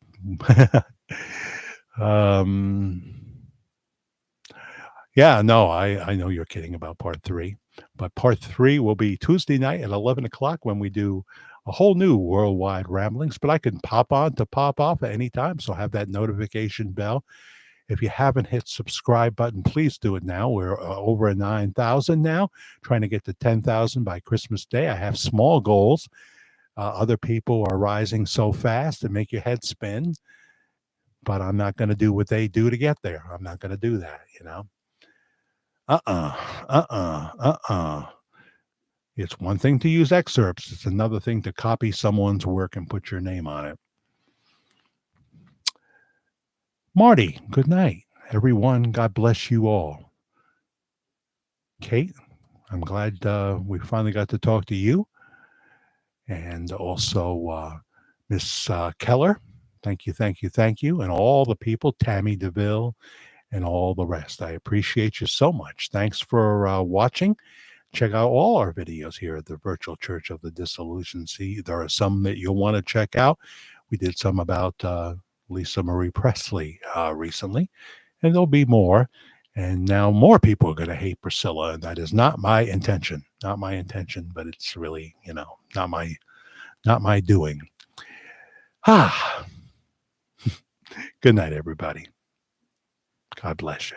Yeah, no, I know you're kidding about part 3. But part 3 will be Tuesday night at 11 o'clock when we do a whole new Worldwide Ramblings. But I can pop on to pop off at any time, so have that notification bell. If you haven't hit subscribe button, please do it now. We're over at 9,000 now, trying to get to 10,000 by Christmas Day. I have small goals. Other people are rising so fast and make your head spin. but I'm not going to do what they do to get there. I'm not going to do that, It's one thing to use excerpts. It's another thing to copy someone's work and put your name on it. Marty, good night. Everyone, God bless you all. Kate, I'm glad we finally got to talk to you. And also Miss Keller, thank you. And all the people, Tammy DeVille, and all the rest. I appreciate you so much. Thanks for watching. Check out all our videos here at the Virtual Church of the Disillusioned. See, there are some that you'll want to check out. We did some about Lisa Marie Presley recently, and there'll be more. And now more people are going to hate Priscilla, and that is not my intention. Not my intention, but it's really, not my doing. Good night, everybody. God bless you.